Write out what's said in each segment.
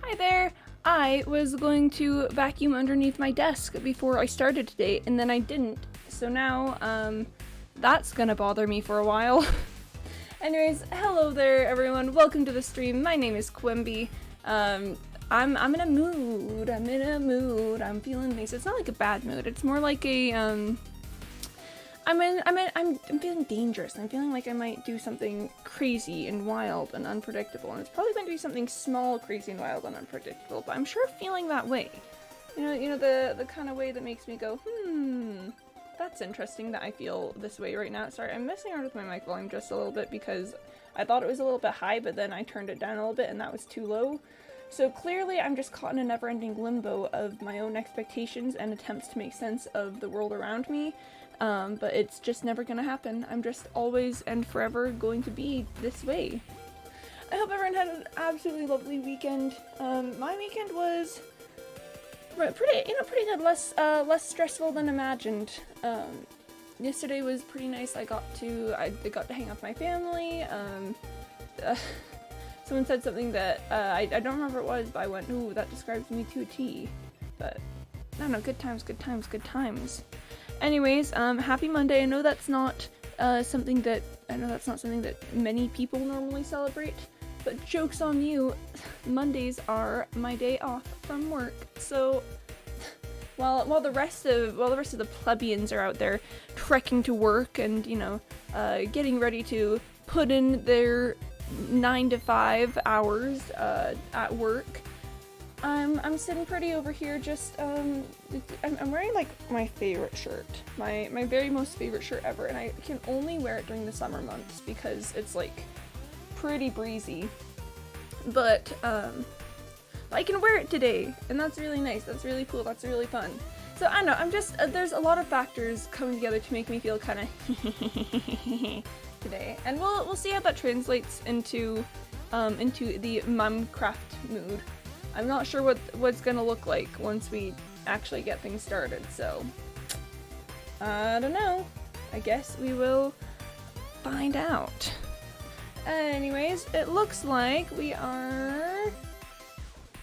Hi there! I was going to vacuum underneath my desk before I started today, and then I didn't. So now, that's gonna bother me for a while. Anyways, hello there everyone, welcome to the stream. My name is Quimby. I'm in a mood. I'm feeling nice. It's not like a bad mood, it's more like a, I'm feeling dangerous. I'm feeling like I might do something crazy and wild and unpredictable, and it's probably going to be something small, crazy and wild and unpredictable, but I'm sure feeling that way. You know the kind of way that makes me go, that's interesting that I feel this way right now. Sorry, I'm messing around with my mic volume just a little bit because I thought it was a little bit high, but then I turned it down a little bit and that was too low. So clearly I'm just caught in a never-ending limbo of my own expectations and attempts to make sense of the world around me. But it's just never gonna happen. I'm just always and forever going to be this way. I hope everyone had an absolutely lovely weekend. My weekend was pretty good, less stressful than imagined. Yesterday was pretty nice. I got to hang out with my family. Someone said something that I don't remember what it was, but I went, ooh, that describes me to a T. But I don't know, good times. Anyways, happy Monday. I know that's not something that many people normally celebrate, but joke's on you. Mondays are my day off from work. So while the rest of the plebeians are out there trekking to work and, you know, getting ready to put in their 9 to 5 hours at work, I'm sitting pretty over here just, I'm wearing like my favorite shirt, my very most favorite shirt ever, and I can only wear it during the summer months because it's like pretty breezy, but I can wear it today, and that's really nice, that's really cool, that's really fun. So I don't know, I'm just, there's a lot of factors coming together to make me feel kind of today, and we'll see how that translates into the Mumcraft mood. I'm not sure what's gonna look like once we actually get things started, so I don't know. I guess we will find out. Anyways, it looks like we are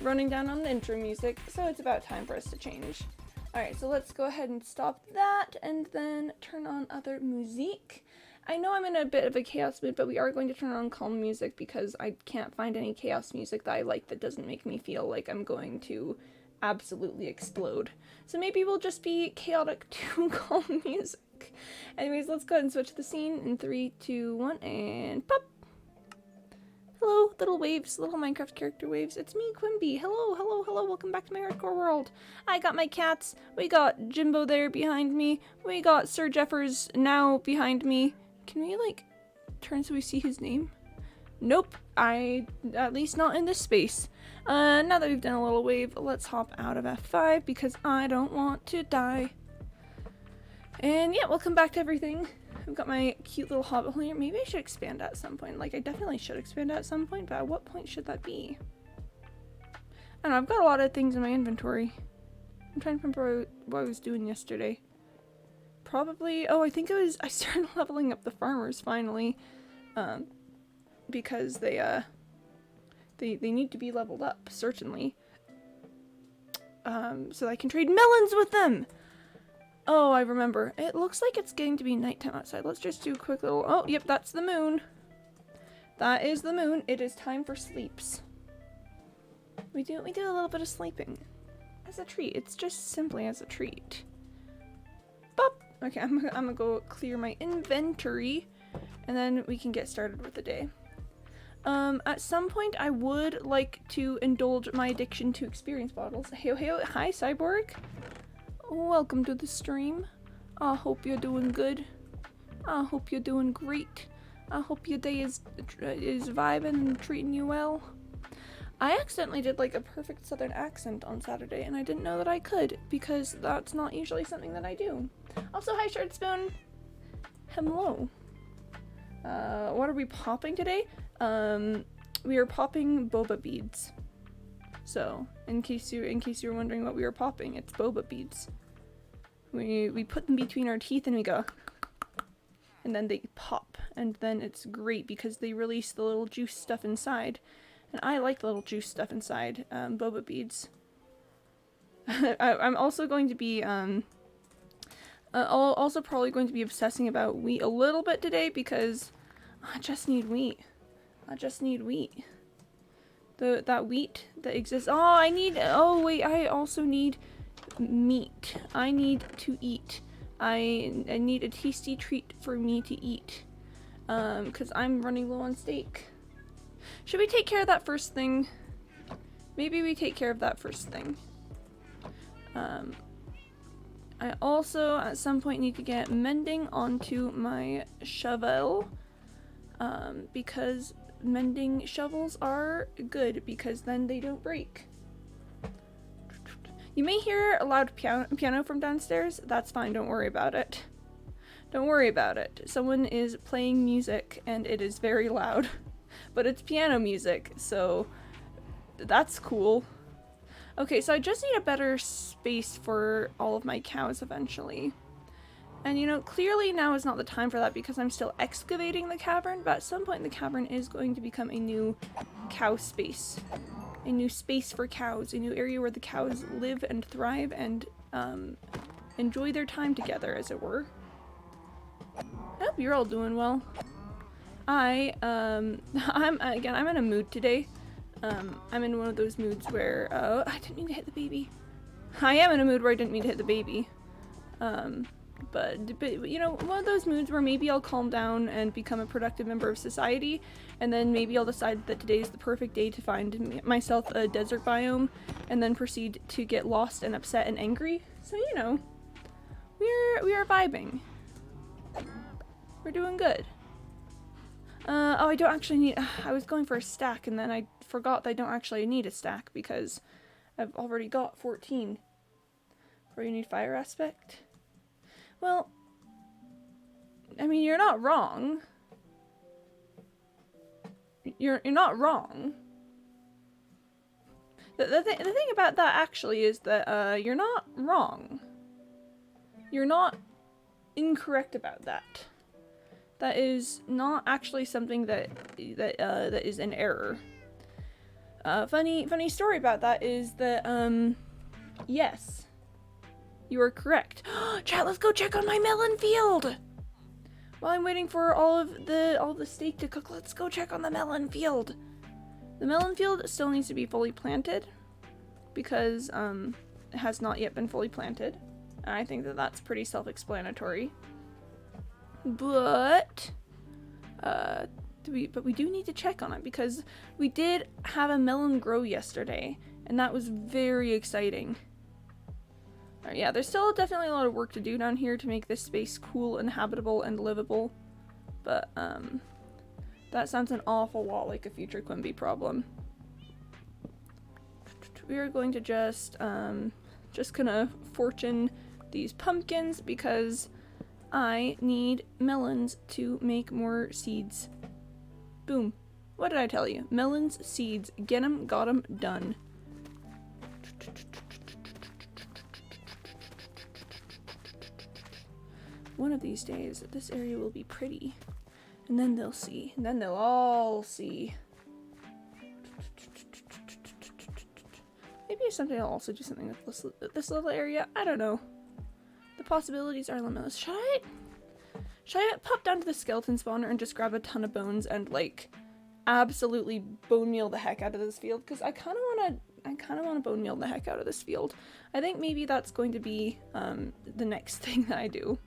running down on the intro music, so it's about time for us to change. Alright, so let's go ahead and stop that and then turn on other music. I know I'm in a bit of a chaos mood, but we are going to turn on calm music because I can't find any chaos music that I like that doesn't make me feel like I'm going to absolutely explode. So maybe we'll just be chaotic to calm music. Anyways, let's go ahead and switch the scene in 3, 2, 1, and pop! Hello, little waves, little Minecraft character waves. It's me, Quimby. Hello, welcome back to my hardcore world. I got my cats, we got Jimbo there behind me, we got Sir Jeffers now behind me. Can we, like, turn so we see his name? Nope, at least not in this space. Now that we've done a little wave, let's hop out of F5 because I don't want to die. And yeah, welcome back to everything. I've got my cute little hobbit hole here. Maybe I should expand at some point. Like, I definitely should expand at some point, but at what point should that be? I don't know, I've got a lot of things in my inventory. I'm trying to remember what I was doing yesterday. Probably, I think I started leveling up the farmers finally, because they need to be leveled up, certainly, so I can trade melons with them. Oh, I remember. It looks like it's getting to be nighttime outside. Let's just do a quick little, oh, yep, that's the moon. That is the moon. It is time for sleeps. We do a little bit of sleeping as a treat. It's just simply as a treat. Bop! Okay, I'm gonna go clear my inventory, and then we can get started with the day. At some point, I would like to indulge my addiction to experience bottles. Hey, hi, Cyborg. Welcome to the stream. I hope you're doing good. I hope you're doing great. I hope your day is vibing and treating you well. I accidentally did like a perfect southern accent on Saturday, and I didn't know that I could because that's not usually something that I do. Also, hi Shard Spoon. Hello. What are we popping today? We are popping boba beads. So, in case you're wondering what we are popping, it's boba beads. We put them between our teeth and we go, and then they pop, and then it's great because they release the little juice stuff inside. And I like the little juice stuff inside, boba beads. I'm also going to be, also probably going to be obsessing about wheat a little bit today because I just need wheat. I just need wheat. That wheat that exists. Oh wait, I also need meat. I need to eat. I need a tasty treat for me to eat. Because I'm running low on steak. Should we take care of that first thing? Maybe we take care of that first thing. I also at some point need to get mending onto my shovel. Because mending shovels are good because then they don't break. You may hear a loud piano from downstairs. That's fine, don't worry about it. Don't worry about it. Someone is playing music and it is very loud. But it's piano music, so that's cool. Okay, so I just need a better space for all of my cows eventually. And you know, clearly now is not the time for that because I'm still excavating the cavern, but at some point the cavern is going to become a new cow space. A new space for cows, a new area where the cows live and thrive and enjoy their time together, as it were. I hope you're all doing well. I'm in a mood today. I'm in one of those moods where, I didn't mean to hit the baby. I am in a mood where I didn't mean to hit the baby. But you know, one of those moods where maybe I'll calm down and become a productive member of society, and then maybe I'll decide that today is the perfect day to find myself a desert biome, and then proceed to get lost and upset and angry. So, you know, we are vibing. We're doing good. Oh, I don't actually need, I was going for a stack and then I forgot that I don't actually need a stack because I've already got 14. Or you need fire aspect? Well, I mean, you're not wrong. You're not wrong. The thing about that actually is that, you're not wrong. You're not incorrect about that. That is not actually something that is an error. Funny story about that is that, yes, you are correct. Chat, let's go check on my melon field! While I'm waiting for all the steak to cook, let's go check on the melon field. The melon field still needs to be fully planted because, it has not yet been fully planted. And I think that that's pretty self-explanatory. But we do need to check on it because we did have a melon grow yesterday and that was very exciting. Yeah, there's still definitely a lot of work to do down here to make this space cool and habitable and livable, but that sounds an awful lot like a future Quimby problem. We are going to just kind of fortune these pumpkins because I need melons to make more seeds. Boom. What did I tell you? Melons, seeds. Get 'em, got 'em, done. One of these days, this area will be pretty. And then they'll see. And then they'll all see. Maybe someday I'll also do something with this little area. I don't know. The possibilities are limitless. Should I pop down to the skeleton spawner and just grab a ton of bones and like absolutely bone meal the heck out of this field? Because I kind of want to bone meal the heck out of this field. I think maybe that's going to be the next thing that I do.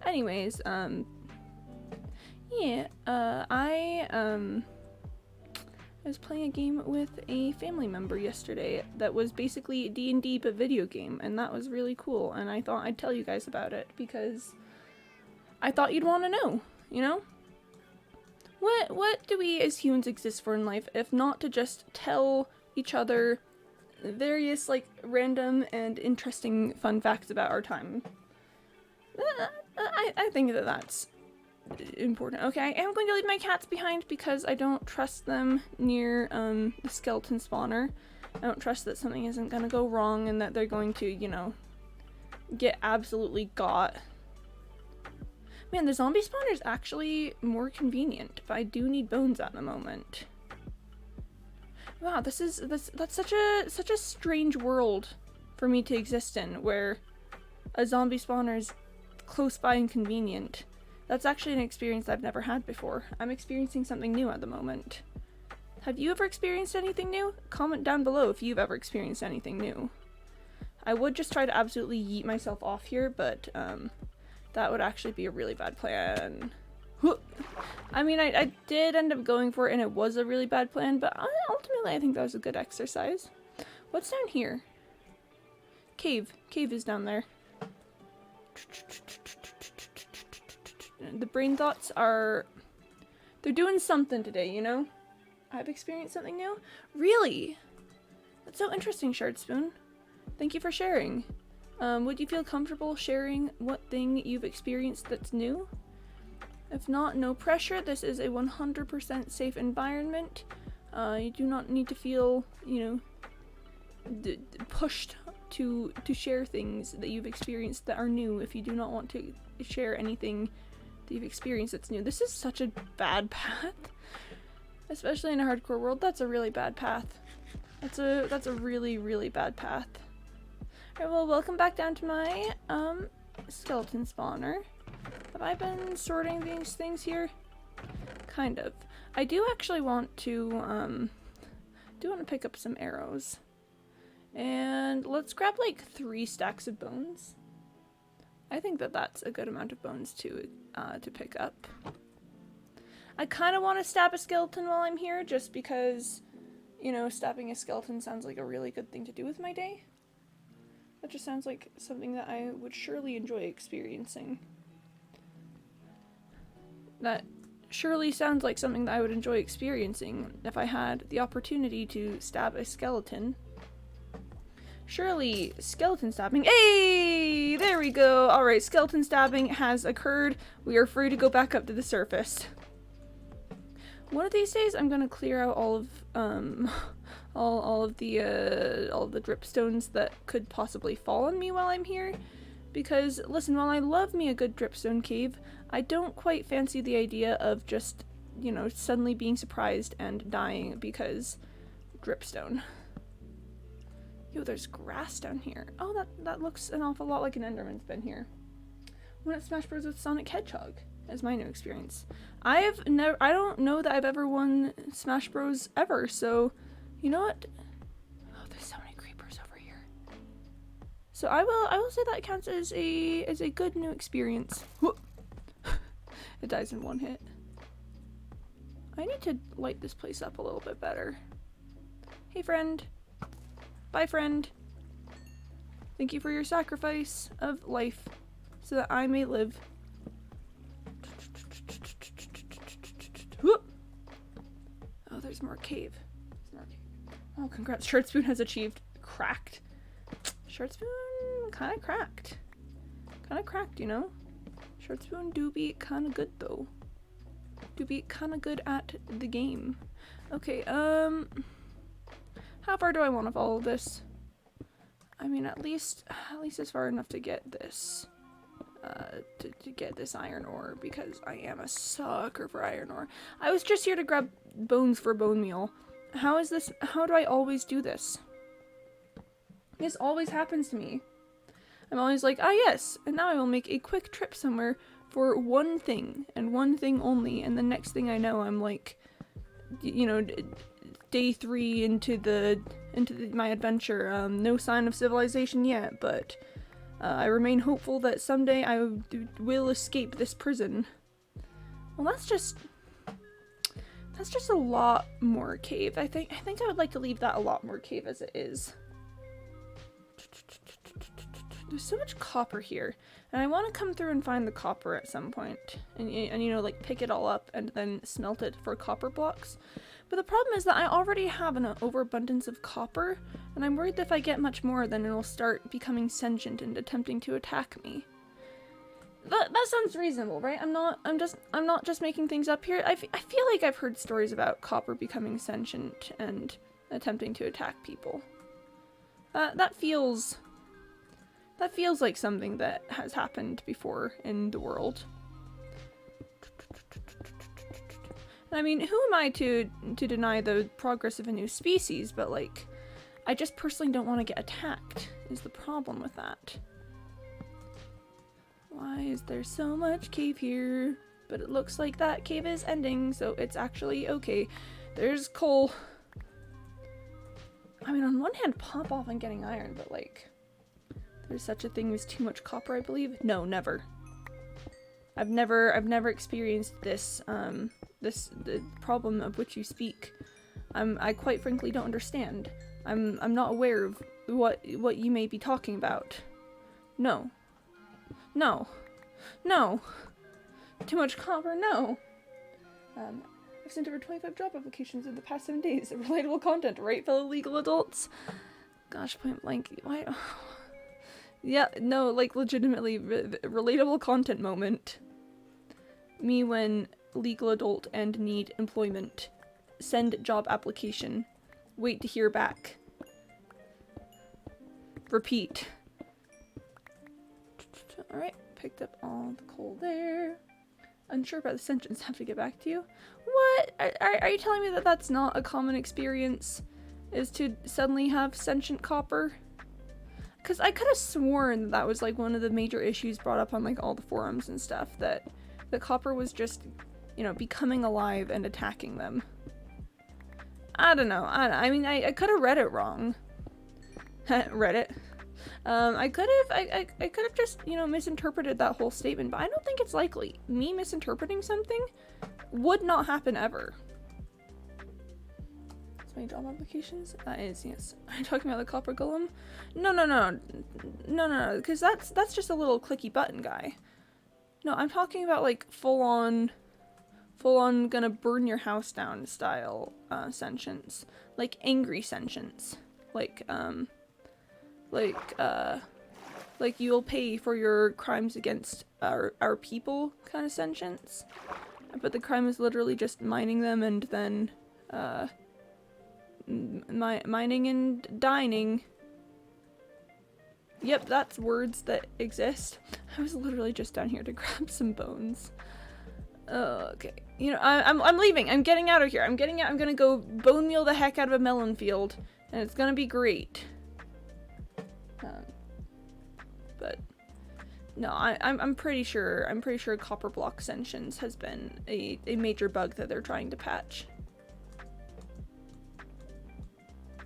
Anyways, yeah, I was playing a game with a family member yesterday that was basically D&D but video game, and that was really cool, and I thought I'd tell you guys about it because I thought you'd want to know, you know? What do we as humans exist for in life if not to just tell each other various, like, random and interesting fun facts about our time? I think that that's important. Okay, I am going to leave my cats behind because I don't trust them near the skeleton spawner. I don't trust that something isn't going to go wrong and that they're going to, you know, get absolutely got. Man, the zombie spawner is actually more convenient, but I do need bones at the moment. Wow, that's such a strange world for me to exist in, where a zombie spawner is close by and convenient. That's actually an experience I've never had before. I'm experiencing something new at the moment. Have you ever experienced anything new? Comment down below if you've ever experienced anything new. I would just try to absolutely yeet myself off here, but that would actually be a really bad plan. I mean, I did end up going for it and it was a really bad plan, but ultimately I think that was a good exercise. What's down here? Cave. Cave is down there. The brain thoughts are... they're doing something today, you know? I've experienced something new? Really? That's so interesting, Shard Spoon. Thank you for sharing. Would you feel comfortable sharing what thing you've experienced that's new? If not, no pressure. This is a 100% safe environment. You do not need to feel, you know, pushed to share things that you've experienced that are new if you do not want to share anything that you've experienced that's new. This is such a bad path. Especially in a hardcore world, that's a really bad path. That's a really, really bad path. Alright, well, welcome back down to my, skeleton spawner. Have I been sorting these things here? Kind of. I do actually want to, pick up some arrows. And let's grab, like, 3 stacks of bones. I think that that's a good amount of bones to pick up. I kind of want to stab a skeleton while I'm here, just because, you know, stabbing a skeleton sounds like a really good thing to do with my day. That just sounds like something that I would surely enjoy experiencing. That surely sounds like something that I would enjoy experiencing if I had the opportunity to stab a skeleton. Surely skeleton stabbing. Hey! There we go! Alright, skeleton stabbing has occurred. We are free to go back up to the surface. One of these days I'm gonna clear out all of all of the dripstones that could possibly fall on me while I'm here. Because listen, while I love me a good dripstone cave, I don't quite fancy the idea of just, you know, suddenly being surprised and dying because dripstone. Yo, there's grass down here. Oh, that looks an awful lot like an Enderman's been here. When at Smash Bros with Sonic Hedgehog is my new experience. I don't know that I've ever won Smash Bros ever, so you know what? Oh, there's so many creepers over here. So I will say that counts as a good new experience. It dies in one hit. I need to light this place up a little bit better. Hey friend. Bye friend. Thank you for your sacrifice of life so that I may live. Oh, there's more cave. Oh, congrats. Shard Spoon has achieved cracked. Shard Spoon kind of cracked. Kind of cracked, you know? Shard Spoon do be kind of good, though. Do be kind of good at the game. Okay, how far do I want to follow this? I mean, at least as far enough to get this. To get this iron ore, because I am a sucker for iron ore. I was just here to grab bones for bone meal. How do I always do this? This always happens to me. I'm always like, ah yes, and now I will make a quick trip somewhere for one thing, and one thing only, and the next thing I know, I'm like, you know, day 3 into my adventure. No sign of civilization yet, but I remain hopeful that someday I will escape this prison. Well, that's just a lot more cave. I think I would like to leave that a lot more cave as it is. There's so much copper here, and I want to come through and find the copper at some point, and you know, like pick it all up and then smelt it for copper blocks. But the problem is that I already have an overabundance of copper, and I'm worried that if I get much more, then it'll start becoming sentient and attempting to attack me. That sounds reasonable, right? I'm not just making things up here. I feel like I've heard stories about copper becoming sentient and attempting to attack people. That feels like something that has happened before in the world. I mean, who am I to deny the progress of a new species, but like, I just personally don't want to get attacked, is the problem with that. Why is there so much cave here? But it looks like that cave is ending, so it's actually okay. There's coal. I mean, on one hand, pop off on getting iron, but like, there's such a thing as too much copper, I believe? No, never. I've never experienced this, the problem of which you speak. I quite frankly don't understand. I'm not aware of what you may be talking about. No. No. No. Too much copper, no. I've sent over 25 job applications in the past 7 days. Relatable content, right, fellow legal adults? Gosh, point blank, why? Yeah, no, like, legitimately, relatable content moment. Me when legal adult and need employment. Send job application. Wait to hear back. Repeat. Alright, picked up all the coal there. Unsure about the sentence, have to get back to you. What? Are you telling me that that's not a common experience? Is to suddenly have sentient copper? Because I could have sworn that was like one of the major issues brought up on like all the forums and stuff, that the copper was just, you know, becoming alive and attacking them. I don't know. I mean, I could have read it wrong. Read it. I could have just, you know, misinterpreted that whole statement, but I don't think it's likely. Me misinterpreting something would not happen ever. That's my job applications? That is, yes. Are you talking about the copper golem? No, because that's just a little clicky button guy. No, I'm talking about like full on gonna burn your house down style sentience. Like angry sentience. Like you'll pay for your crimes against our people kind of sentience. But the crime is literally just mining them and then mining and dining. Yep, that's words that exist. I was literally just down here to grab some bones. Okay, you know, I'm leaving. I'm getting out of here. I'm getting out. I'm gonna go bone meal the heck out of a melon field, and it's gonna be great. But no, I'm pretty sure copper block sentience has been a major bug that they're trying to patch.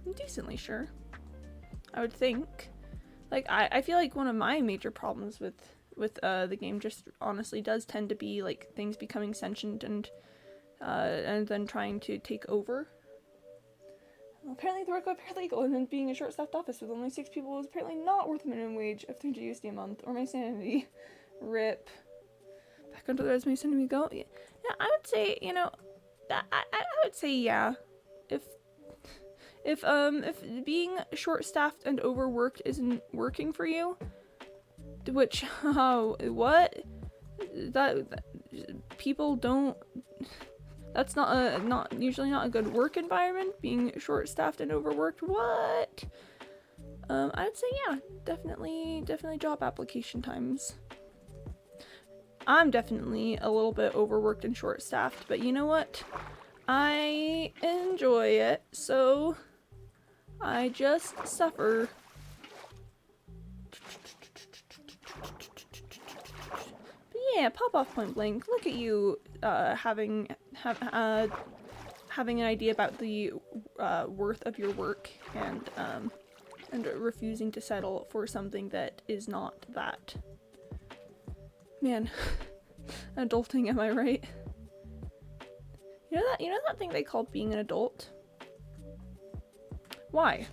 I'm decently sure. I would think. Like, I feel like one of my major problems with the game just honestly does tend to be like things becoming sentient and then trying to take over. Well, apparently the work of a paralegal and then being a short-staffed office with only 6 people was apparently not worth a minimum wage of 300 USD a month, or my sanity. RIP. Back onto the resume, sending me go. Yeah, I would say, you know, I would say yeah. If being short-staffed and overworked isn't working for you, which, what? That people don't, that's usually not a good work environment, being short-staffed and overworked, what? I would say yeah, definitely job application times. I'm definitely a little bit overworked and short-staffed, but you know what? I enjoy it, so I just suffer. But yeah, pop off point blank. Look at you having an idea about the worth of your work and refusing to settle for something that is not that. Man, adulting, am I right? You know that thing they call being an adult? Why?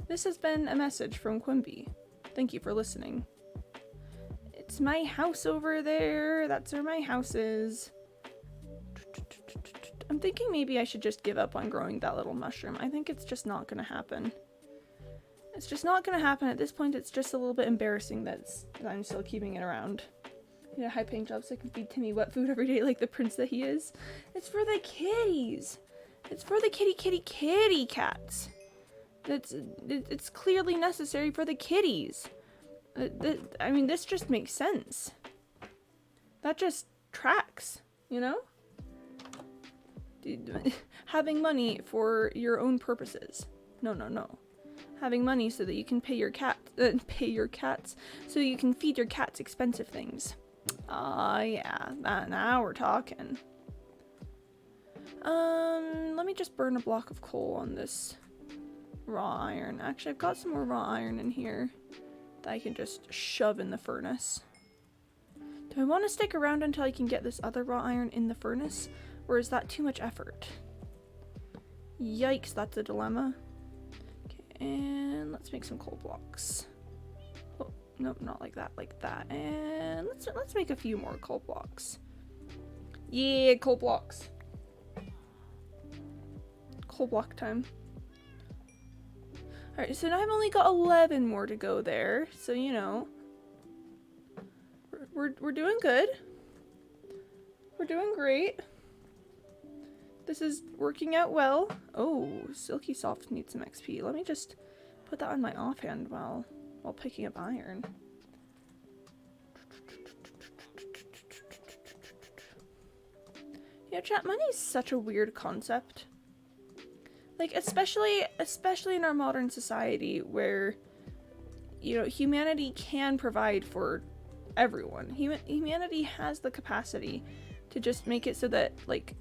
This has been a message from Quimby. Thank you for listening. It's my house over there. That's where my house is. I'm thinking maybe I should just give up on growing that little mushroom. I think it's just not gonna happen. It's just not gonna happen. At this point, it's just a little bit embarrassing that I'm still keeping it around. You know, high-paying job so I can feed Timmy wet food every day like the prince that he is. It's for the kitties. It's for the kitty cats. It's clearly necessary for the kitties. I mean, this just makes sense. That just tracks, you know? Having money for your own purposes. No. Having money so that you can pay your cats, so you can feed your cats expensive things. Yeah, now we're talking. Let me just burn a block of coal on this raw iron. Actually, I've got some more raw iron in here that I can just shove in the furnace. Do I want to stick around until I can get this other raw iron in the furnace, or is that too much effort? Yikes, that's a dilemma. Okay, and let's make some coal blocks. Oh, no, not like that, like that. And let's make a few more coal blocks. Yeah, coal blocks. Coal block time. Alright, so now I've only got 11 more to go there, so you know. We're doing good. We're doing great. This is working out well. Oh, Silky Soft needs some XP. Let me just put that on my offhand while picking up iron. Yeah, chat, money is such a weird concept. Like, especially in our modern society where, you know, humanity can provide for everyone. Humanity has the capacity to just make it so that, like,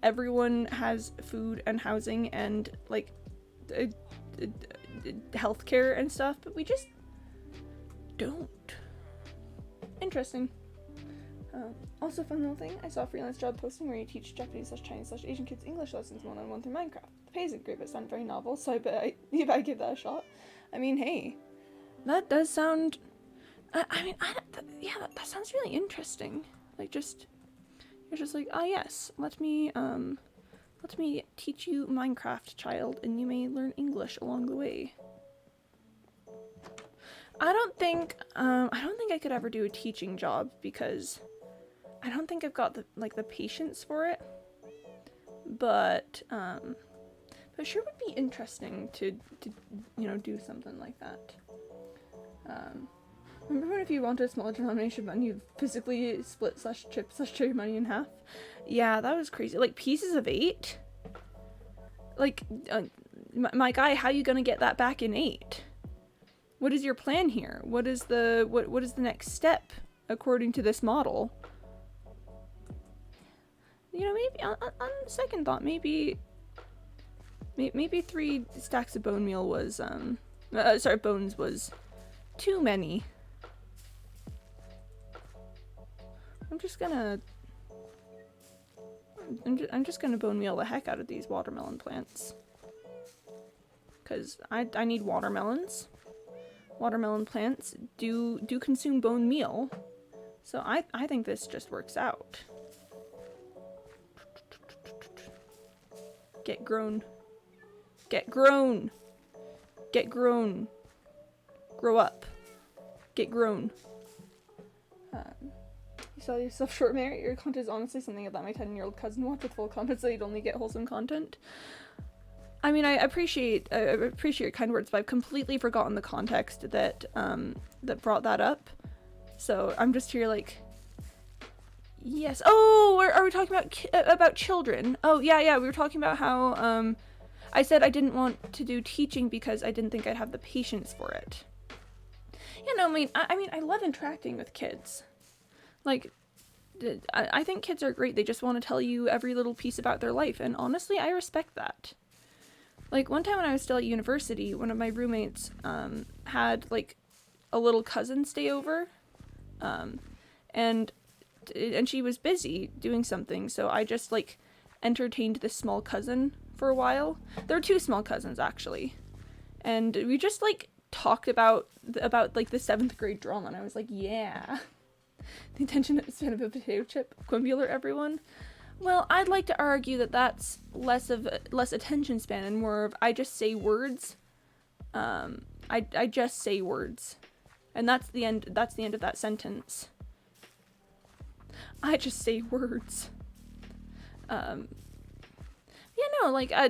everyone has food and housing and, like, healthcare and stuff, but we just don't. Interesting. Also, fun little thing, I saw a freelance job posting where you teach Japanese/Chinese/Asian kids English lessons one-on-one through Minecraft. The pay isn't great, but it sounded very novel, so I bet I give that a shot. I mean, hey, that does sound... yeah, that sounds really interesting. Like, you're just like, ah, yes, let me teach you Minecraft, child, and you may learn English along the way. I don't think I could ever do a teaching job because I don't think I've got the patience for it. But sure would be interesting to you know, do something like that. Remember when if you wanted a small denomination money, you physically split/chip/trade your money in half? Yeah, that was crazy. Like, pieces of 8? Like, my guy, how you gonna get that back in 8? What is your plan here? What is the next step according to this model? You know, maybe on second thought, maybe 3 stacks of bone meal was bones was too many. I'm just gonna bone meal the heck out of these watermelon plants. Cause I need watermelons. Watermelon plants do consume bone meal. So I think this just works out. Get grown. Get grown. Get grown. Grow up. Get grown. You sell yourself short, Mary? Your content is honestly something that my 10-year-old cousin watched with full content, so you'd only get wholesome content. I mean, I appreciate your kind words, but I've completely forgotten the context that that brought that up. So I'm just here like, yes. Oh, are we talking about children? Oh yeah. We were talking about how I said I didn't want to do teaching because I didn't think I'd have the patience for it. You know, I mean, I love interacting with kids. Like, I think kids are great. They just want to tell you every little piece about their life, and honestly, I respect that. Like, one time when I was still at university, one of my roommates had, like, a little cousin stay over, and she was busy doing something, so I just, like, entertained this small cousin for a while. There were 2 small cousins, actually, and we just, like, talked about like, the 7th grade drama, and I was like, yeah. The attention span of a potato chip. Quimbular, everyone. Well, I'd like to argue that that's less attention span and more of I just say words. I just say words, and that's the end. That's the end of that sentence. I just say words. Yeah, no, like I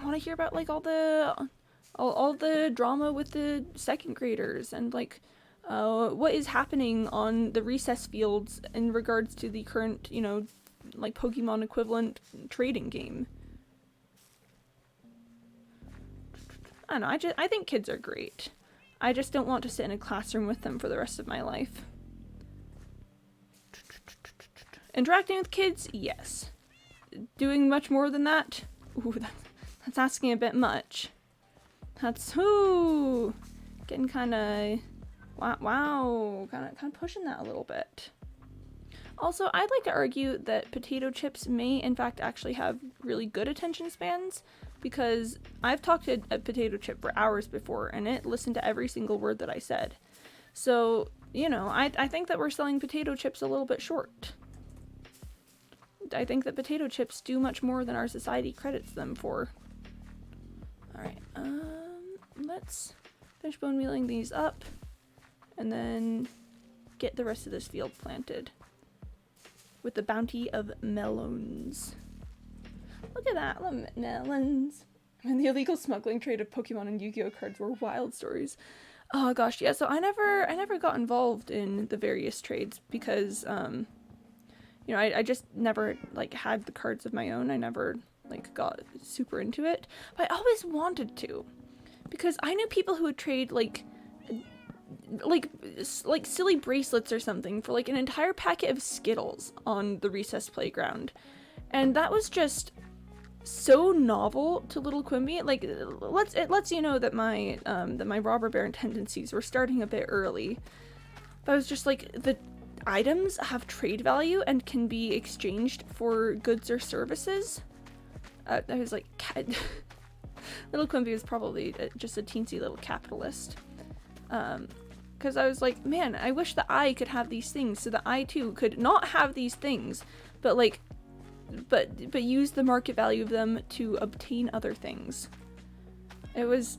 want to hear about like all the drama with the 2nd graders and like what is happening on the recess fields in regards to the current, like Pokemon equivalent trading game. I don't know, I think kids are great. I just don't want to sit in a classroom with them for the rest of my life. Interacting with kids, yes. Doing much more than that? Ooh, that's asking a bit much. That's, ooh, getting kind of, wow, kind of pushing that a little bit. Also, I'd like to argue that potato chips may, in fact, actually have really good attention spans, because I've talked to a potato chip for hours before, and it listened to every single word that I said. So, I think that we're selling potato chips a little bit short. I think that potato chips do much more than our society credits them for. Alright, let's finish bone mealing these up, and then get the rest of this field planted with the bounty of melons. Look at that, melons. And the illegal smuggling trade of Pokemon and Yu-Gi-Oh cards were wild stories. Oh gosh, yeah, so I never got involved in the various trades because, I just never, had the cards of my own. I never, got super into it. But I always wanted to. Because I knew people who would trade, silly bracelets or something for, an entire packet of Skittles on the recess playground. And that was just so novel to little Quimby. It lets you know that my robber baron tendencies were starting a bit early. But I was just the items have trade value and can be exchanged for goods or services. I was like, little Quimby was probably just a teensy little capitalist. Because I was like, man, I wish that I could have these things so that I too could not have these things, but but use the market value of them to obtain other things. It was,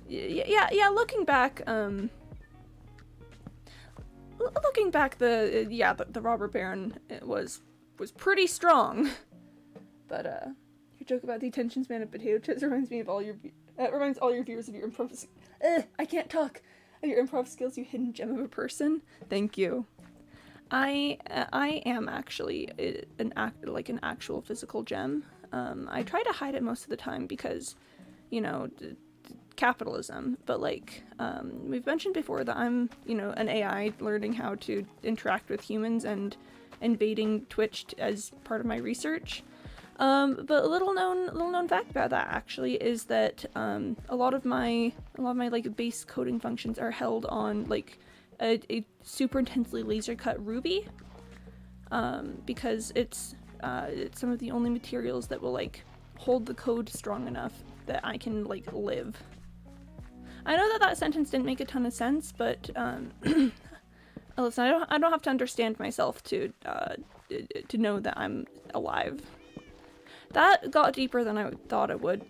yeah. Looking back, the robber baron was pretty strong. But your joke about the attention span of potato chips reminds all your viewers of your improv. I can't talk. Of your improv skills, you hidden gem of a person. Thank you. I am actually an actual physical gem. I try to hide it most of the time because, capitalism. But we've mentioned before that I'm, an AI learning how to interact with humans and invading Twitch as part of my research. But a little known fact about that actually is that a lot of my base coding functions are held on a super intensely laser cut ruby, because it's some of the only materials that will hold the code strong enough that I can live. I know that sentence didn't make a ton of sense, but listen, I don't have to understand myself to know that I'm alive. That got deeper than I thought it would.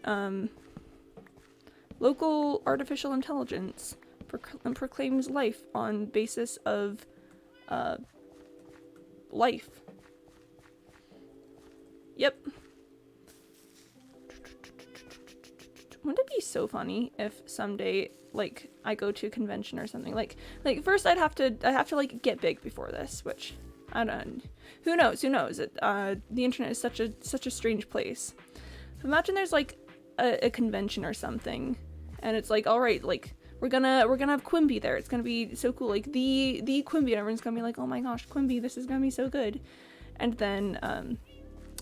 Local artificial intelligence proclaims life on basis of life. Yep. Wouldn't it be so funny if someday I go to a convention or something? First I'd have to get big before this, which I don't. Who knows? The internet is such a strange place. Imagine there's a convention or something, and it's all right, we're gonna have Quimby there. It's gonna be so cool, the Quimby, and everyone's gonna be oh my gosh, Quimby, this is gonna be so good. And then on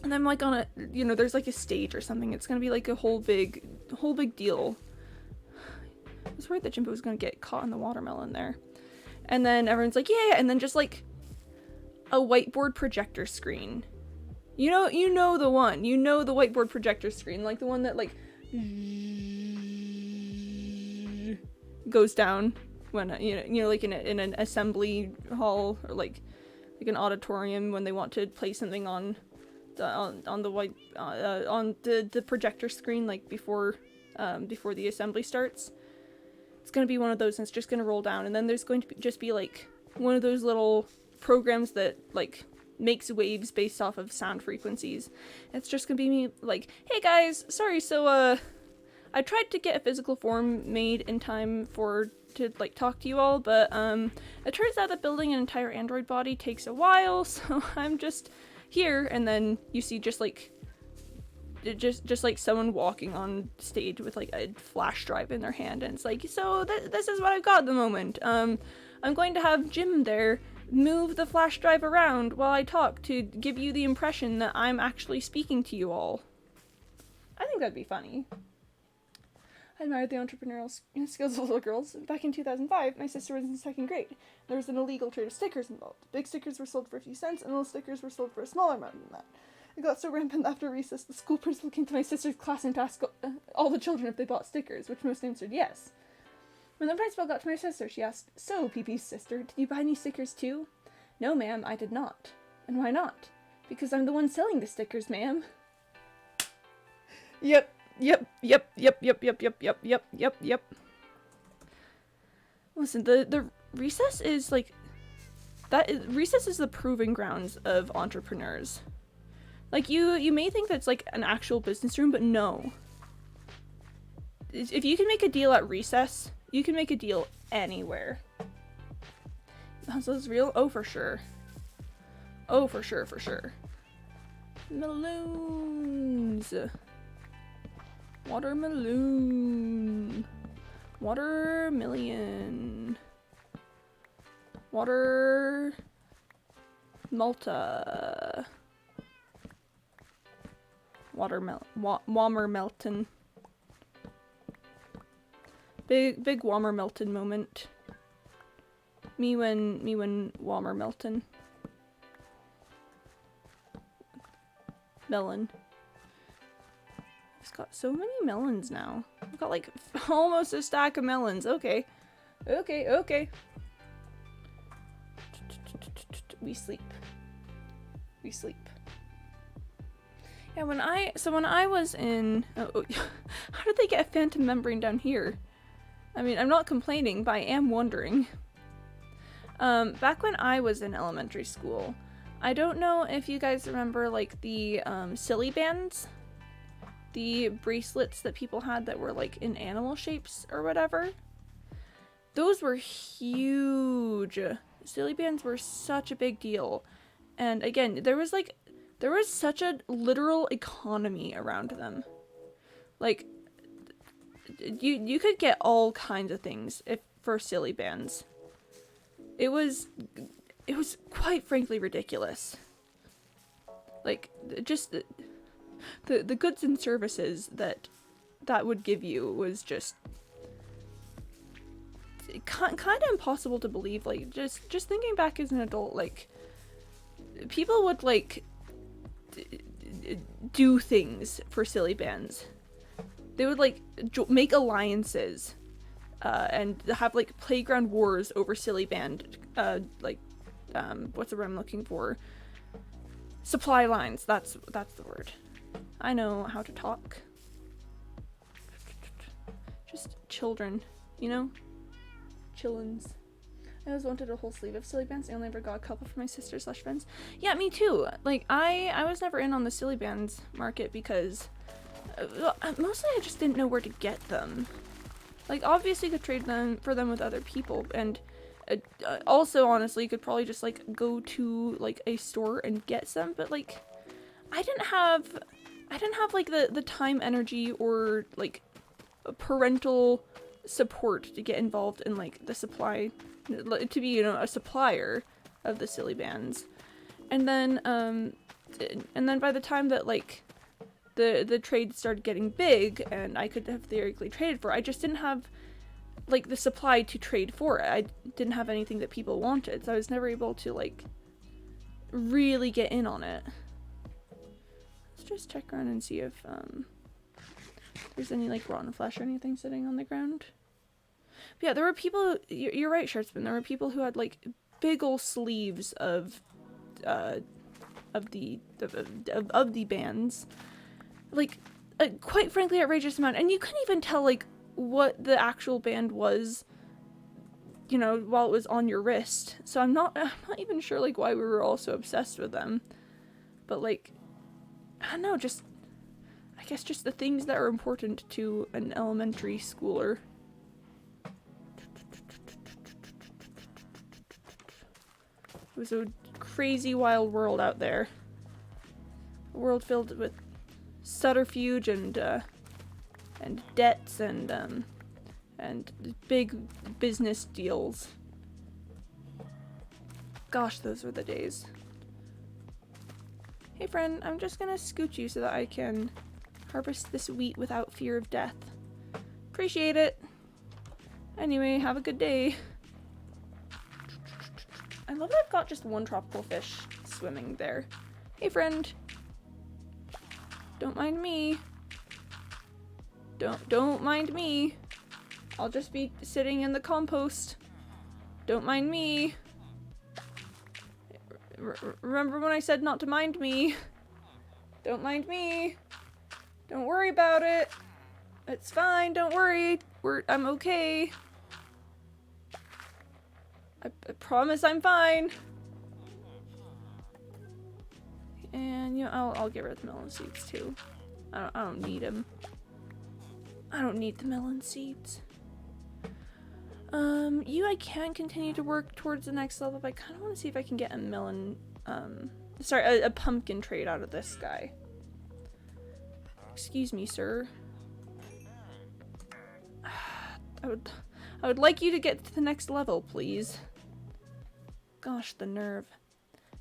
a there's a stage or something. It's gonna be a whole big deal. I was worried that Jimbo was gonna get caught in the watermelon there. And then everyone's yeah, and then just a whiteboard projector screen. You know the one. You know the whiteboard projector screen, the one that goes down when in an assembly hall or an auditorium when they want to play something on the projector screen before the assembly starts. It's gonna be one of those, and it's just gonna roll down, and then there's going to just be one of those little programs that makes waves based off of sound frequencies. It's just gonna be me hey guys, sorry, so I tried to get a physical form made in time for to like talk to you all, but it turns out that building an entire android body takes a while, so I'm just here, and then you see just like someone walking on stage with like a flash drive in their hand, and it's like, so this is what I've got at the moment. I'm going to have Jim there move the flash drive around while I talk to give you the impression that I'm actually speaking to you all. I think that'd be funny. I admired the entrepreneurial skills of little girls. Back in 2005, my sister was in 2nd grade. There was an illegal trade of stickers involved. Big stickers were sold for a few cents, and little stickers were sold for a smaller amount than that. It got so rampant that after recess, the school principal came to my sister's class and asked all the children if they bought stickers, which most answered yes. When the principal got to my sister, she asked, "So, Pee-Pee's sister, did you buy any stickers too?" "No, ma'am, I did not." "And why not?" "Because I'm the one selling the stickers, ma'am." Yep. Listen, the recess is like recess is the proving grounds of entrepreneurs. Like you may think that's like an actual business room, but no. If you can make a deal at recess, you can make a deal anywhere. Hustle's real? Oh, for sure. Oh, for sure. Balloons. Watermelon. Watermillion. Water... Malta. Wammermelton. Big Wammermelton moment. Me when Wammermelton. Melon. I've got so many melons now. I've got like almost a stack of melons. Okay. We sleep. Yeah, when I was in... Oh, how did they get a phantom membrane down here? I mean, I'm not complaining, but I am wondering. Back when I was in elementary school, I don't know if you guys remember like the silly bands? The bracelets that people had that were like in animal shapes or whatever? Those were huge. Silly bands were such a big deal. And again, there was such a literal economy around them. Like, you could get all kinds of things for silly bands. It was quite frankly ridiculous. Like, just the goods and services that would give you was just kind of impossible to believe. Like, just thinking back as an adult, like, people would like do things for silly bands. They would like make alliances and have like playground wars over silly band, what's the word I'm looking for? Supply lines. That's the word. I know how to talk. Just children, you know? Chillins. I always wanted a whole sleeve of silly bands. I only ever got a couple for my sister/friends. Yeah, me too. Like, I was never in on the silly bands market because mostly I just didn't know where to get them. Like, obviously you could trade them with other people, and also honestly you could probably just like go to like a store and get some, but like I didn't have like the time, energy, or like parental support to get involved in like the supply, to be, you know, a supplier of the silly bands. And then by the time that like the trade started getting big and I could have theoretically traded for it, I just didn't have like the supply to trade for it. I didn't have anything that people wanted, so I was never able to like really get in on it. Let's just check around and see if there's any like rotten flesh or anything sitting on the ground. But yeah, there were people, you're right, Sharpspin, there were people who had like big ol' sleeves of the bands, like a quite frankly outrageous amount, and you couldn't even tell like what the actual band was, you know, while it was on your wrist. So I'm not even sure like why we were all so obsessed with them. But like, I don't know, I guess just the things that are important to an elementary schooler. was a crazy wild world out there. A world filled with subterfuge and debts and big business deals. Gosh, those were the days. Hey friend, I'm just gonna scoot you so that I can harvest this wheat without fear of death. Appreciate it. Anyway, have a good day. I love that I've got just one tropical fish swimming there. Hey friend. Don't mind me. Don't mind me. I'll just be sitting in the compost. Don't mind me. Remember when I said not to mind me? Don't mind me. Don't worry about it. It's fine, don't worry. I'm okay. I promise I'm fine. And you know, I'll get rid of the melon seeds too. I don't need them. I don't need the melon seeds. I can continue to work towards the next level, but I kind of want to see if I can get a melon, a pumpkin trade out of this guy. Excuse me, sir. I would like you to get to the next level, please. Gosh, the nerve.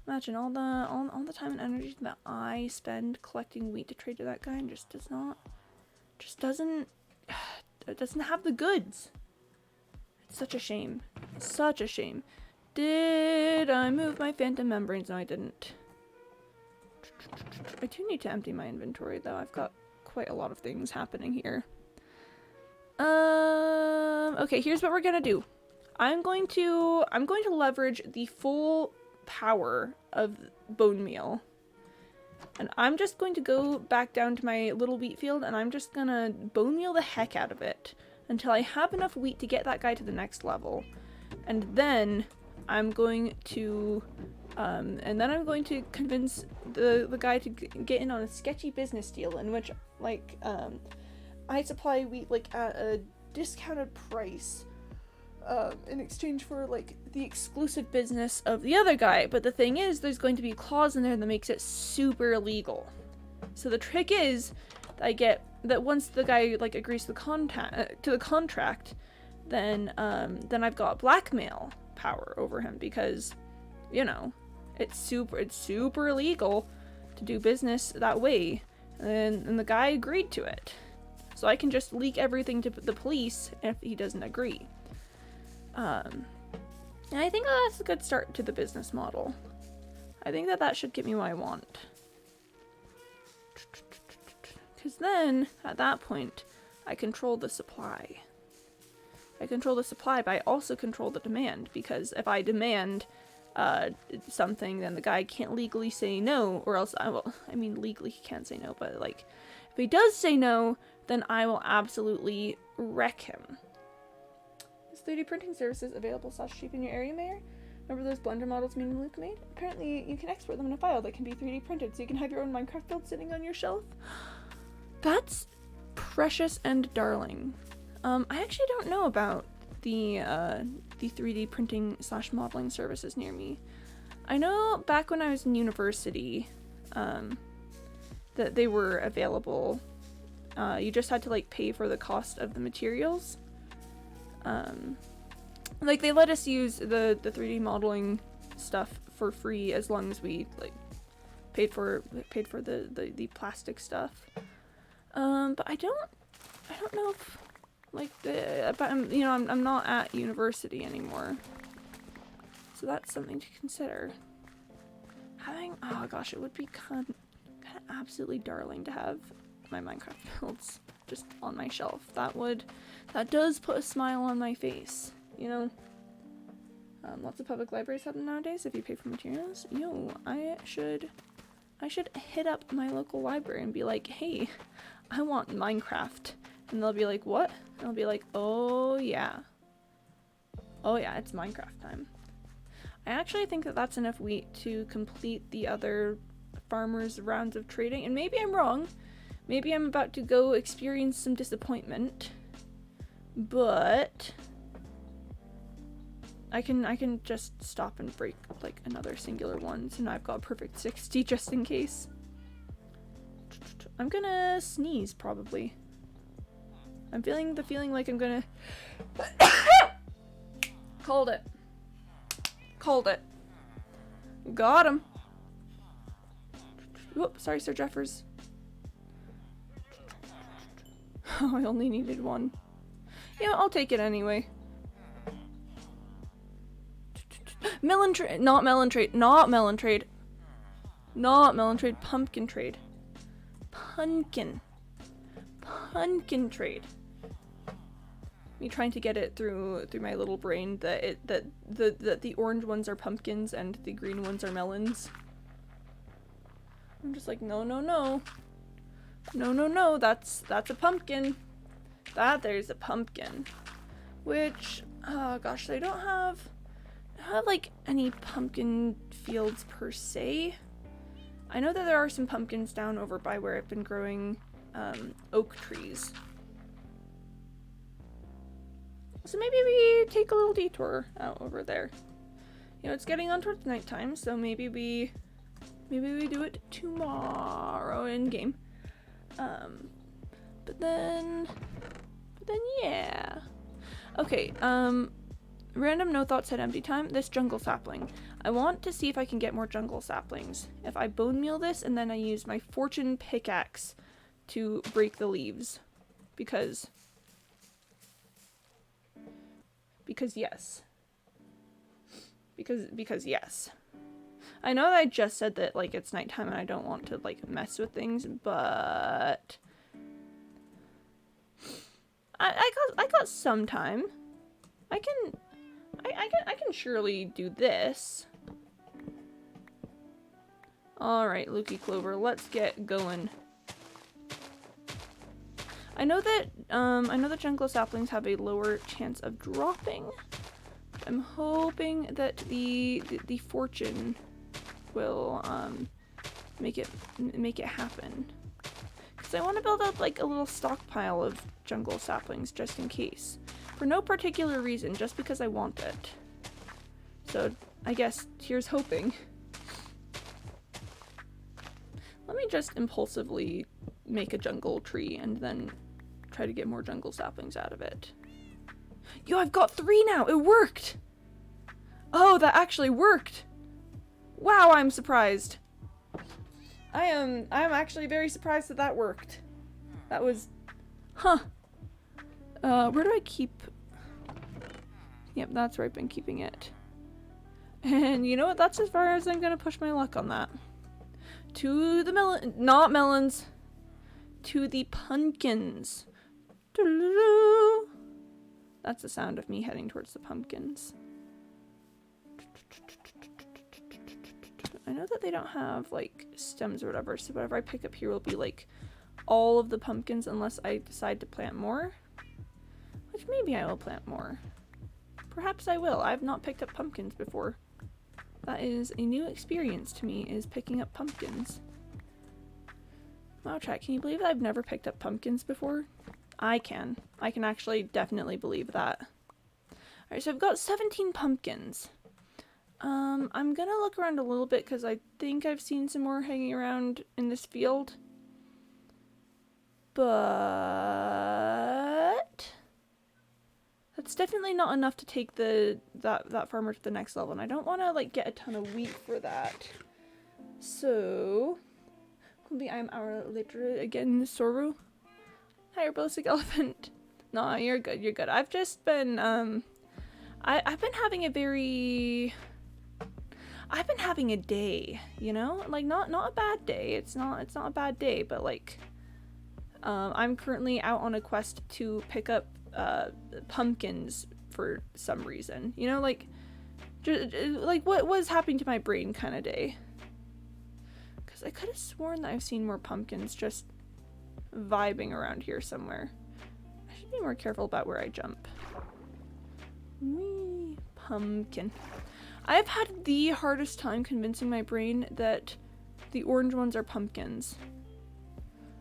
Imagine all the time and energy that I spend collecting wheat to trade to that guy and just doesn't have the goods. It's such a shame. Such a shame. Did I move my phantom membranes? No, I didn't. I do need to empty my inventory though. I've got quite a lot of things happening here. Okay, here's what we're gonna do. I'm going to leverage the full power of bone meal. And I'm just going to go back down to my little wheat field and I'm just gonna bone meal the heck out of it until I have enough wheat to get that guy to the next level. And then I'm going to convince the guy to get in on a sketchy business deal in which I supply wheat like at a discounted price in exchange for like the exclusive business of the other guy. But the thing is, there's going to be a clause in there that makes it super illegal. So the trick is that once the guy like agrees to the contract, then I've got blackmail power over him because, you know, it's super illegal to do business that way, and the guy agreed to it. So I can just leak everything to the police if he doesn't agree. And I think that's a good start to the business model. I think that should get me what I want. Because then, at that point, I control the supply. I control the supply, but I also control the demand. Because if I demand something, then the guy can't legally say no, or else legally he can't say no, but like, if he does say no, then I will absolutely wreck him. Is 3D printing services available / cheap in your area, Mayor? Remember those Blender models me and Luke made? Apparently you can export them in a file that can be 3D printed, so you can have your own Minecraft build sitting on your shelf. That's precious and darling. I actually don't know about the 3D printing / modeling services near me. I know back when I was in university, that they were available. You just had to like pay for the cost of the materials. Like they let us use the 3D modeling stuff for free as long as we like paid for the plastic stuff. But I don't know if like I'm not at university anymore, so that's something to consider. Oh gosh, it would be kind of absolutely darling to have my Minecraft builds just on my shelf. That does put a smile on my face, you know. Lots of public libraries have them nowadays if you pay for materials. I should hit up my local library and be like, hey, I want Minecraft. And they'll be like, what? And I'll be like, oh yeah, it's Minecraft time. I actually think that that's enough wheat to complete the other farmers' rounds of trading. And maybe I'm wrong. Maybe I'm about to go experience some disappointment. But I can just stop and break like another singular one, so now I've got a perfect 60 just in case. I'm gonna sneeze probably. I'm feeling the feeling like I'm gonna Called it. Called it. Got him. Whoop, sorry, Sir Jeffers. Oh, I only needed one. Yeah, I'll take it anyway. Melon trade, not melon trade, not melon trade. Not melon trade, pumpkin trade. Pumpkin. Pumpkin trade. Me trying to get it through my little brain that the orange ones are pumpkins and the green ones are melons. I'm just like, no, no, no. No, no, no, that's a pumpkin. There's a pumpkin. Which, oh gosh, I don't have like any pumpkin fields per se. I know that there are some pumpkins down over by where I've been growing oak trees. So maybe we take a little detour out over there. You know, it's getting on towards nighttime, so maybe we do it tomorrow in game. But then yeah. Okay, random no thoughts at empty time. This jungle sapling. I want to see if I can get more jungle saplings. If I bone meal this and then I use my fortune pickaxe to break the leaves. Because yes. Because yes. I know that I just said that like it's nighttime and I don't want to like mess with things, but I got some time. I can surely do this. Alright, Lukey Clover, let's get going. I know that jungle saplings have a lower chance of dropping. I'm hoping that the fortune will make it happen. Because I want to build up like a little stockpile of jungle saplings just in case. For no particular reason, just because I want it. So I guess here's hoping. Let me just impulsively make a jungle tree and then try to get more jungle saplings out of it. Yo, I've got 3 now! It worked! Oh, that actually worked! Wow, I'm surprised. I'm actually very surprised that worked. That was... Huh. Where do I keep... Yep, that's where I've been keeping it. And you know what? That's as far as I'm gonna push my luck on that. To the not melons. To the pumpkins. That's the sound of me heading towards the pumpkins. I know that they don't have like stems or whatever, so whatever I pick up here will be like all of the pumpkins unless I decide to plant more. Which maybe I will plant more. Perhaps I will. I've not picked up pumpkins before. That is a new experience to me, is picking up pumpkins. Wow, chat, can you believe that I've never picked up pumpkins before? I can. I can actually definitely believe that. Alright, so I've got 17 pumpkins. I'm gonna look around a little bit because I think I've seen some more hanging around in this field. But that's definitely not enough to take that farmer to the next level, and I don't want to like get a ton of wheat for that. So Quimby, I'm our later again, Soru. Hi, Ballistic Elephant. No, you're good. You're good. I've just been I've been having a very... I've been having a day, you know? Like, not a bad day. It's not a bad day, but like, I'm currently out on a quest to pick up, pumpkins for some reason. You know, like, like, what was happening to my brain kind of day? Because I could have sworn that I've seen more pumpkins just vibing around here somewhere. I should be more careful about where I jump. Whee! Pumpkin. I've had the hardest time convincing my brain that the orange ones are pumpkins.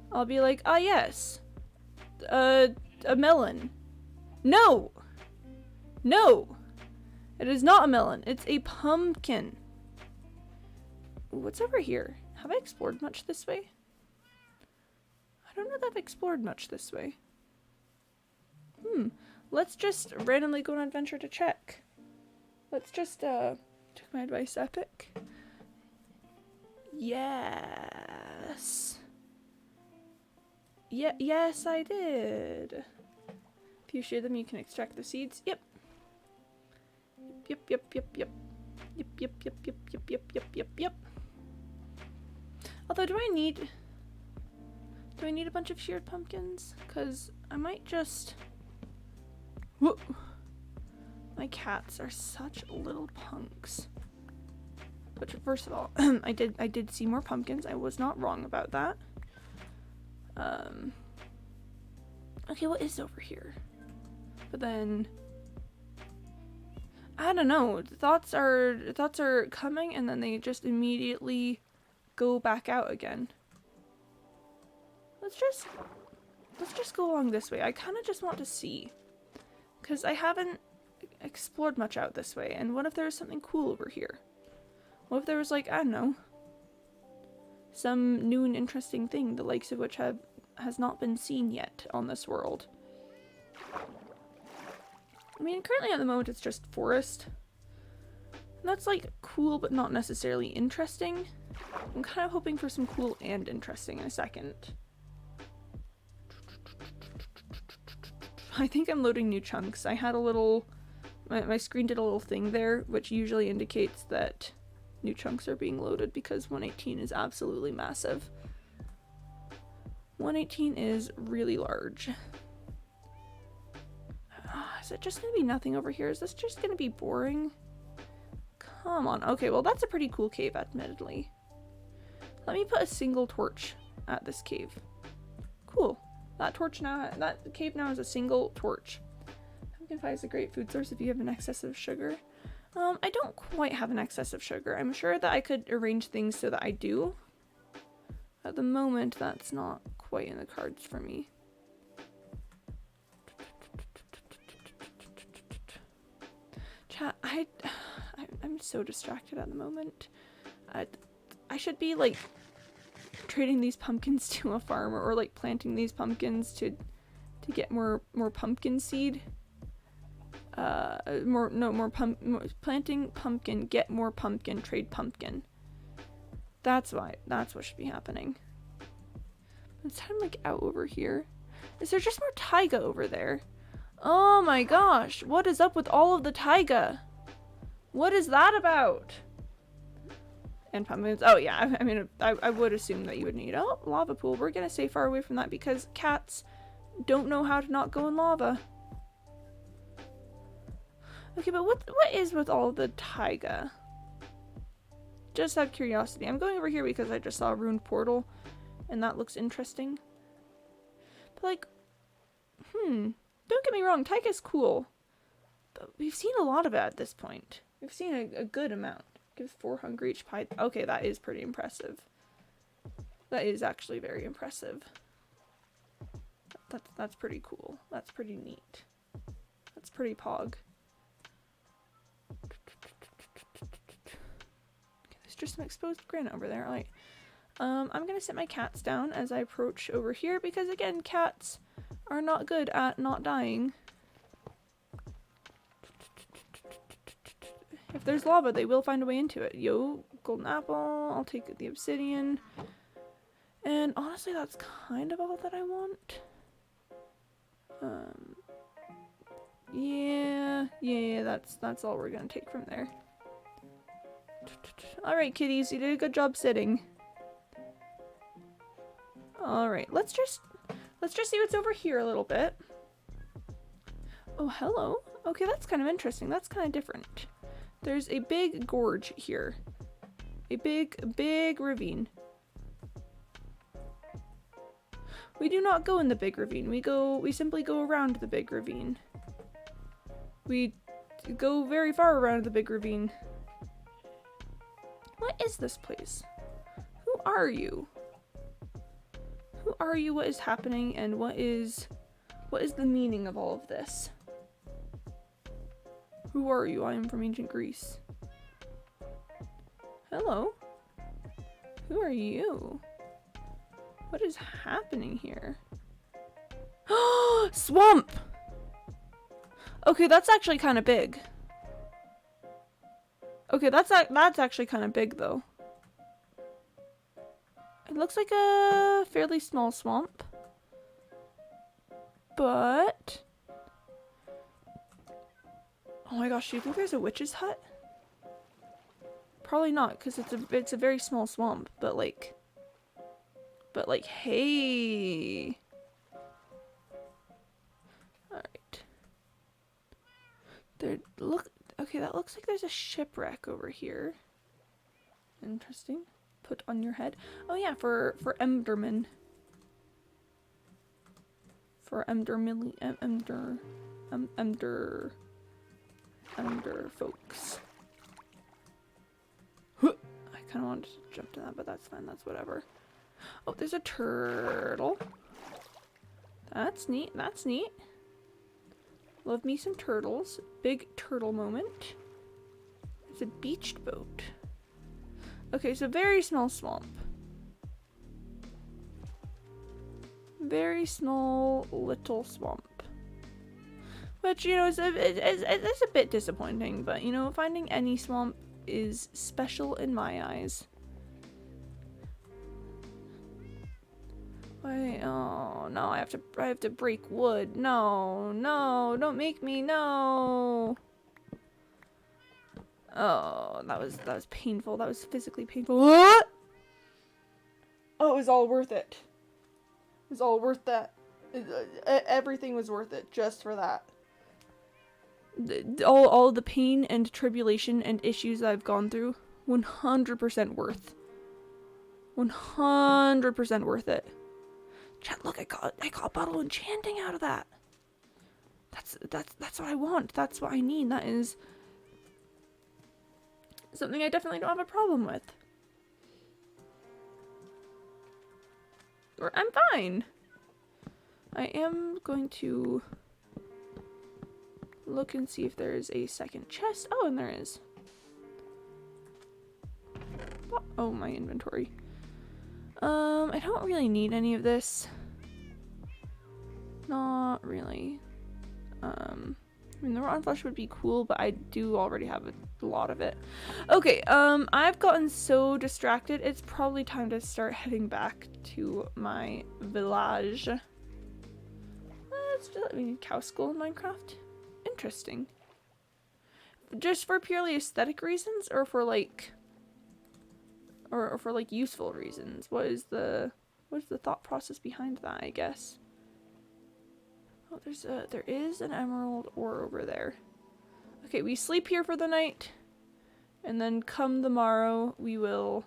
I'll be like, ah yes, a melon. No! No! It is not a melon. It's a pumpkin. Ooh, what's over here? Have I explored much this way? I don't know that I've explored much this way. Let's just randomly go on an adventure to check. Let's just, took my advice, Epic. Yes. Yes, I did. If you share them, you can extract the seeds. Yep. Yep. Although, do I need a bunch of sheared pumpkins? Because I might just... Whoa. My cats are such little punks. But first of all, I did see more pumpkins. I was not wrong about that. Okay, what is over here? But then I don't know. Thoughts are coming and then they just immediately go back out again. Let's just go along this way. I kind of just want to see, because I haven't explored much out this way. And what if there was something cool over here? What if there was, like, I don't know, some new and interesting thing, the likes of which has not been seen yet on this world? I mean, currently at the moment it's just forest. And that's, like, cool but not necessarily interesting. I'm kind of hoping for some cool and interesting in a second. I think I'm loading new chunks. I had a little... My screen did a little thing there, which usually indicates that new chunks are being loaded because 118 is absolutely massive. 118 is really large. Is it just gonna be nothing over here? Is this just gonna be boring? Come on. Okay, well that's a pretty cool cave, admittedly. Let me put a single torch at this cave. Cool. That cave now has a single torch. Pumpkin pie is a great food source if you have an excess of sugar. I don't quite have an excess of sugar. I'm sure that I could arrange things so that I do. At the moment, that's not quite in the cards for me. Chat, I'm so distracted at the moment. I should be, like, trading these pumpkins to a farmer, or like planting these pumpkins to get more pumpkin seed. Planting pumpkin, get more pumpkin, trade pumpkin. That's what should be happening. It's time, like, out over here. Is there just more taiga over there? Oh my gosh, what is up with all of the taiga? What is that about? And pumpkins. Oh yeah, I mean, I would assume that you would need... Oh, lava pool. We're gonna stay far away from that because cats don't know how to not go in lava. Okay, but what is with all the taiga? Just out of curiosity. I'm going over here because I just saw a ruined portal and that looks interesting. But, like, don't get me wrong, taiga's cool. But we've seen a lot of it at this point. We've seen a good amount. Gives 4 hunger each pie. Okay, that is pretty impressive. That is actually very impressive. That's pretty cool. That's pretty neat. That's pretty pog. Okay, there's just some exposed granite over there. Alright. I'm gonna sit my cats down as I approach over here because, again, cats are not good at not dying. If there's lava, they will find a way into it. Yo, golden apple. I'll take the obsidian. And honestly, that's kind of all that I want. Yeah, that's all we're gonna take from there. Alright, kitties, you did a good job sitting. Alright, let's just see what's over here a little bit. Oh, hello. Okay, that's kind of interesting. That's kind of different. There's a big gorge here. A big ravine. We do not go in the big ravine. We simply go around the big ravine. We go very far around the big ravine. What is this place? Who are you? Who are you? What is happening? And what is the meaning of all of this? Who are you? I am from ancient Greece. Hello. Who are you? What is happening here? Swamp! Okay, that's actually kind of big. Okay, that's actually kind of big though. It looks like a fairly small swamp. But oh my gosh, do you think there's a witch's hut? Probably not, because it's a very small swamp, but like hey. Alright. Okay, that looks like there's a shipwreck over here. Interesting. Put on your head. Oh yeah, for Emderman. For Emder folks. I kind of wanted to jump to that, but that's fine. That's whatever. Oh, there's a turtle. That's neat. That's neat. Love me some turtles. Big turtle moment. It's a beached boat. Okay, so very small swamp. Very small little swamp. Which, you know, is a bit disappointing, but, you know, finding any swamp is special in my eyes. Wait, oh no, I have to break wood. No, no, don't make me, no. Oh, that was painful. That was physically painful. What? Oh, it was all worth it. It was all worth that. Everything was worth it just for that. All the pain and tribulation and issues I've gone through, 100% worth. 100% worth it. Chat, look, I got bottle enchanting out of that. That's what I want. That's what I need. That is something I definitely don't have a problem with. Or I'm fine. I am going to look and see if there is a second chest. Oh, and there is. Oh, my inventory. I don't really need any of this. Not really. I mean, the rotten flesh would be cool, but I do already have a lot of it. Okay, I've gotten so distracted. It's probably time to start heading back to my village. We need cow skull in Minecraft. Interesting. Just for purely aesthetic reasons, or for like, or for like useful reasons? What is the thought process behind that? I guess. Oh, there is an emerald ore over there. Okay, we sleep here for the night, and then come the morrow we will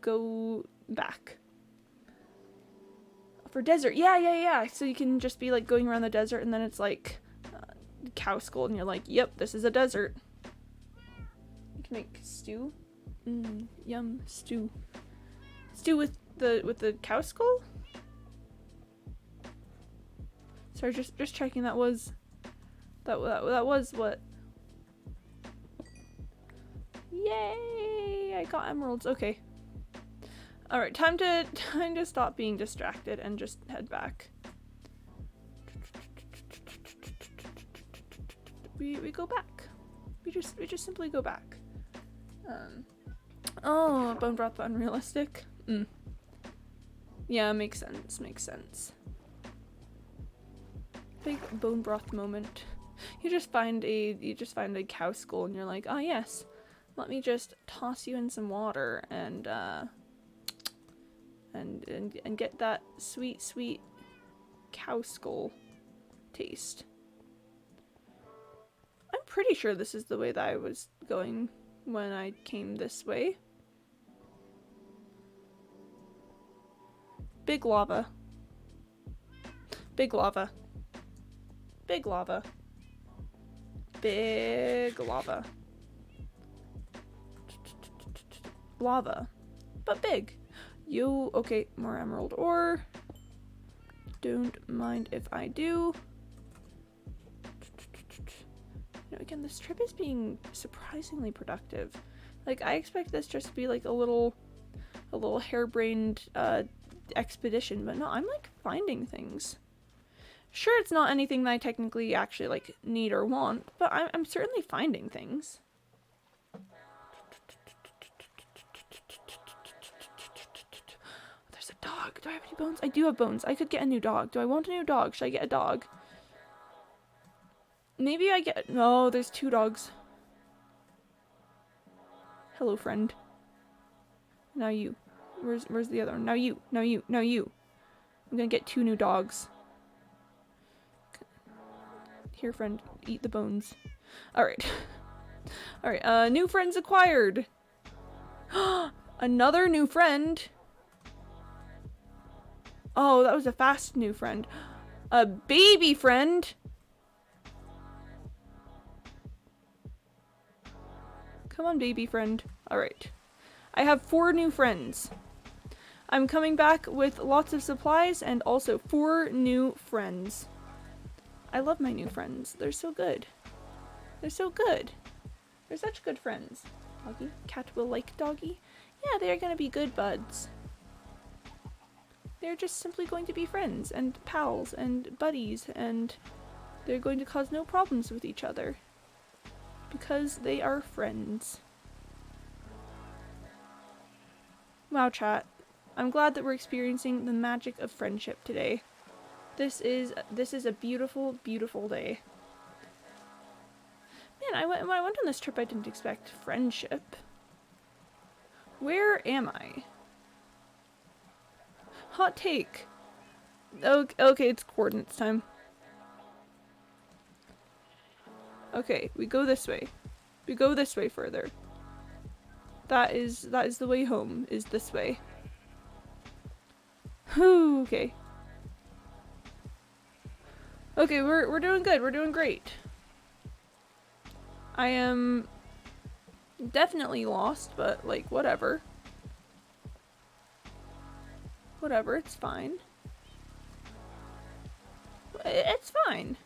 go back. For desert, yeah. So you can just be like going around the desert, and then it's like cow skull, and you're like, yep, this is a desert. You can make stew. Yum, stew. Stew with the cow skull. Sorry, just checking. That was what. Yay! I got emeralds. Okay. All right, time to stop being distracted and just head back. We go back. We just simply go back. Oh, bone broth but unrealistic. Yeah, makes sense. Big bone broth moment. You just find a cow skull and you're like, oh yes, let me just toss you in some water and get that sweet cow skull taste. I'm pretty sure this is the way that I was going when I came this way. Big lava. Big lava. Big lava. Big lava. Lava. But big. Okay, more emerald ore. Don't mind if I do. know, again, this trip is being surprisingly productive. Like, I expect this just to be like a little harebrained expedition, but no, I'm like finding things. Sure, it's not anything that I technically actually like need or want, but I'm certainly finding things. There's a dog. Do I have any bones? I do have bones. I could get a new dog. Do I want a new dog? Should I get a dog? Maybe I get... No, there's 2 dogs. Hello, friend. Now you. Where's the other one? Now you. Now you. Now you. I'm gonna get 2 new dogs. Here, friend. Eat the bones. Alright. Alright, new friends acquired! Another new friend! Oh, that was a fast new friend. A baby friend! Come on, baby friend. Alright. I have 4 new friends. I'm coming back with lots of supplies and also 4 new friends. I love my new friends. They're so good. They're so good. They're such good friends. Doggy? Cat will like doggy? Yeah, they're gonna be good buds. They're just simply going to be friends and pals and buddies, and they're going to cause no problems with each other. Because they are friends. Wow, chat. I'm glad that we're experiencing the magic of friendship today. This is a beautiful, beautiful day. Man, when I went on this trip, I didn't expect friendship. Where am I? Hot take. Okay, it's coordinates time. Okay, we go this way. We go this way further. That is the way home, is this way. Whew, okay. Okay, we're doing good. We're doing great. I am definitely lost, but like whatever. Whatever, it's fine. It's fine.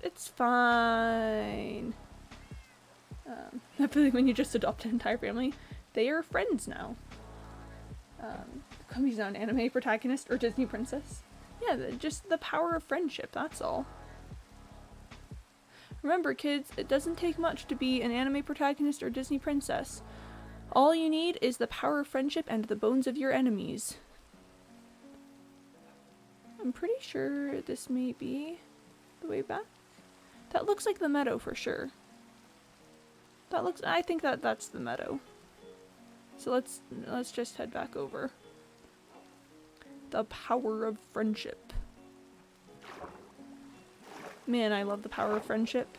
It's fine. I feel like when you just adopt an entire family, they are friends now. Quimby's not an anime protagonist or Disney princess. Yeah, just the power of friendship, that's all. Remember, kids, it doesn't take much to be an anime protagonist or Disney princess. All you need is the power of friendship and the bones of your enemies. I'm pretty sure this may be the way back. That looks like the meadow for sure. I think that's the meadow. So let's just head back over. The power of friendship. Man, I love the power of friendship.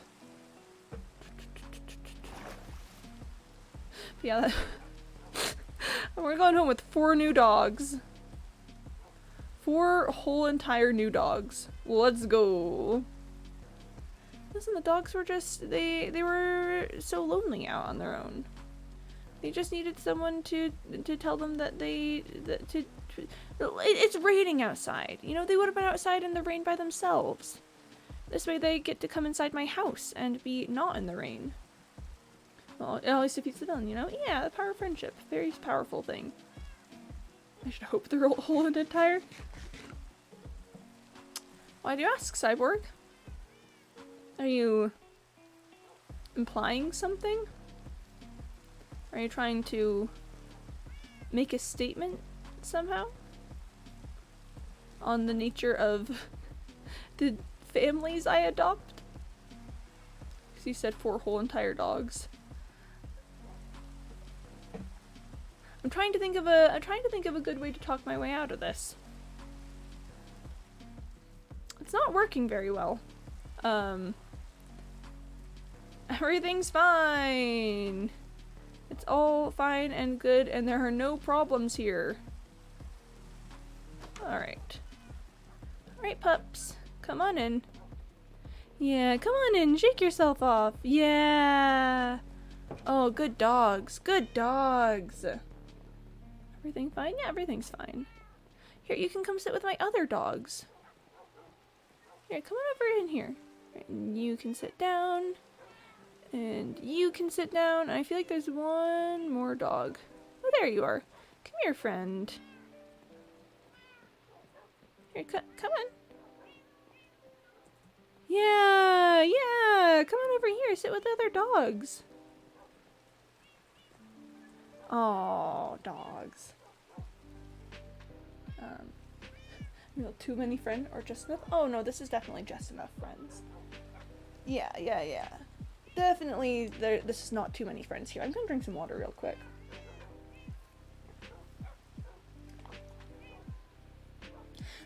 But yeah, we're going home with 4 new dogs. 4 whole entire new dogs. Let's go. Listen, the dogs were just, they were so lonely out on their own. They just needed someone to tell them that it's raining outside. You know, they would have been outside in the rain by themselves. This way they get to come inside my house and be not in the rain. Well, it always defeats the villain, you know? Yeah, the power of friendship. Very powerful thing. I should hope they're whole and entire. Why do you ask, Cyborg? Are you implying something? Are you trying to make a statement somehow? On the nature of the families I adopt? Because you said 4 whole entire dogs. I'm trying to think of a good way to talk my way out of this. It's not working very well. Everything's fine. It's all fine and good, and there are no problems here. Alright. Alright, pups. Come on in. Yeah, come on in. Shake yourself off. Yeah. Oh, good dogs. Good dogs. Everything fine? Yeah, everything's fine. Here, you can come sit with my other dogs. Here, come on over in here. Right, and you can sit down. And you can sit down. I feel like there's one more dog. Oh, there you are. Come here, friend. Here, come on. Yeah, yeah. Come on over here. Sit with the other dogs. Oh, dogs. You know, too many friends or just enough? Oh no, this is definitely just enough friends. Yeah, yeah, yeah. Definitely, this is not too many friends here. I'm gonna drink some water real quick.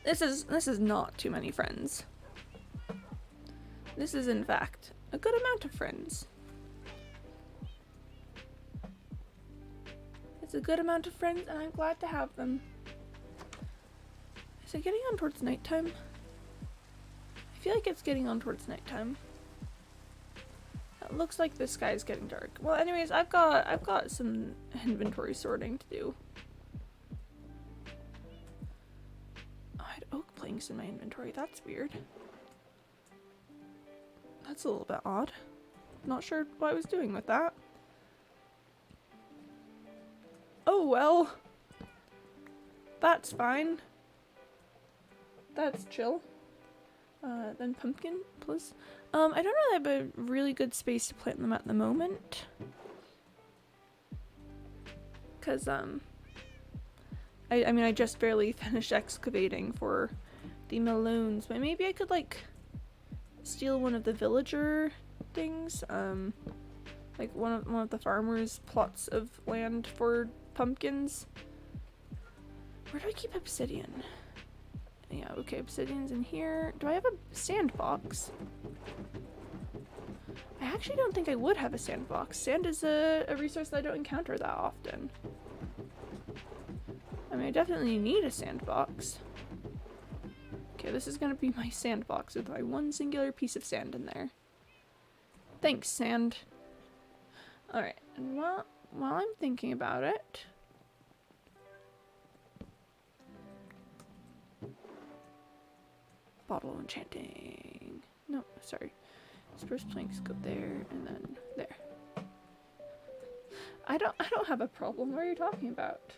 This is not too many friends. This is, in fact, a good amount of friends. It's a good amount of friends, and I'm glad to have them. Is it getting on towards nighttime? I feel like it's getting on towards nighttime. It looks like the sky is getting dark. Well, anyways, I've got some inventory sorting to do. Oh, I had oak planks in my inventory. That's weird. That's a little bit odd. Not sure what I was doing with that. Oh well. That's fine. That's chill. Then pumpkin, please. I don't really have a really good space to plant them at the moment. Cause I mean I just barely finished excavating for the melons, but maybe I could like steal one of the villager things. Like one of the farmers' plots of land for pumpkins. Where do I keep obsidian? Yeah, okay, obsidian's in here. Do I have a sandbox? I actually don't think I would have a sandbox. Sand is a resource that I don't encounter that often. I mean, I definitely need a sandbox. Okay, this is gonna be my sandbox with my one singular piece of sand in there. Thanks, sand. Alright, and while I'm thinking about it... Bottle enchanting. No, sorry. Spruce planks go there and then there. I don't have a problem. What are you talking about?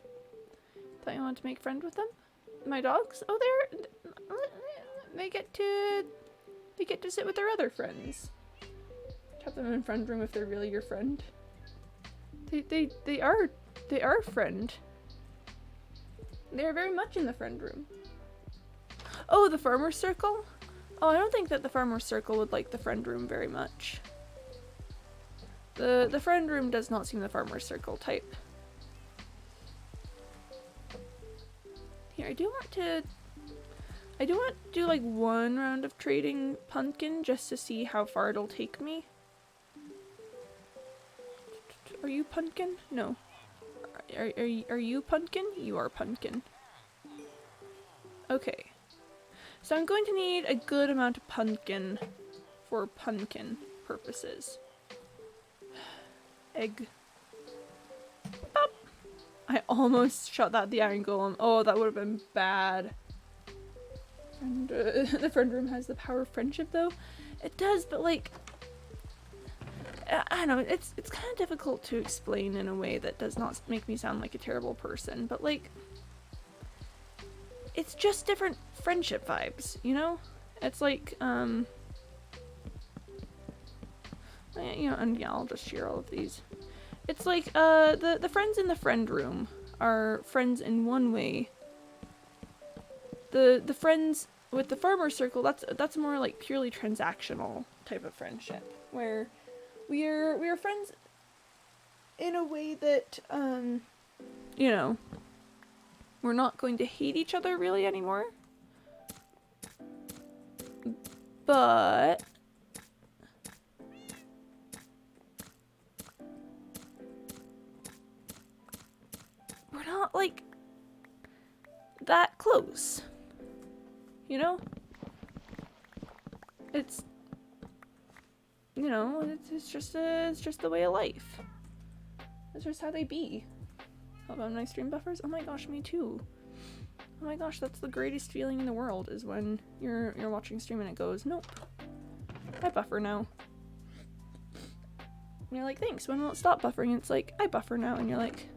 Thought you wanted to make friends with them? My dogs? Oh, they get to sit with their other friends. Have them in friend room if they're really your friend. They are friend. They are very much in the friend room. Oh, the farmer's circle? Oh, I don't think that the farmer's circle would like the friend room very much. The friend room does not seem the farmer's circle type. Here, I do want to do like one round of trading pumpkin just to see how far it'll take me. Are you pumpkin? No. Are you pumpkin? You are pumpkin. Okay. So I'm going to need a good amount of pumpkin for pumpkin purposes. Egg. Pop! I almost shot that the iron golem. Oh, that would have been bad. And the friend room has the power of friendship though. It does, but like... I don't know, it's kind of difficult to explain in a way that does not make me sound like a terrible person, but like... It's just different friendship vibes, you know? It's like, you know, and yeah, I'll just share all of these. It's like, the friends in the friend room are friends in one way. The friends with the farmer circle, that's more like purely transactional type of friendship, where we are friends in a way that, you know, we're not going to hate each other really anymore. But we're not like that close. You know? It's, you know, it's just the way of life. It's just how they be. How about my stream buffers? Oh my gosh, me too. Oh my gosh, that's the greatest feeling in the world, is when you're watching stream and it goes, nope. I buffer now. And you're like, thanks, when will it stop buffering? And it's like, I buffer now. And you're like,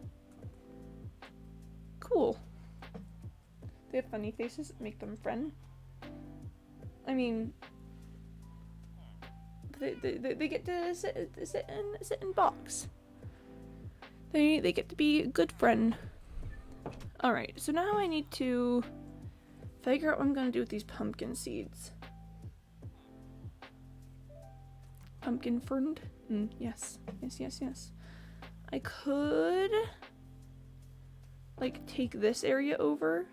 cool. They have funny faces that make them friend. I mean, they get to sit in box. They get to be a good friend. Alright, so now I need to figure out what I'm gonna do with these pumpkin seeds. Pumpkin friend? Yes. Yes. I could like take this area over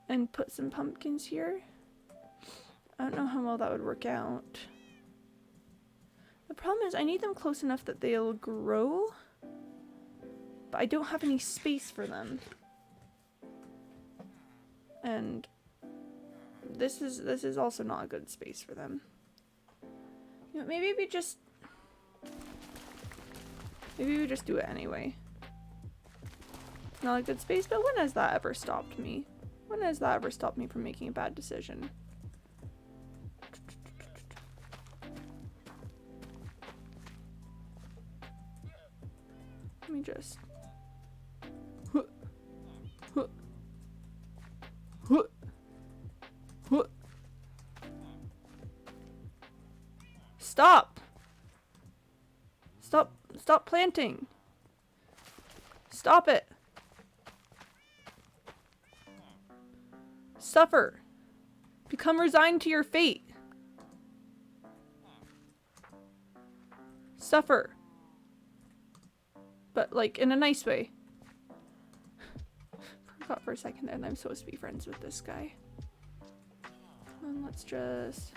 and put some pumpkins here. I don't know how well that would work out. The problem is I need them close enough that they'll grow, but I don't have any space for them. And this is also not a good space for them. You know, maybe we just do it anyway. Not a good space, but when has that ever stopped me? When has that ever stopped me from making a bad decision? Let me just... Stop! Stop planting! Stop it! Suffer! Become resigned to your fate! Suffer! But, like, in a nice way. Forgot for a second and I'm supposed to be friends with this guy. Let's just...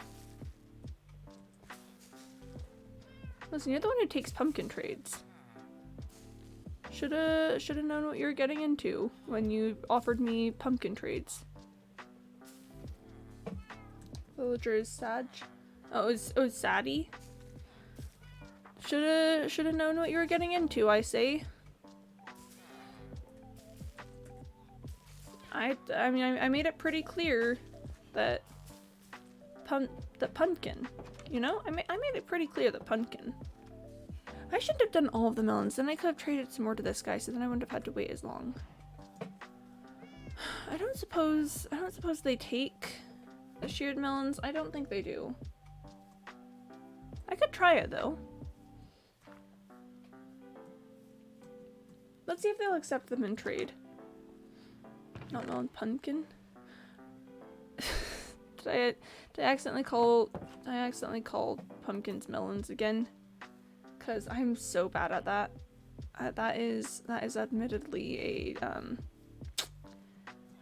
Listen, you're the one who takes pumpkin trades. Shoulda known what you were getting into when you offered me pumpkin trades. Villagers Sag. Oh, it was Sadie. Shoulda known what you were getting into, I say. I mean, I made it pretty clear that pumpkin, you know? I made it pretty clear that pumpkin. I shouldn't have done all of the melons, then I could have traded some more to this guy, so then I wouldn't have had to wait as long. I don't suppose they take the sheared melons. I don't think they do. I could try it though. Let's see if they'll accept them in trade. Not melon, pumpkin. Did I accidentally call pumpkins melons again? Cause I'm so bad at that. That is admittedly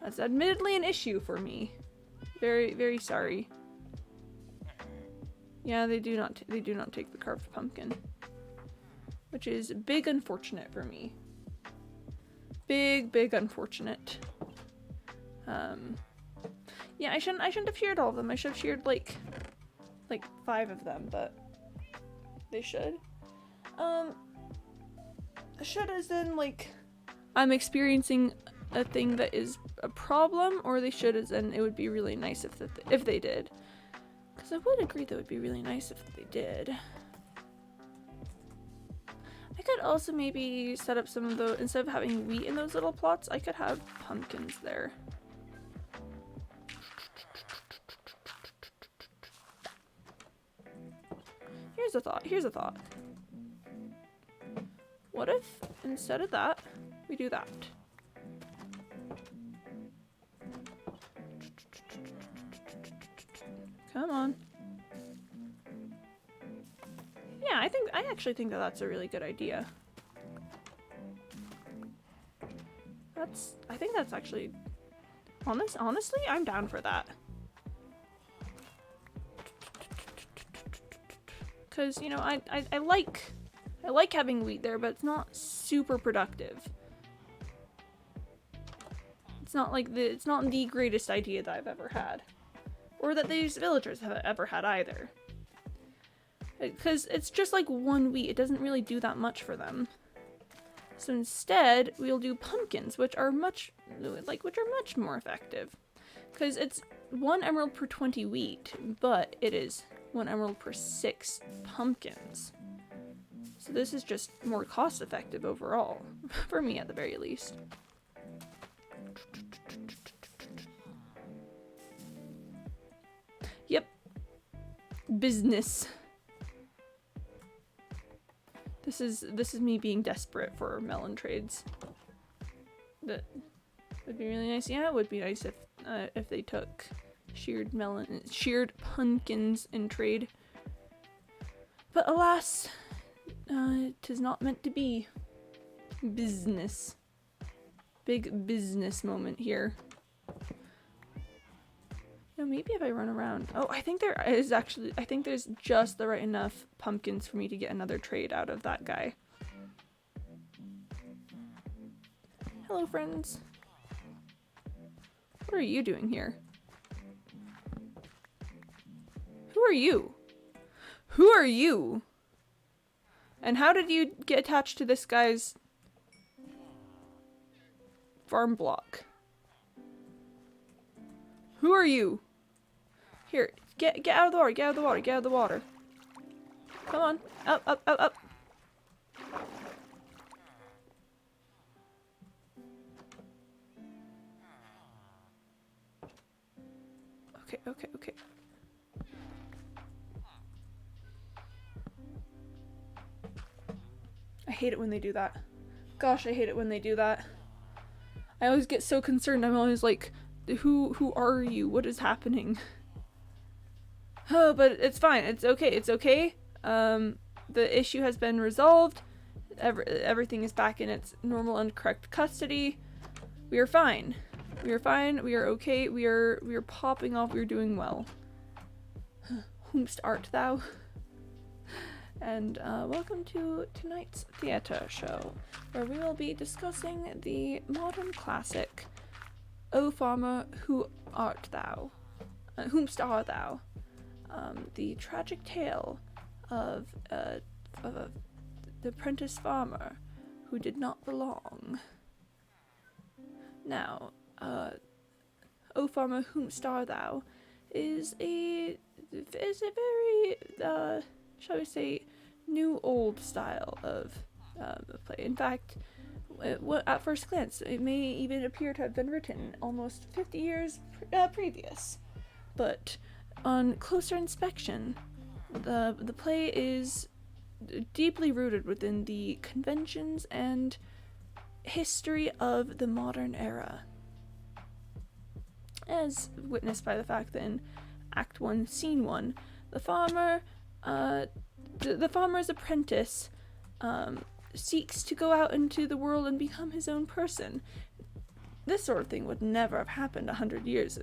that's admittedly an issue for me. Very, very sorry. Yeah, they do not take the carved pumpkin, which is big unfortunate for me. Big unfortunate. Yeah, I shouldn't have sheared all of them. I should have sheared like 5 of them, but they should. Should as in like I'm experiencing a thing that is a problem, or they should as in it would be really nice if they did. Because I would agree that it would be really nice if they did. I could also maybe set up some of those, instead of having wheat in those little plots, I could have pumpkins there. Here's a thought. What if, instead of that, we do that? Come on. Yeah, I actually think that that's a really good idea. I think that's actually, honestly, I'm down for that. Cause, you know, I like having wheat there, but it's not super productive. It's not the greatest idea that I've ever had. Or that these villagers have ever had either. Because it's just like one wheat, it doesn't really do that much for them. So instead, we'll do pumpkins, which are much more effective. Because it's 1 emerald per 20 wheat, but it is 1 emerald per 6 pumpkins. So this is just more cost effective overall, for me at the very least. Yep. Business. This is me being desperate for melon trades. That would be really nice. Yeah, it would be nice if they took sheared pumpkins in trade. But alas, it is not meant to be. Business. Big business moment here. You know, maybe if I run around. Oh, I think there's just the right enough pumpkins for me to get another trade out of that guy. Hello, friends. What are you doing here? Who are you? Who are you? And how did you get attached to this guy's farm block? Who are you? Here, get out of the water, get out of the water, get out of the water. Come on, up, up, up, up. Okay, okay, okay. I hate it when they do that. Gosh, I hate it when they do that. I always get so concerned. I'm always like, who are you? What is happening? Oh, but it's fine. It's okay. It's okay. The issue has been resolved. Everything is back in its normal and correct custody. We are fine. We are fine. We are okay. We are popping off. We are doing well. Whomst art thou? And welcome to tonight's theatre show, where we will be discussing the modern classic, O Farmer, Who Art Thou? Whomst art thou? The tragic tale of the apprentice farmer who did not belong. Now, O Farmer, Whomst art thou? is a very shall we say, new old style of play. In fact, at first glance, it may even appear to have been written almost 50 years previous. But on closer inspection, the play is deeply rooted within the conventions and history of the modern era, as witnessed by the fact that in Act 1, Scene 1, the farmer's apprentice seeks to go out into the world and become his own person. This sort of thing would never have happened 100 years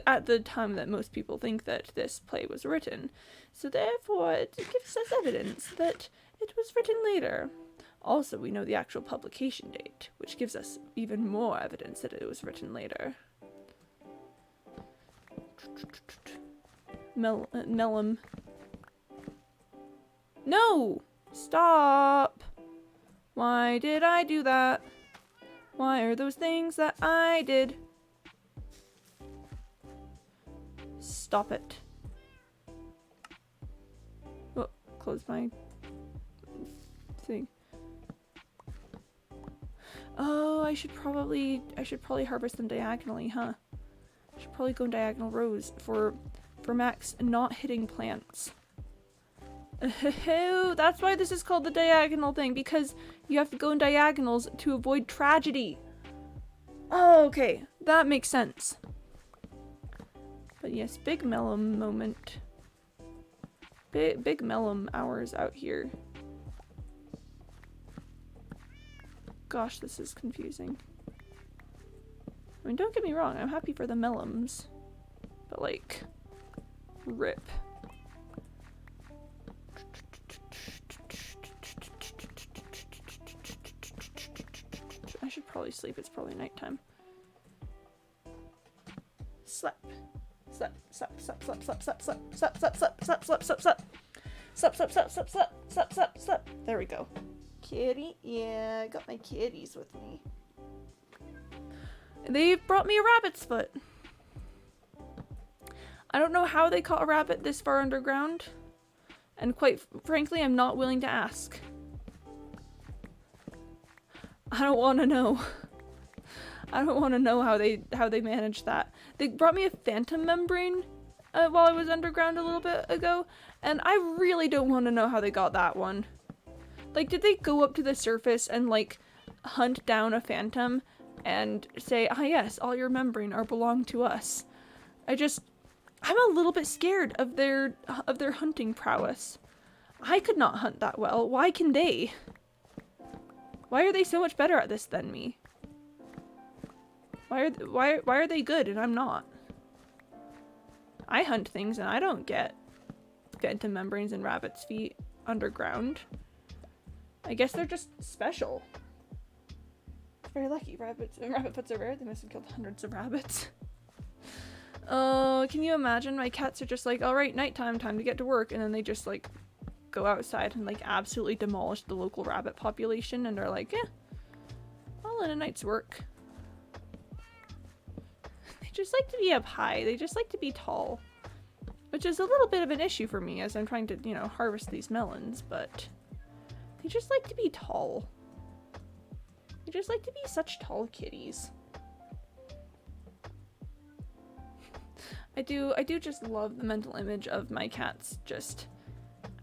at the time that most people think that this play was written. So therefore, it gives us evidence that it was written later. Also, we know the actual publication date, which gives us even more evidence that it was written later. Mellum. No! Stop! Why did I do that? Why are those things that I did? Stop it. Oh, close my thing. Oh, I should probably harvest them diagonally, huh? I should probably go in diagonal rows for Max not hitting plants. That's why this is called the diagonal thing, because you have to go in diagonals to avoid tragedy. Oh, okay, that makes sense. But yes, big mellum moment. Big mellum hours out here. Gosh, this is confusing. I mean, don't get me wrong, I'm happy for the mellums, but like, rip. I should probably sleep, it's probably nighttime. Slap. Slap, slap, slap, slap, slap, slap, slap, slap, slap, slap, slap, slap, slap, slap. Slap, slap, slap, slap, slap, slap, slap, slap. There we go. Kitty? Yeah, I got my kitties with me. They brought me a rabbit's foot. I don't know how they caught a rabbit this far underground. And quite frankly, I'm not willing to ask. I don't want to know. I don't want to know how they managed that. They brought me a phantom membrane while I was underground a little bit ago, and I really don't want to know how they got that one. Like, did they go up to the surface and like hunt down a phantom and say, "Ah, yes, all your membrane are belong to us"? I'm a little bit scared of their hunting prowess. I could not hunt that well. Why can they? Why are they so much better at this than me? Why are they good and I'm not? I hunt things and I don't get phantom membranes and rabbit's feet underground. I guess they're just special. Very lucky. Rabbit foots are rare. They must have killed hundreds of rabbits. Oh, can you imagine? My cats are just like, all right, nighttime, time to get to work, and then they just like go outside and like absolutely demolish the local rabbit population, and they're like, all in a night's work. They just like to be up high. They just like to be tall, which is a little bit of an issue for me as I'm trying to, you know, harvest these melons, but they just like to be tall. They just like to be such tall kitties. I do just love the mental image of my cats just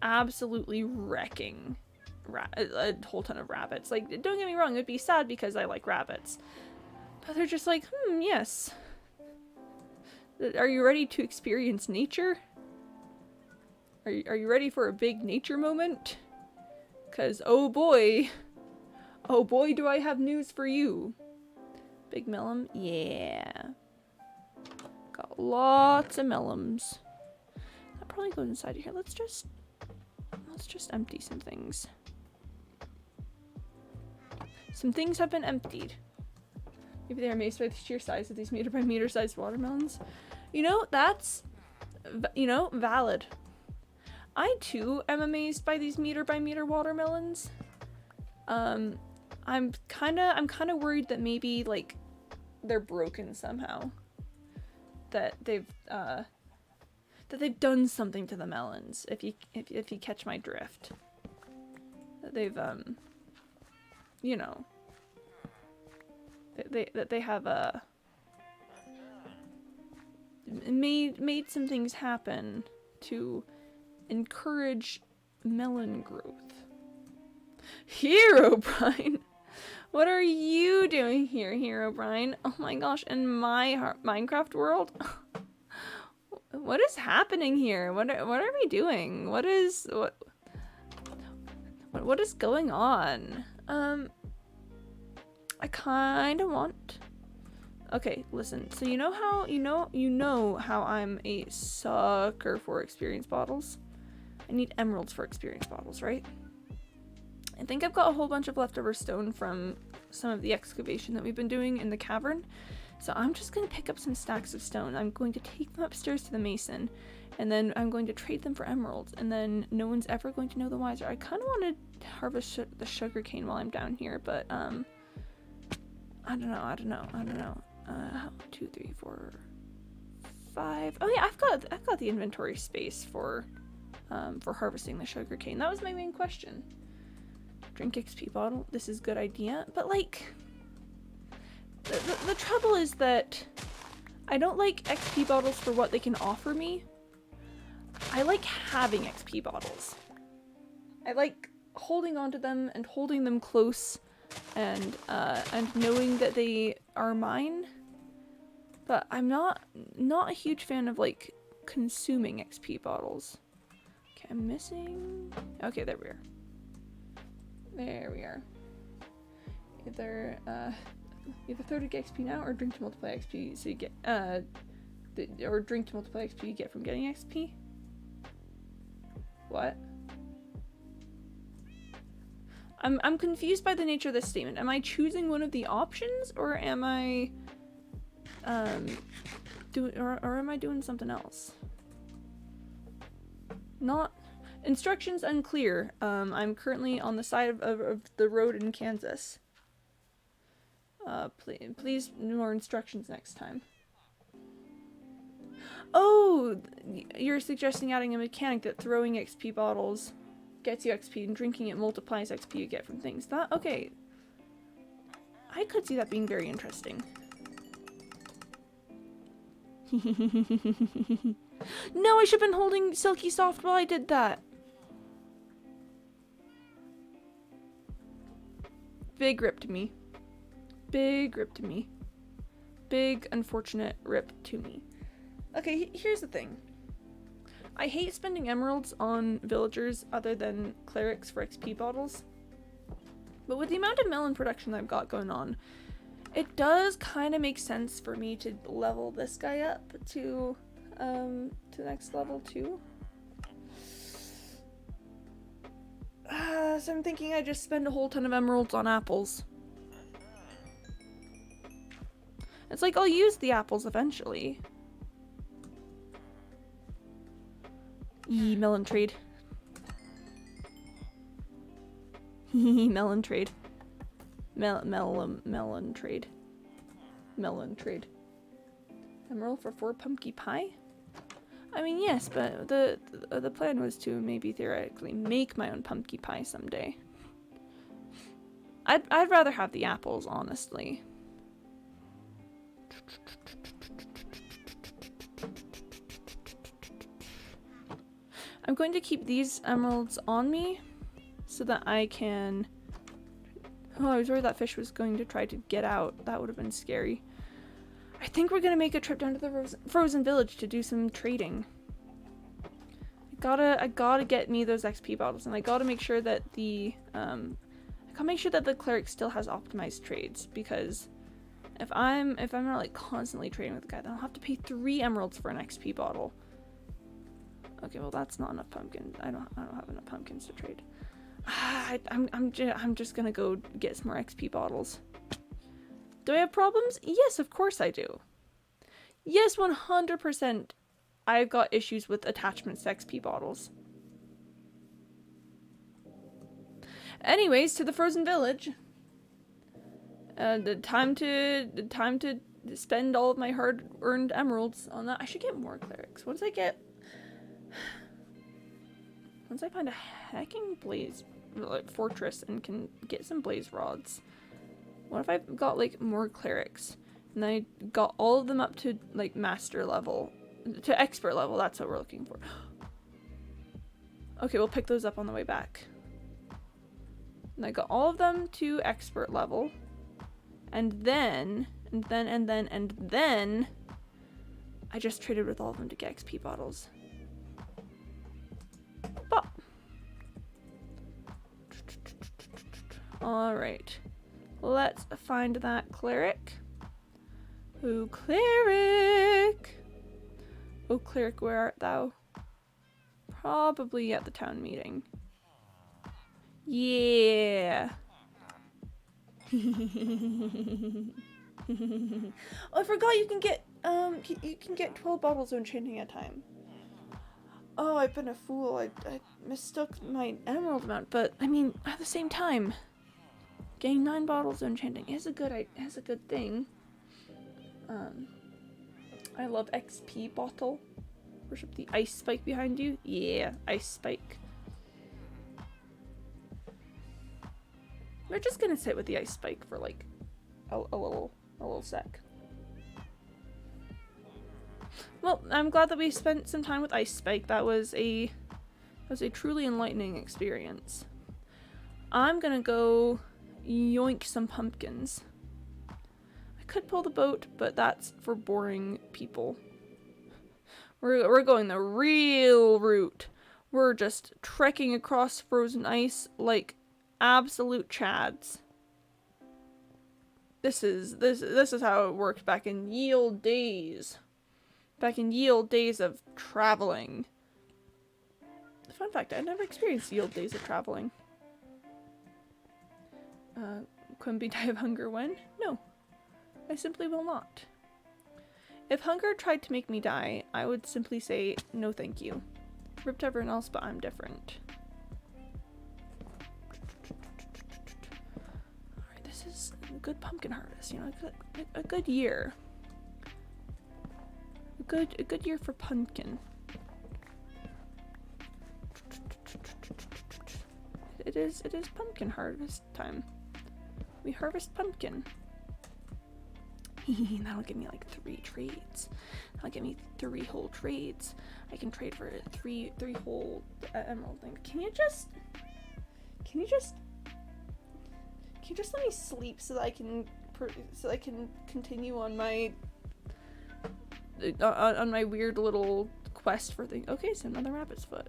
absolutely wrecking a whole ton of rabbits. Like, don't get me wrong, it would be sad because I like rabbits. But they're just like, yes. Are you ready to experience nature? Are you ready for a big nature moment? 'Cause oh boy, do I have news for you. Big melon, yeah. Got lots of melons. That probably goes inside of here. Let's just empty some things. Some things have been emptied. Maybe they are amazed by the sheer size of these meter by meter sized watermelons. You know, that's, you know, valid. I too am amazed by these meter by meter watermelons. I'm kind of worried that maybe like they're broken somehow. That they've done something to the melons. If you catch my drift. That they've you know, they have made some things happen to encourage melon growth. Herobrine, what are you doing here, Herobrine? Oh my gosh, in my Minecraft world? What is happening here? What are we doing? What is going on? I kind of want. Okay, listen. So you know how I'm a sucker for experience bottles. I need emeralds for experience bottles, right? I think I've got a whole bunch of leftover stone from some of the excavation that we've been doing in the cavern. So I'm just going to pick up some stacks of stone. I'm going to take them upstairs to the mason, and then I'm going to trade them for emeralds, and then no one's ever going to know the wiser. I kind of want to harvest the sugar cane while I'm down here, but I don't know. 2, 3, 4, 5. Oh yeah, I've got the inventory space for harvesting the sugar cane. That was my main question. Drink XP bottle. This is a good idea, but like the trouble is that I don't like XP bottles for what they can offer me. I like having XP bottles. I like holding onto them and holding them close and knowing that they are mine. But I'm not a huge fan of like consuming XP bottles. Okay, I'm missing. Okay, there we are. There we are. Either either throw to get XP now, or drink to multiply XP so you get or drink to multiply XP you get from getting XP. What? I'm confused by the nature of this statement. Am I choosing one of the options, or am I or am I doing something else? Not instructions unclear. I'm currently on the side of the road in Kansas. Please more instructions next time. Oh, you're suggesting adding a mechanic that throwing XP bottles gets you XP and drinking it multiplies XP you get from things. That, okay. I could see that being very interesting. No, I should have been holding Silky Soft while I did that. Big rip to me. Big rip to me. Big unfortunate rip to me. Okay, here's the thing. I hate spending emeralds on villagers other than clerics for XP bottles. But with the amount of melon production I've got going on, it does kind of make sense for me to level this guy up to next level too. So I'm thinking I just spend a whole ton of emeralds on apples. It's like I'll use the apples eventually. Melon trade. Melon trade. Melon trade. Melon trade. Emerald for 4 pumpkin pie? I mean, yes, but the plan was to maybe theoretically make my own pumpkin pie someday. I'd rather have the apples, honestly. I'm going to keep these emeralds on me so that I can... Oh, I was worried that fish was going to try to get out. That would have been scary. I think we're gonna make a trip down to the frozen village to do some trading. I gotta get me those XP bottles, and I gotta make sure that the cleric still has optimized trades, because if I'm not like constantly trading with the guy, then I'll have to pay 3 emeralds for an XP bottle. Okay, well that's not enough pumpkins. I don't have enough pumpkins to trade. I'm just gonna go get some more XP bottles. Do I have problems? Yes, of course I do. Yes, 100%. I've got issues with attachments to XP bottles. Anyways, to the frozen village. The time to spend all of my hard-earned emeralds on that. I should get more clerics. Once I find a hacking blaze fortress and can get some blaze rods. What if I've got like more clerics and I got all of them up to like master level, to expert level? That's what we're looking for. Okay, we'll pick those up on the way back. And I got all of them to expert level, and then I just traded with all of them to get XP bottles. But all right. Let's find that cleric. Oh, cleric! Oh, cleric, where art thou? Probably at the town meeting. Yeah! Oh, I forgot you can get 12 bottles of enchanting at a time. Oh, I've been a fool. I mistook my emerald amount, but I mean, at the same time, getting 9 bottles of enchanting is a good thing. I love XP bottle. Worship the ice spike behind you. Yeah, ice spike. We're just gonna sit with the ice spike for like a little sec. Well, I'm glad that we spent some time with ice spike. That was a truly enlightening experience. I'm gonna go yoink some pumpkins. I could pull the boat, but that's for boring people. We're going the real route. We're just trekking across frozen ice like absolute chads. This is how it worked back in ye olde days. Back in ye olde days of traveling. Fun fact, I never experienced ye olde days of traveling. Quimby die of hunger when? No. I simply will not. If hunger tried to make me die, I would simply say, no thank you. Ripped everyone else, but I'm different. Alright, this is a good pumpkin harvest, you know, a good year. A a good year for pumpkin. It is pumpkin harvest time. We harvest pumpkin. That'll give me like 3 trades. That'll give me 3 whole trades. I can trade for 3 whole emerald things. Can you just let me sleep so that I can continue on my weird little quest for things. Okay, so another rabbit's foot.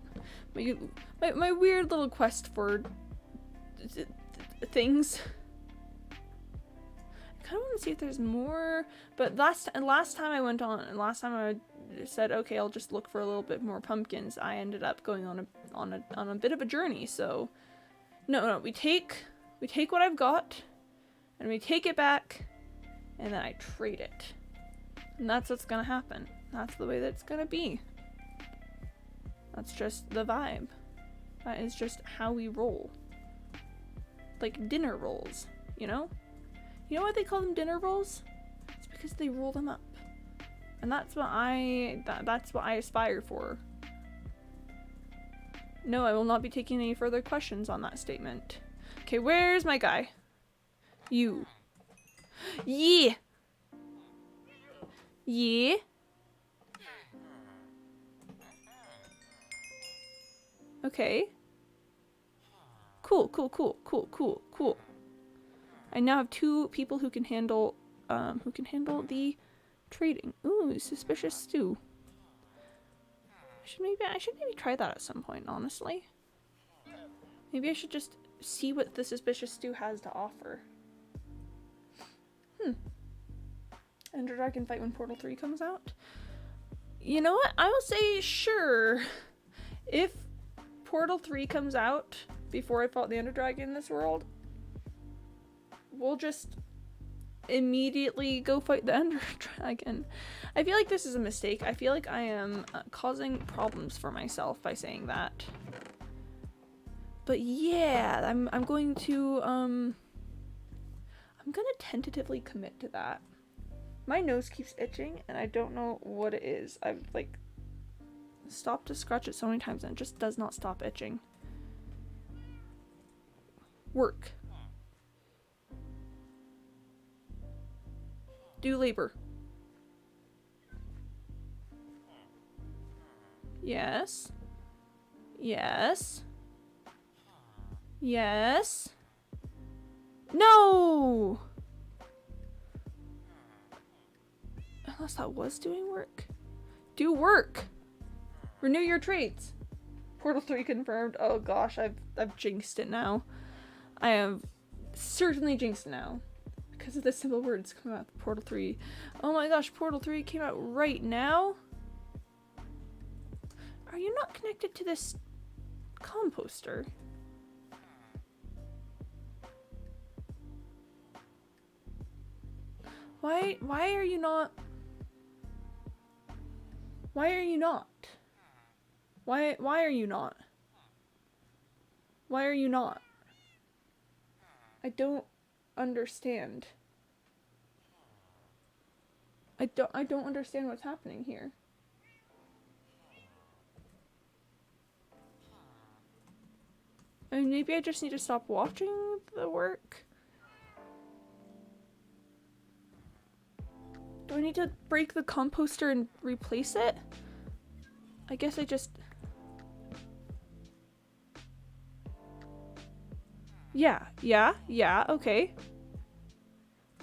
My weird little quest for things. I kind of want to see if there's more, but last time I said, okay, I'll just look for a little bit more pumpkins. I ended up going on a bit of a journey. So no, we take what I've got and we take it back and then I trade it. And that's what's gonna happen. That's the way that's gonna be. That's just the vibe. That is just how we roll. Like dinner rolls, you know? You know why they call them dinner rolls? It's because they roll them up. And that's what that's what I aspire for. No, I will not be taking any further questions on that statement. Okay, where's my guy? You. Yeah. Yeah. Okay. Cool. I now have 2 people who can handle the trading. Ooh, suspicious stew. I should maybe try that at some point, honestly. Maybe I should just see what the suspicious stew has to offer. Ender Dragon fight when Portal 3 comes out? You know what? I will say sure. If Portal 3 comes out before I fought the Ender Dragon in this world, we'll just immediately go fight the Ender Dragon. I feel like this is a mistake. I feel like I am causing problems for myself by saying that. But yeah, I'm going to tentatively commit to that. My nose keeps itching and I don't know what it is. I've like stopped to scratch it so many times and it just does not stop itching. Work. Do labor. Yes. Yes. Yes. No! Unless that was doing work. Do work! Renew your trades. Portal 3 confirmed. Oh gosh, I've jinxed it now. I have certainly jinxed it now. Because of the simple words coming out of Portal 3. Oh my gosh, Portal 3 came out right now? Are you not connected to this composter? Why are you not? Why are you not? Why are you not? Why are you not? I don't understand. I don't understand what's happening here. I mean, maybe I just need to stop watching the work. Do I need to break the composter and replace it? I guess I just... Yeah, okay.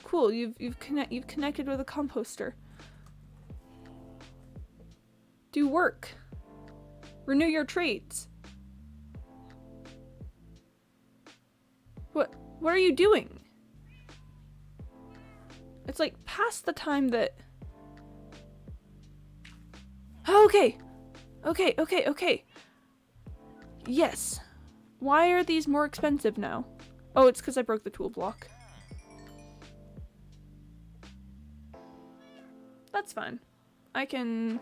Cool, you've connected with a composter. Do work. Renew your trades. What are you doing? It's like past the time that... Okay. Yes. Why are these more expensive now? Oh, it's because I broke the tool block. That's fine. I can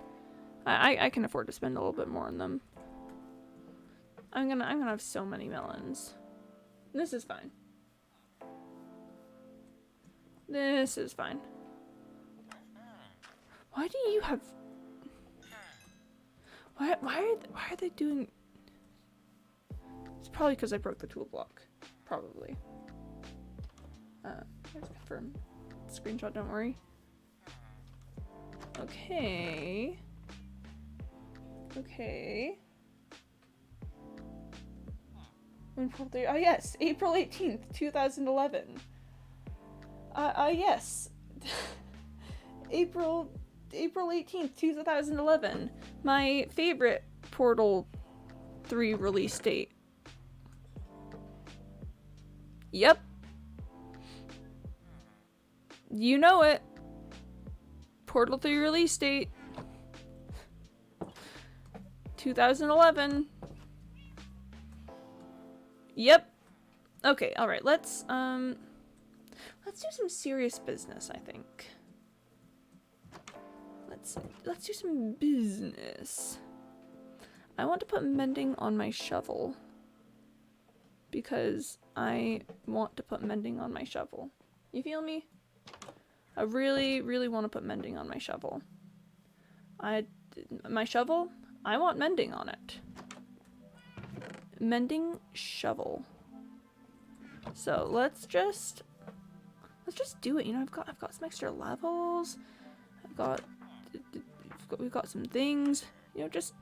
afford to spend a little bit more on them. I'm gonna have so many melons. This is fine. This is fine. Why do you have Why are they doing... It's probably because I broke the tool block. Probably. Let's confirm. Screenshot, don't worry. Okay. Okay. Oh yes, April 18th, 2011. Yes. April 18th, 2011. My favorite Portal 3 release date. Yep. You know it. Portal 3 release date. 2011. Yep. Okay, alright, let's do some serious business, I think. Let's do some business. I want to put mending on my shovel. Because I want to put mending on my shovel. You feel me? I really, really want to put mending on my shovel. My shovel, I want mending on it. Mending shovel. So let's just do it. You know, I've got some extra levels. We've got some things. You know, just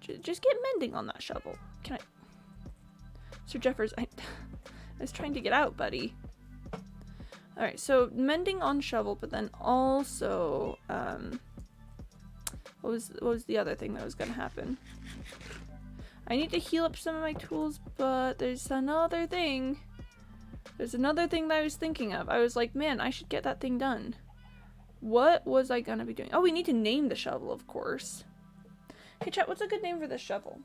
get mending on that shovel. Can I? Sir Jeffers, I was trying to get out, buddy. Alright, so mending on shovel, but then also, what was the other thing that was gonna happen? I need to heal up some of my tools, but there's another thing. There's another thing that I was thinking of. I was like, man, I should get that thing done. What was I gonna be doing? Oh, we need to name the shovel, of course. Hey chat, what's a good name for this shovel?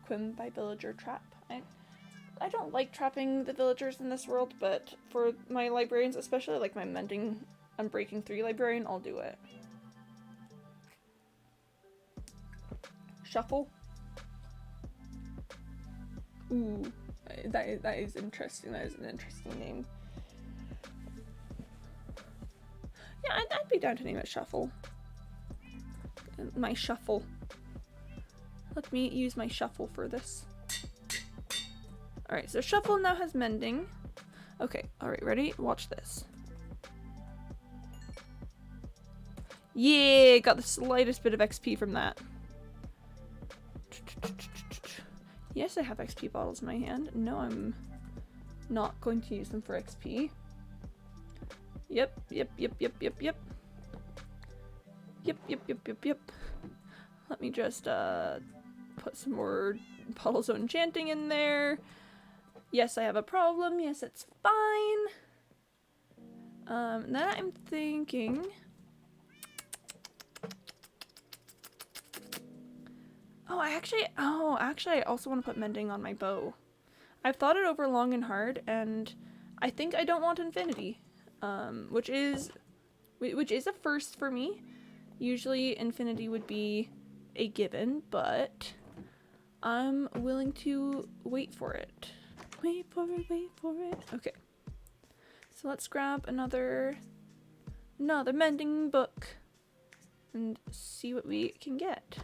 Quimby by Villager Trap. I don't like trapping the villagers in this world, but for my librarians, especially like my Mending Unbreaking 3 librarian, I'll do it. Shuffle? Ooh, that is interesting. That is an interesting name. Yeah, I'd be down to name it Shuffle. My shuffle. Let me use my shuffle for this. Alright, so shuffle now has mending. Okay, alright, ready? Watch this. Yeah, got the slightest bit of XP from that. Yes, I have XP bottles in my hand. No, I'm not going to use them for XP. Yep. Let me just put some more bottles of enchanting in there. Yes, I have a problem. Yes, it's fine. Then I'm thinking... Oh, actually, I also want to put mending on my bow. I've thought it over long and hard, and I think I don't want infinity. Which is a first for me. Usually infinity would be a given, but I'm willing to wait for it. Wait for it. Okay. So let's grab another mending book and see what we can get.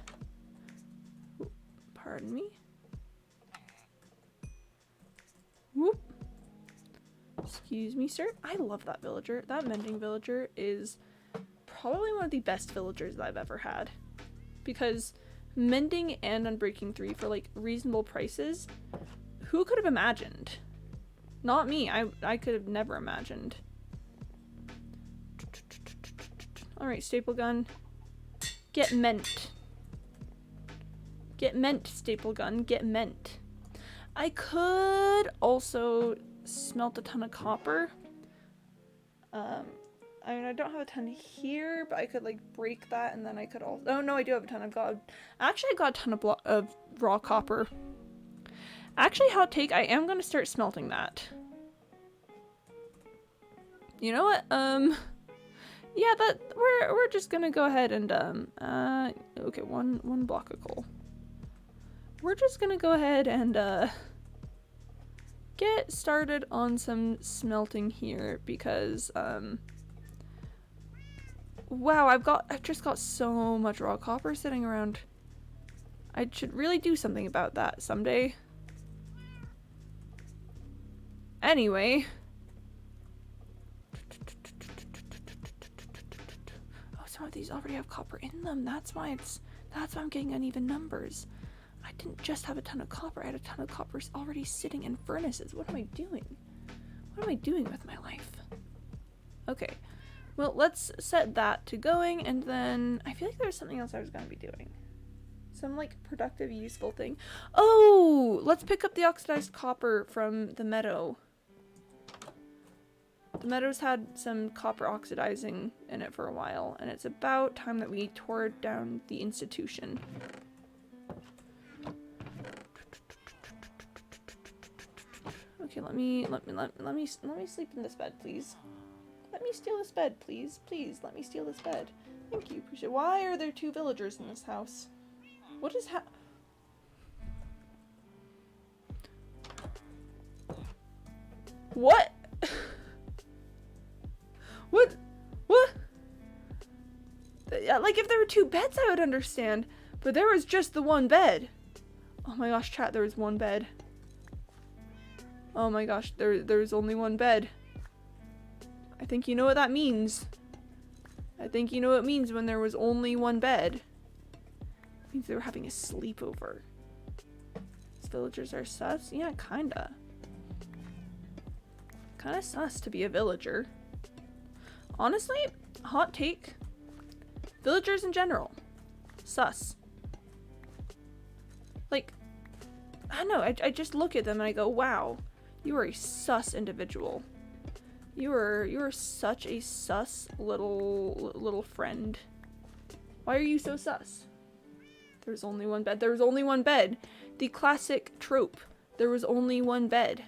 Ooh, pardon me. Whoop. Excuse me, sir. I love that villager. That mending villager is probably one of the best villagers that I've ever had. Because mending and Unbreaking 3 for like reasonable prices, who could have imagined? Not me. I could have never imagined. Alright, staple gun. Get ment. Get ment, staple gun. Get ment. I could also smelt a ton of copper. I mean, I don't have a ton here, but I could like break that, and then I could also... Oh no, I do have a ton. Actually, I got a ton of raw copper. Actually, hot take, I am gonna start smelting that. You know what? Yeah, we're just gonna go ahead and okay, one block of coal. We're just gonna go ahead and get started on some smelting here because Wow, I've just got so much raw copper sitting around. I should really do something about that someday. Anyway. Oh, some of these already have copper in them. That's why I'm getting uneven numbers. I didn't just have a ton of copper, I had a ton of copper already sitting in furnaces. What am I doing? What am I doing with my life? Okay. Well, let's set that to going, and then I feel like there was something else I was going to be doing. Some, like, productive, useful thing. Oh! Let's pick up the oxidized copper from the meadow. The meadow's had some copper oxidizing in it for a while, and it's about time that we tore down the institution. Okay, let me sleep in this bed, please. Let me steal this bed, please. Please, let me steal this bed. Thank you, appreciate it. Why are there 2 villagers in this house? What is What? What? What? Like, if there were 2 beds, I would understand. But there was just the 1 bed. Oh my gosh, chat, there was 1 bed. Oh my gosh, there's only 1 bed. I think you know what that means. I think you know what it means when there was only 1 bed. It means they were having a sleepover. These villagers are sus? Yeah, kinda. Kinda sus to be a villager. Honestly, hot take. Villagers in general. Sus. Like, I don't know, I just look at them and I go, wow, you are a sus individual. You are such a sus little friend. Why are you so sus? There's only 1 bed. There was only 1 bed. The classic trope. There was only 1 bed.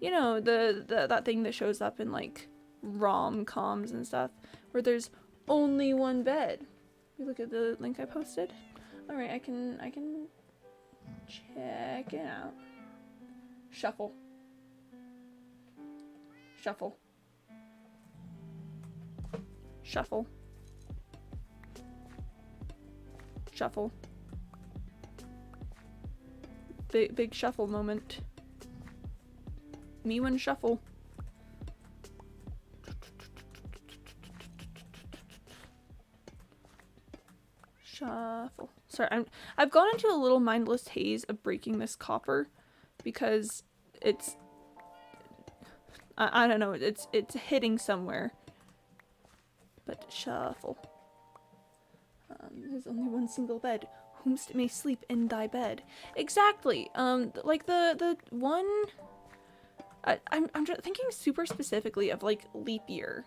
You know, that thing that shows up in, like, rom-coms and stuff, where there's only 1 bed. You look at the link I posted. Alright, I can check it out. Shuffle. Shuffle. Shuffle. Shuffle. Big shuffle moment. Me when shuffle. Shuffle. Sorry, I've gone into a little mindless haze of breaking this copper because it's I don't know, it's hitting somewhere. But shuffle. There's only 1 single bed. Whomst may sleep in thy bed. Exactly. Like the one. I'm just thinking super specifically of, like, Leap Year.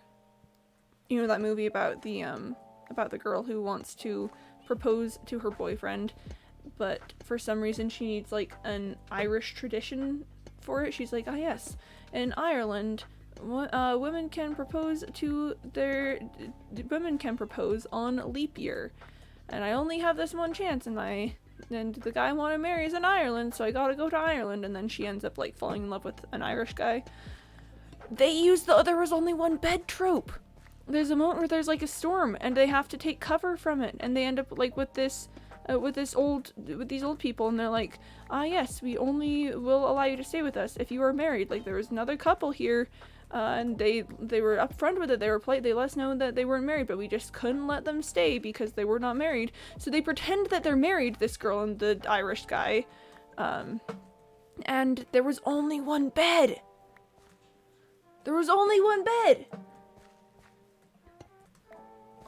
You know that movie about the girl who wants to propose to her boyfriend, but for some reason she needs, like, an Irish tradition for it. She's like, ah, yes, in Ireland, women can propose on Leap Year, and I only have this 1 chance, and the guy I want to marry is in Ireland, so I gotta go to Ireland. And then she ends up, like, falling in love with an Irish guy. They use the there was only 1 bed trope. There's a moment where there's, like, a storm and they have to take cover from it, and they end up, like, with these old people, and they're like, ah, yes, we only will allow you to stay with us if you are married. Like, there was another couple here, and they were upfront with it. They were polite. They let us know that they weren't married, but we just couldn't let them stay because they were not married. So they pretend that they're married, this girl and the Irish guy, and there was only 1 bed. There was only 1 bed.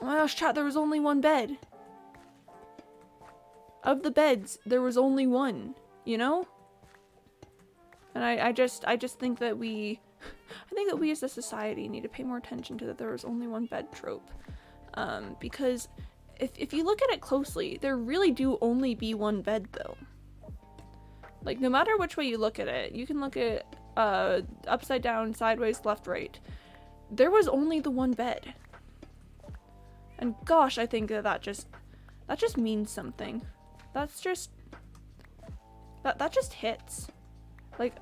Oh my gosh, chat, there was only 1 bed. Of the beds, there was only 1, you know? And I just think that we as a society need to pay more attention to that there was only 1 bed trope. Because if you look at it closely, there really do only be 1 bed though. Like, no matter which way you look at it, you can look at upside down, sideways, left, right. There was only the 1 bed. And gosh, I think that just means something. That just hits. Like,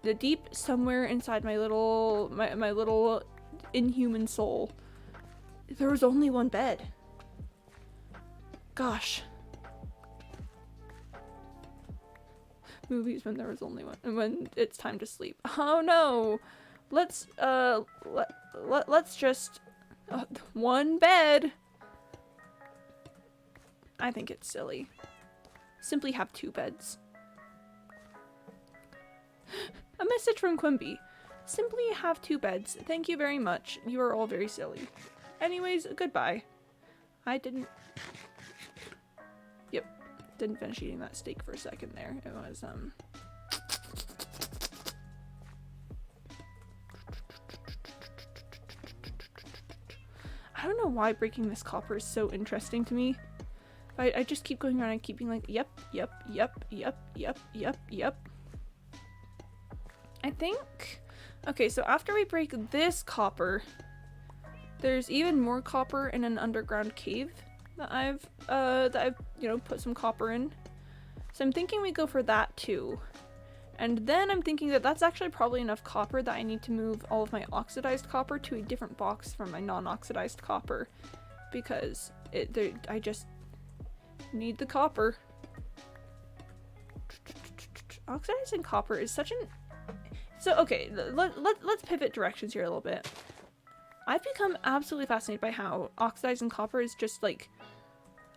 the deep somewhere inside my little inhuman soul, There was only one bed. Gosh. Movies when there was only one, and when it's time to sleep. Oh no! Let's just one bed. I think it's silly. Simply have 2 beds. A message from Quimby. Simply have 2 beds. Thank you very much. You are all very silly. Anyways, goodbye. I didn't... Yep. Didn't finish eating that steak for a second there. It was, I don't know why breaking this copper is so interesting to me. I just keep going around and keep being like, yep, yep, yep, yep, yep, yep, yep. I think... Okay, so after we break this copper, there's even more copper in an underground cave that I've you know, put some copper in. So I'm thinking we go for that too. And then I'm thinking that that's actually probably enough copper that I need to move all of my oxidized copper to a different box from my non-oxidized copper, because I just need the copper. Oxidizing copper is such an... So, okay, let's pivot directions here a little bit. I've become absolutely fascinated by how oxidizing copper is just, like,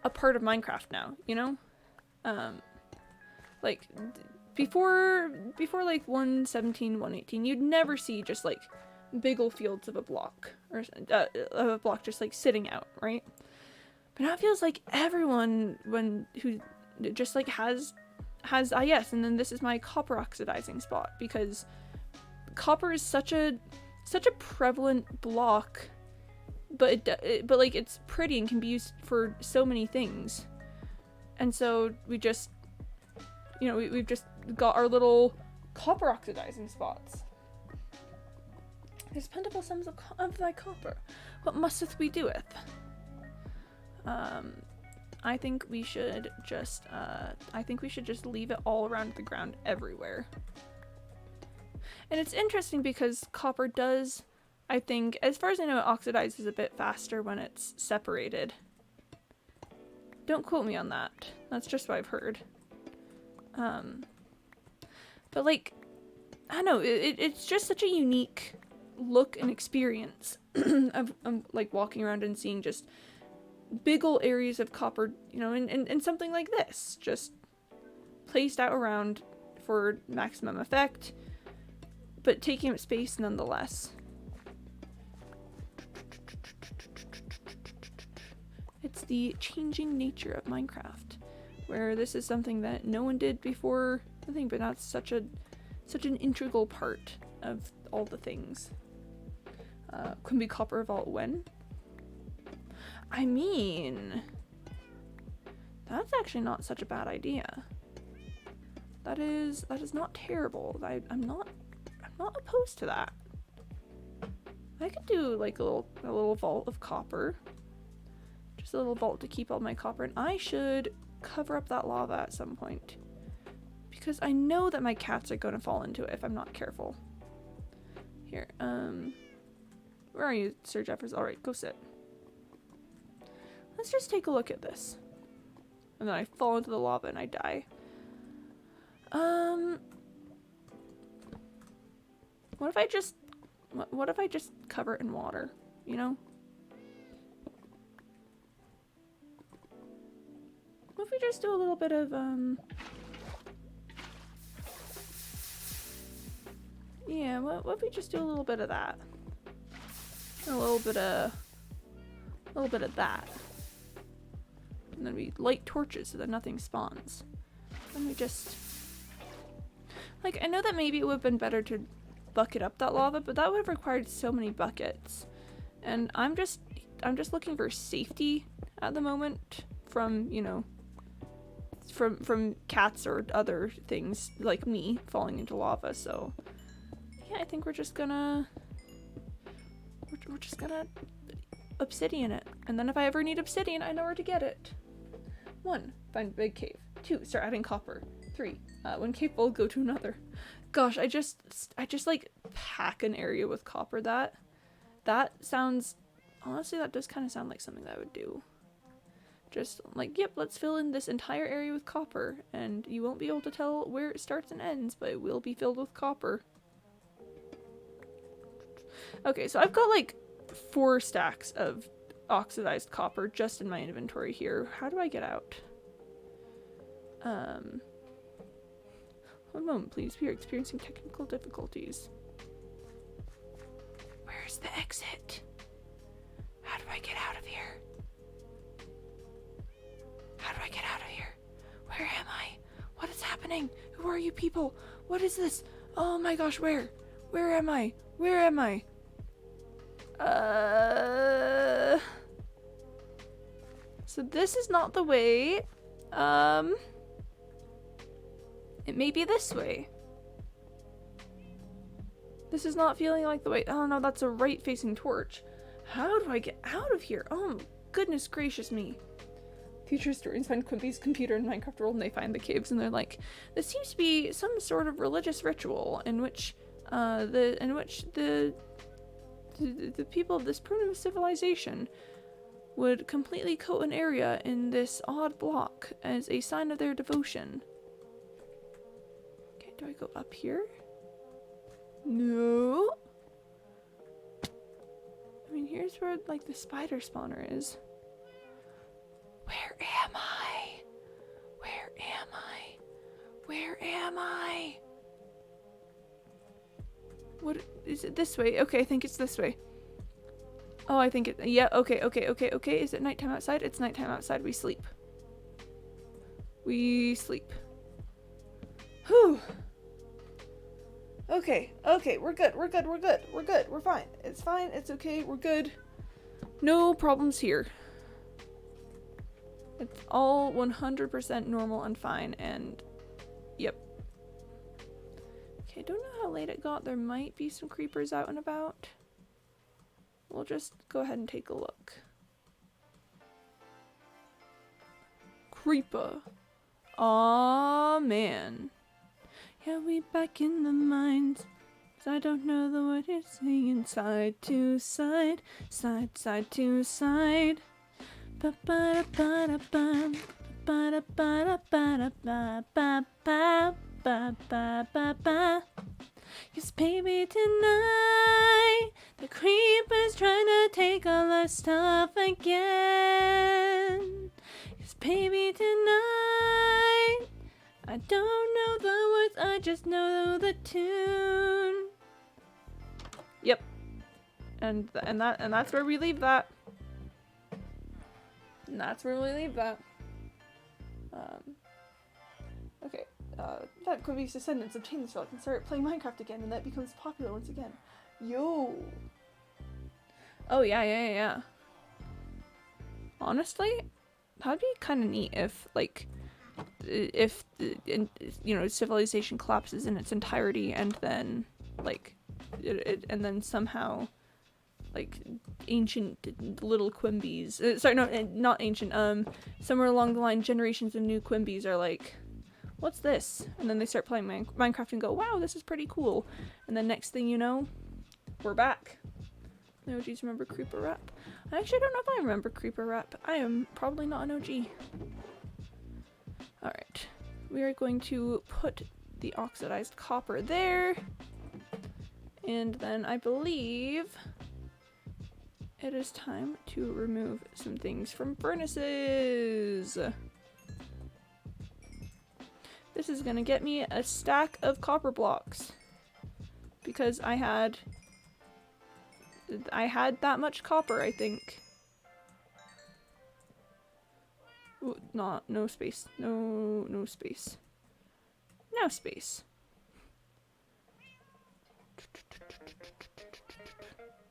a part of Minecraft now, you know? Like, before like 1.17, 1.18, you'd never see just, like, big ol' fields of a block, or of a block just, like, sitting out, right? But now it feels like everyone who just, like, has yes, and then this is my copper oxidizing spot, because copper is such a prevalent block, but like it's pretty and can be used for so many things. And so we just, you know, we've just got our little copper oxidizing spots. There's plentiful sums of thy copper. What musteth we doeth? I think we should just leave it all around the ground everywhere. And it's interesting because copper does, I think, as far as I know, it oxidizes a bit faster when it's separated. Don't quote me on that. That's just what I've heard. But like, I don't know, it's just such a unique look and experience of like walking around and seeing just big ol' areas of copper, you know, and something like this, just placed out around for maximum effect, but taking up space nonetheless. It's the changing nature of Minecraft, where this is something that no one did before the thing, but that's such an integral part of all the things. Quimby Copper Vault when? I mean, that's actually not such a bad idea. That is not terrible. I'm not opposed to that. I could do like a little vault of copper. Just a little vault to keep all my copper, and I should cover up that lava at some point, because I know that my cats are going to fall into it if I'm not careful. Here, where are you, Sir Jeffers? All right, go sit. Let's just take a look at this. And then I fall into the lava and I die. What if I just cover it in water, you know? What if we just do a little bit of, yeah, what if we just do a little bit of that? And a little bit of that. And then we light torches so that nothing spawns. And we just... Like, I know that maybe it would have been better to bucket up that lava, but that would have required so many buckets. And I'm just looking for safety at the moment from, you know, from cats or other things like me falling into lava. So yeah, I think we're just gonna obsidian it. And then if I ever need obsidian, I know where to get it. 1, find big cave. 2, start adding copper. 3, when cave full, go to another. Gosh, I just like pack an area with copper. That sounds Honestly, that does kind of sound like something that I would do. Just like, yep, let's fill in this entire area with copper, and you won't be able to tell where it starts and ends, but it will be filled with copper. Okay, so I've got like 4 stacks of oxidized copper just in my inventory here. How do I get out? One moment, please. We are experiencing technical difficulties. Where's the exit? How do I get out of here? How do I get out of here? Where am I? What is happening? Who are you people? What is this? Oh my gosh, where? Where am I? Where am I? So this is not the way. It may be this way. This is not feeling like the way. Oh no, that's a right-facing torch. How do I get out of here? Oh, goodness gracious me. Future historians find Quimby's computer in Minecraft world and they find the caves and they're like, this seems to be some sort of religious ritual in which the people of this primitive civilization would completely coat an area in this odd block as a sign of their devotion. Okay, do I go up here? No. I mean, here's where like the spider spawner is. Where am I? Where am I? Where am I? What is it? This way? Okay, I think it's this way. Oh, I think it. Yeah. Okay. Is it nighttime outside? It's nighttime outside. We sleep. We sleep. Whew. Okay. We're good. We're fine. It's fine. It's okay. We're good. No problems here. It's all 100% normal and fine, and yep. Okay, I don't know how late it got. There might be some creepers out and about. We'll just go ahead and take a look. Creeper. Aw, man. Yeah, we back in the mines. 'Cause I don't know the word you're saying. Side to side, side to side. Ba ba ba da ba ba ba ba ba ba ba ba ba ba. 'Cause baby tonight the creeper's trying to take all our stuff again. 'Cause baby tonight I don't know the words, I just know the tune. Yep. And that's where we leave that. And that's where we leave that. Okay. That Quimby's descendants obtain this relic and start playing Minecraft again, and that becomes popular once again. Yo! Oh, yeah. Honestly, that'd be kind of neat if, like, if, you know, civilization collapses in its entirety and then, like, and then somehow, like, ancient little Quimbys, sorry, no, not ancient, somewhere along the line, generations of new Quimbys are like, what's this? And then they start playing Minecraft and go, wow, this is pretty cool. And then next thing you know, we're back. No OGs remember Creeper Rap? I actually don't know if I remember Creeper Rap. I am probably not an OG. Alright. We are going to put the oxidized copper there. And then I believe it is time to remove some things from furnaces. This is gonna get me a stack of copper blocks. Because I had that much copper, I think. Ooh, no space. No space. No space.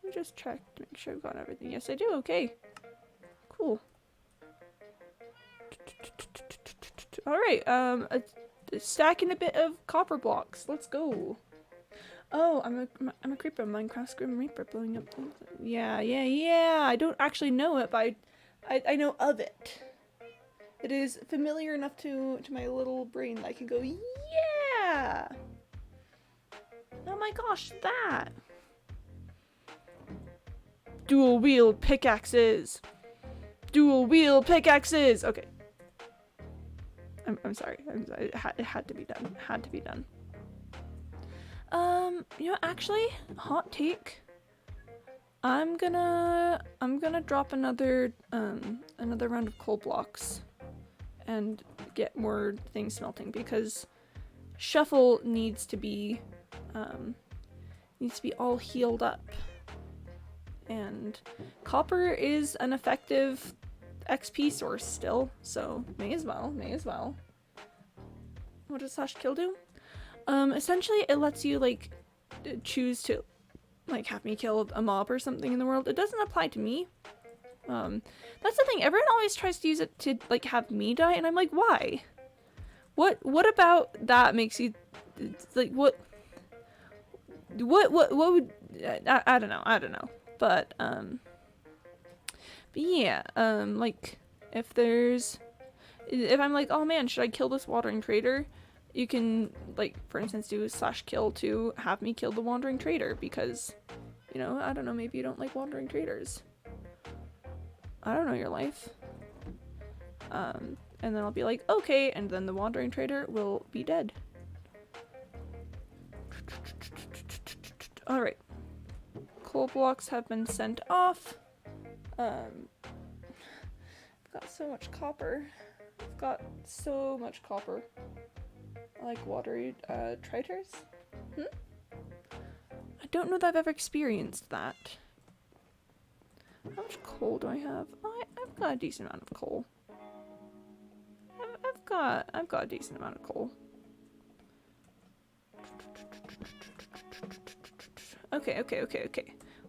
Let me just check to make sure I've got everything. Yes, I do. Okay. Cool. Alright, stacking a bit of copper blocks. Let's go. Oh, I'm a creeper. Minecraft Grim Reaper blowing up things. Yeah. I don't actually know it, but I know of it. It is familiar enough to my little brain that I can go, yeah! Oh my gosh, that! Dual wield pickaxes. Dual wield pickaxes. Okay. I'm sorry. It had to be done. It had to be done. You know, actually, hot take. I'm gonna drop another round of coal blocks and get more things smelting because Shuffle needs to be all healed up. And copper is an effective XP source still, so may as well. What does slash kill do? Essentially it lets you like choose to like have me kill a mob or something in the world. It doesn't apply to me. That's the thing, everyone always tries to use it to like have me die, and I'm like, why? What about that makes you like what would I don't know. But yeah, like if I'm like, oh man, should I kill this wandering trader? You can like, for instance, do a slash kill to have me kill the wandering trader because, you know, I don't know, maybe you don't like wandering traders. I don't know your life. And then I'll be like, okay, and then the wandering trader will be dead. Alright. Coal blocks have been sent off. I've got so much copper. I like watery triters. I don't know that I've ever experienced that. How much coal do I have? I've got a decent amount of coal. I've got a decent amount of coal. Okay.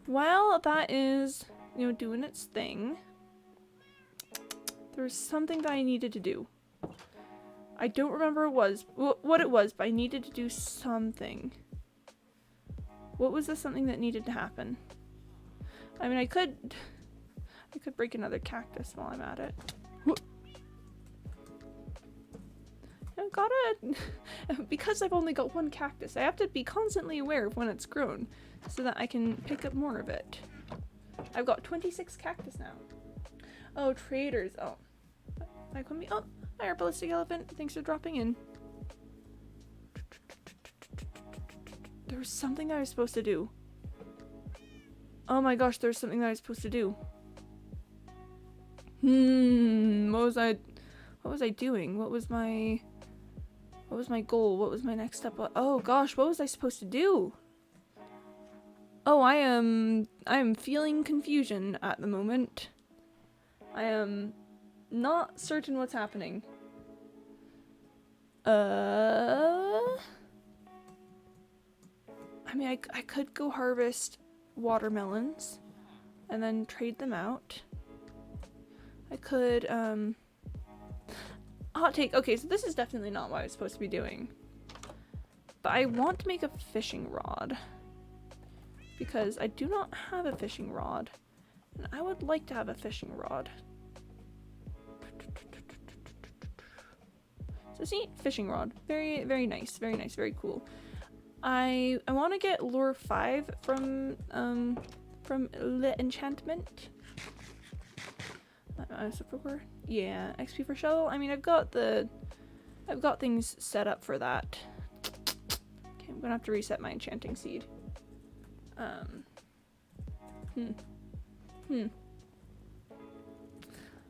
While that is, you know, doing its thing, there's something that I needed to do. I don't remember what it was, but I needed to do something. What was this something that needed to happen? I mean, I could break another cactus while I'm at it. I gotta, because I've only got one cactus, I have to be constantly aware of when it's grown so that I can pick up more of it. I've got 26 cactus now. Oh, traders. Oh. Hi, Quimby. Oh, hi, Ballistic Elephant. Thanks for dropping in. There was something that I was supposed to do. Oh my gosh, there's something that I was supposed to do. What was I doing? What was my goal? What was my next step? Oh gosh, what was I supposed to do? Oh, I am feeling confusion at the moment. I am not certain what's happening. I mean, I could go harvest watermelons and then trade them out. I could, hot take. Okay, so this is definitely not what I was supposed to be doing. But I want to make a fishing rod. Because I do not have a fishing rod. And I would like to have a fishing rod. So see, fishing rod. Very, very nice. Very nice. Very cool. I want to get lure 5 from Le Enchantment. Yeah, XP for shovel. I mean, I've got things set up for that. Okay, I'm gonna have to reset my enchanting seed.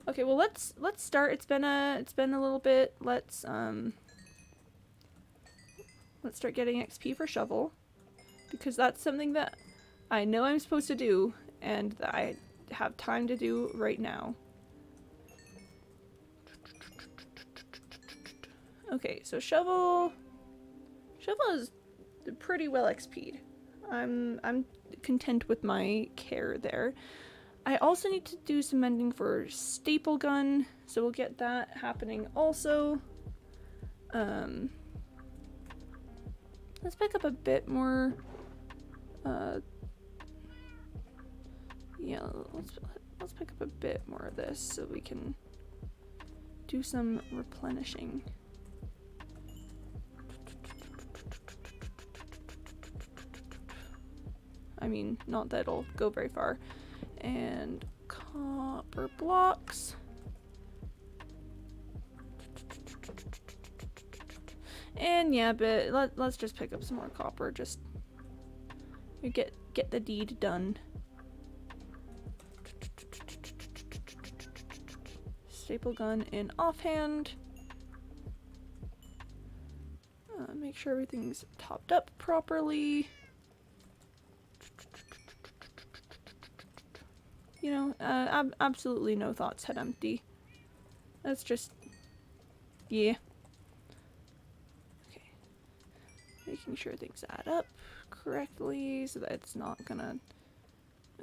Okay, well let's start. It's been a little bit. Let's start getting XP for shovel because that's something that I know I'm supposed to do and that I have time to do right now. Okay, so shovel is pretty well XP'd. I'm content with my care there. I also need to do some mending for staple gun, so we'll get that happening also. Let's pick up a bit more. Yeah, let's pick up a bit more of this so we can do some replenishing. I mean, not that it'll go very far. And copper blocks. And yeah, but let's just pick up some more copper. Just get the deed done. Staple gun in offhand. Make sure everything's topped up properly. You know, absolutely no thoughts head empty. That's just, yeah. Okay. Making sure things add up correctly so that it's not gonna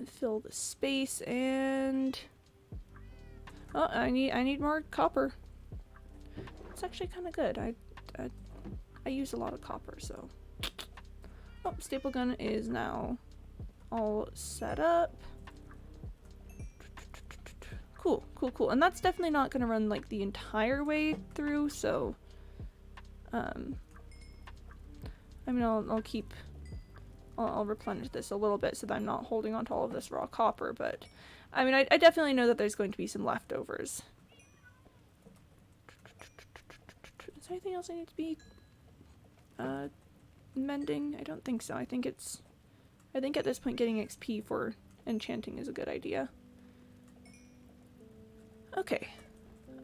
fill the space. And oh, I need more copper. It's actually kind of good. I use a lot of copper, so. Oh, staple gun is now all set up. Cool, cool, cool. And that's definitely not gonna run like the entire way through, so I mean, I'll replenish this a little bit so that I'm not holding on to all of this raw copper, but I mean, I definitely know that there's going to be some leftovers. Is there anything else I need to be mending? I don't think so. I think at this point getting XP for enchanting is a good idea. Okay.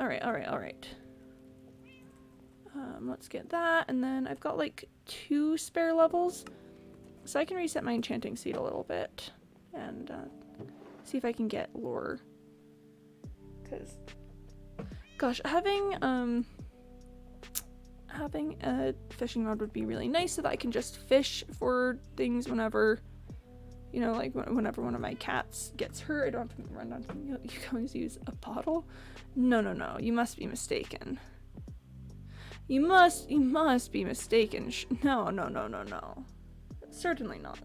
Alright. Let's get that, and then I've got like 2 spare levels, so I can reset my enchanting seed a little bit, and see if I can get lore. Because, gosh, having a fishing rod would be really nice so that I can just fish for things whenever, you know, like whenever one of my cats gets hurt. I don't have to run down to you can always use a bottle. No, you must be mistaken. You must be mistaken. No. Certainly not.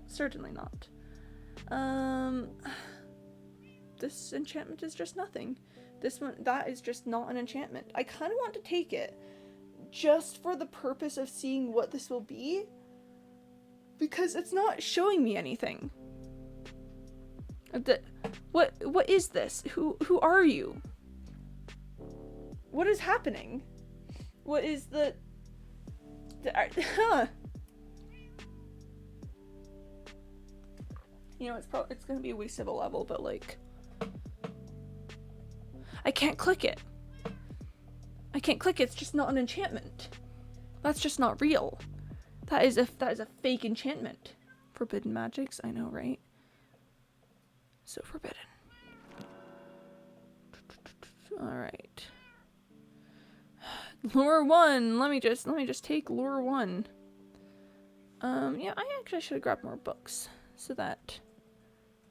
This enchantment is just nothing. That is just not an enchantment. I kind of want to take it just for the purpose of seeing what this will be, because it's not showing me anything. What is this? Who are you? What is happening? What is the You know, it's gonna be a waste of a level, but like, I can't click it. It's just not an enchantment. That's just not real. That is a fake enchantment. Forbidden magics, I know, right? So forbidden. Alright. Lure 1. Let me just take lure 1. Yeah, I actually should have grabbed more books so that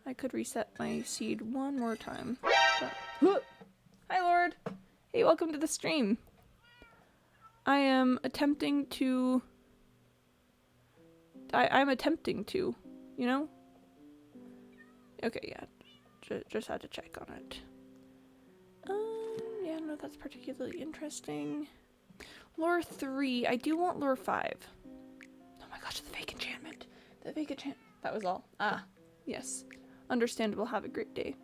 I could reset my seed one more time. But, hi, Lord. Hey, welcome to the stream. I am attempting to. I'm attempting to, you know? Okay, yeah. Just had to check on it. Yeah, no, that's particularly interesting. Lure 3. I do want lure 5. Oh my gosh, the fake enchantment. That was all. Ah, yes. Understandable. Have a great day.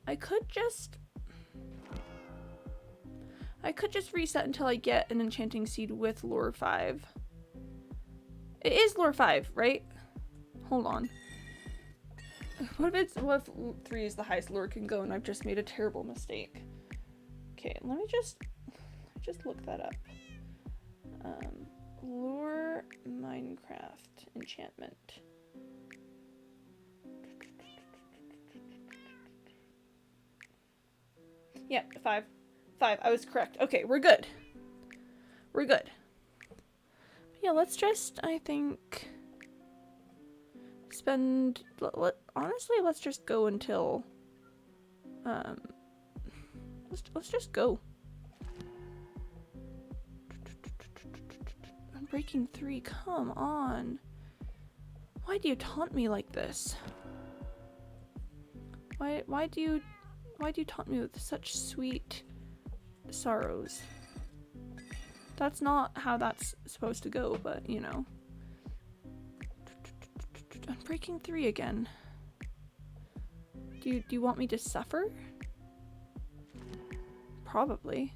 I could just reset until I get an enchanting seed with lure 5. It is lure 5, right? Hold on. What if 3 is the highest lure can go and I've just made a terrible mistake? Okay, let me just look that up. Lure Minecraft enchantment. Yeah, 5. I was correct. Okay, we're good. But yeah, let's just, I think, honestly, let's just go until, let's just go. I'm breaking 3, come on. Why do you taunt me like this? Why do you taunt me with such sweet sorrows? That's not how that's supposed to go, but you know. I'm breaking 3 again. Do you want me to suffer? Probably.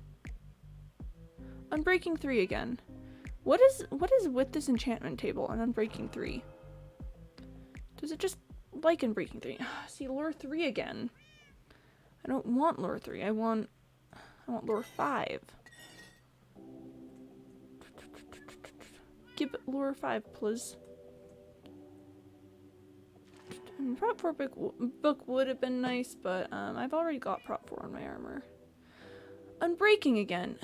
Unbreaking 3 again. What is with this enchantment table and Unbreaking 3? Does it just like Unbreaking 3? See, lure 3 again. I don't want lure 3. I want lure 5. Give it lure 5, please. Prop 4 book would have been nice, but I've already got prop 4 on my armor. Unbreaking again.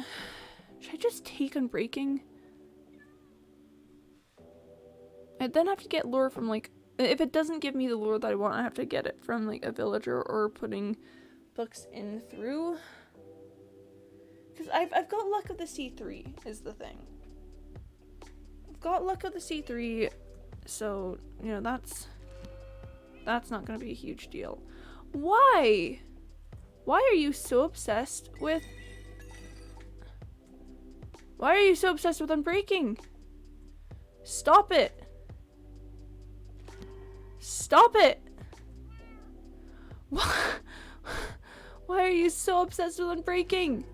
Should I just take Unbreaking? I'd then have to get lure from like, if it doesn't give me the lure that I want, I have to get it from like a villager or putting books in through. Because I've got luck of the C3 is the thing. I've got luck of the C3, so you know that's not gonna be a huge deal. Why? Why are you so obsessed with? Why are you so obsessed with Unbreaking? Stop it! Stop it! Why are you so obsessed with Unbreaking?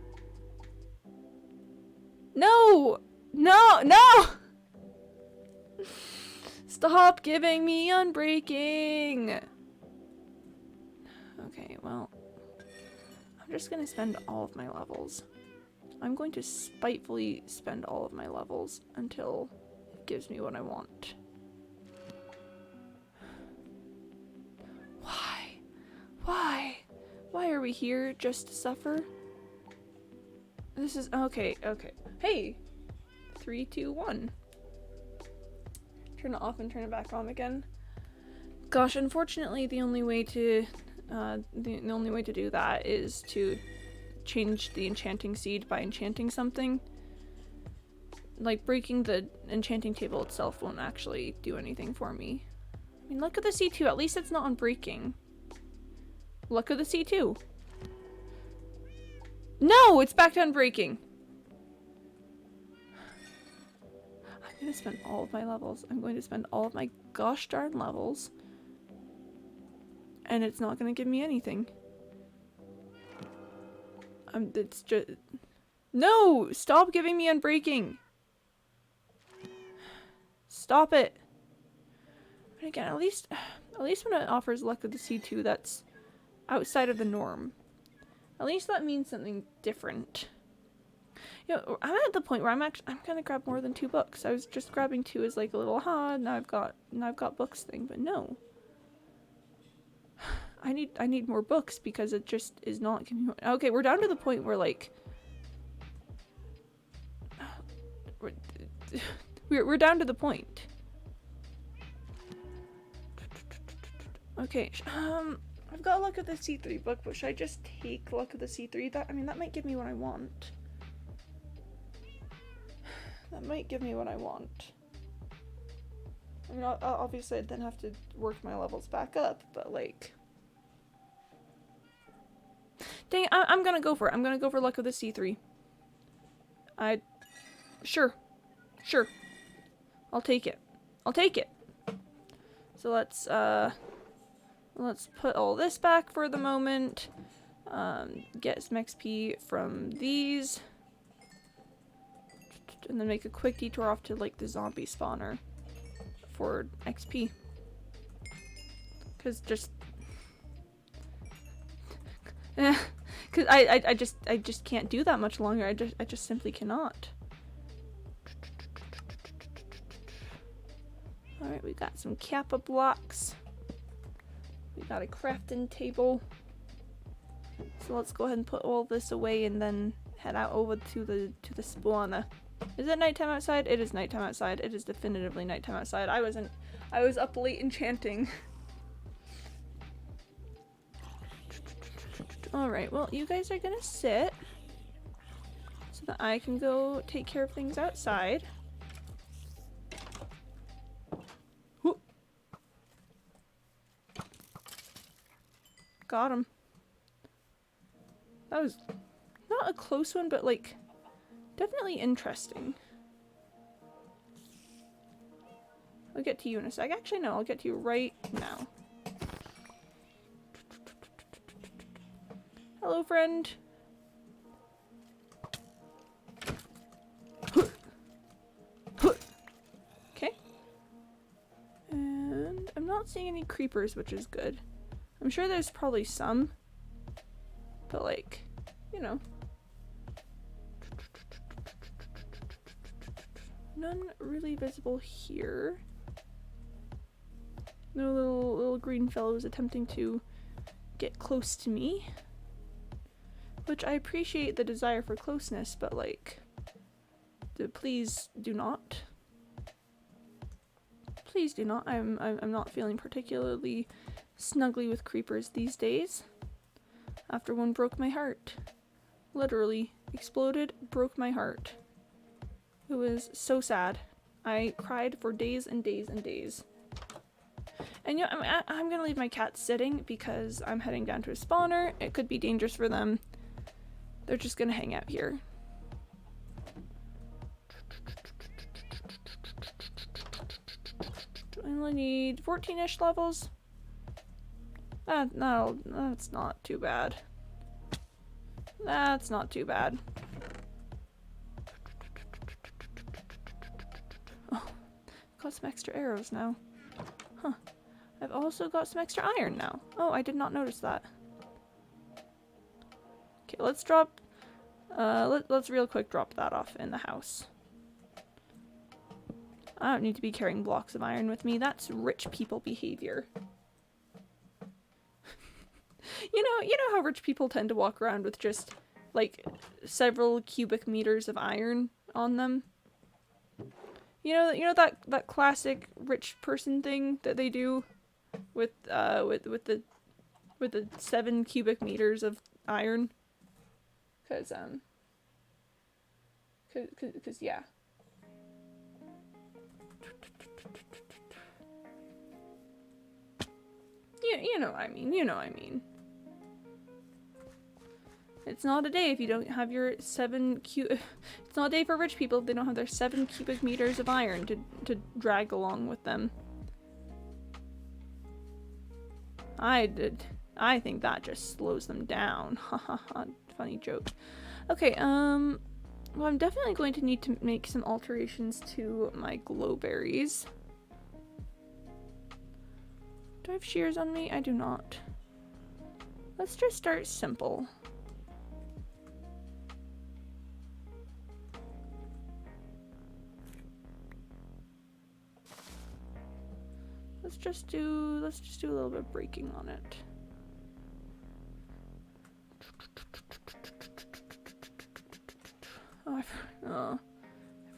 No! No! No! Stop giving me Unbreaking! Okay, well, I'm just gonna spend all of my levels. I'm going to spitefully spend all of my levels until it gives me what I want. Why? Why? Why are we here? Just to suffer? This is okay, okay. Hey! 3, 2, 1. Turn it off and turn it back on again. Gosh, unfortunately the only way to the only way to do that is to change the enchanting seed by enchanting something. Like breaking the enchanting table itself won't actually do anything for me. I mean, look at the C2, at least it's not Unbreaking. Look at the C2. No, it's back to Unbreaking. I'm gonna spend all of my levels. I'm going to spend all of my gosh darn levels. And it's not gonna give me anything. It's just... No! Stop giving me Unbreaking! Stop it! But again, at least when it offers luck of the C2 that's outside of the norm. At least that means something different. You know, I'm at the point where I'm gonna grab more than 2 books. I was just grabbing 2 as like a little now I've got books thing, but no. I need more books because it just is not giving me. Okay, we're down to the point where like we're down to the point. Okay, I've got luck of the C3 book, but should I just take luck of the C3? That might give me what I want. That might give me what I want. I mean, obviously I'd then have to work my levels back up, but like... Dang, I'm gonna go for it. I'm gonna go for luck of the C3. Sure. Sure. I'll take it. I'll take it. So let's put all this back for the moment. Get some XP from these. And then make a quick detour off to like the zombie spawner for XP. Cause just cause I just can't do that much longer. I just simply cannot. Alright, we got some kappa blocks. We got a crafting table. So let's go ahead and put all this away and then head out over to the spawner. Is it nighttime outside? It is nighttime outside. It is definitively nighttime outside. I was up late enchanting. Alright, well, you guys are gonna sit so that I can go take care of things outside. Whoop. Got him. That was not a close one, but like definitely interesting. I'll get to you in a sec. Actually, no, I'll get to you right now. Hello, friend. Okay. And I'm not seeing any creepers, which is good. I'm sure there's probably some. But like, you know. None really visible here. No little green fellows attempting to get close to me. Which I appreciate the desire for closeness, but like, please do not. Please do not. I'm not feeling particularly snuggly with creepers these days. After one broke my heart. Literally exploded, broke my heart. It was so sad. I cried for days and days and days. And you know, I'm gonna leave my cats sitting because I'm heading down to a spawner. It could be dangerous for them. They're just gonna hang out here. I only need 14-ish levels. No, that's not too bad. That's not too bad. Oh, got some extra arrows now. Huh. I've also got some extra iron now. Oh, I did not notice that. Okay, let's drop... let's real quick drop that off in the house. I don't need to be carrying blocks of iron with me. That's rich people behavior. You know how rich people tend to walk around with just, like, several cubic meters of iron on them? You know that classic rich person thing that they do with the 7 cubic meters of iron? Cause yeah. You know what I mean. You know what I mean. It's not a day if you don't have your it's not a day for rich people if they don't have their 7 cubic meters of iron to drag along with them. I think that just slows them down. Haha, funny joke. Okay, well, I'm definitely going to need to make some alterations to my glowberries. Do I have shears on me? I do not. Let's just start simple. Let's just do a little bit of breaking on it. Oh, I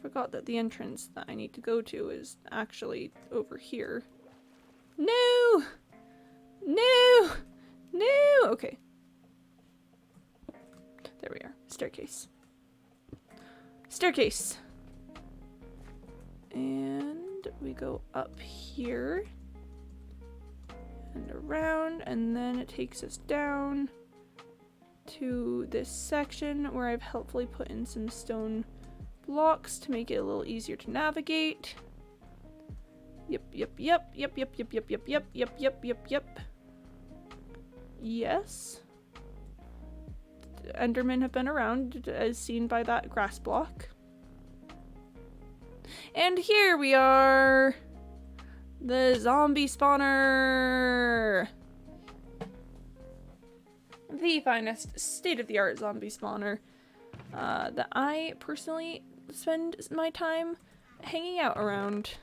forgot that the entrance that I need to go to is actually over here. No! No! No! Okay. There we are. Staircase. Staircase! And we go up here. And around, and then it takes us down to this section where I've helpfully put in some stone blocks to make it a little easier to navigate. Yep. Yes. Endermen have been around, as seen by that grass block. And here we are! The zombie spawner! The finest state-of-the-art zombie spawner that I personally spend my time hanging out around.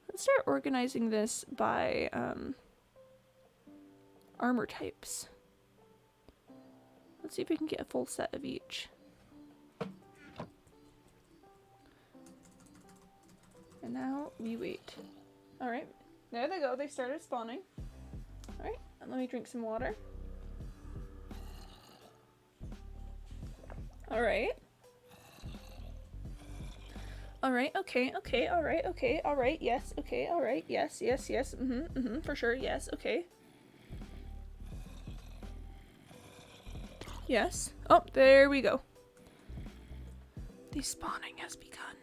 Let's start organizing this by armor types. Let's see if we can get a full set of each. And now we wait. Alright, there they go. They started spawning. Alright, let me drink some water. Alright. Alright, okay, alright, yes, okay, alright, yes, for sure, yes, okay. Yes. Oh, there we go. The spawning has begun.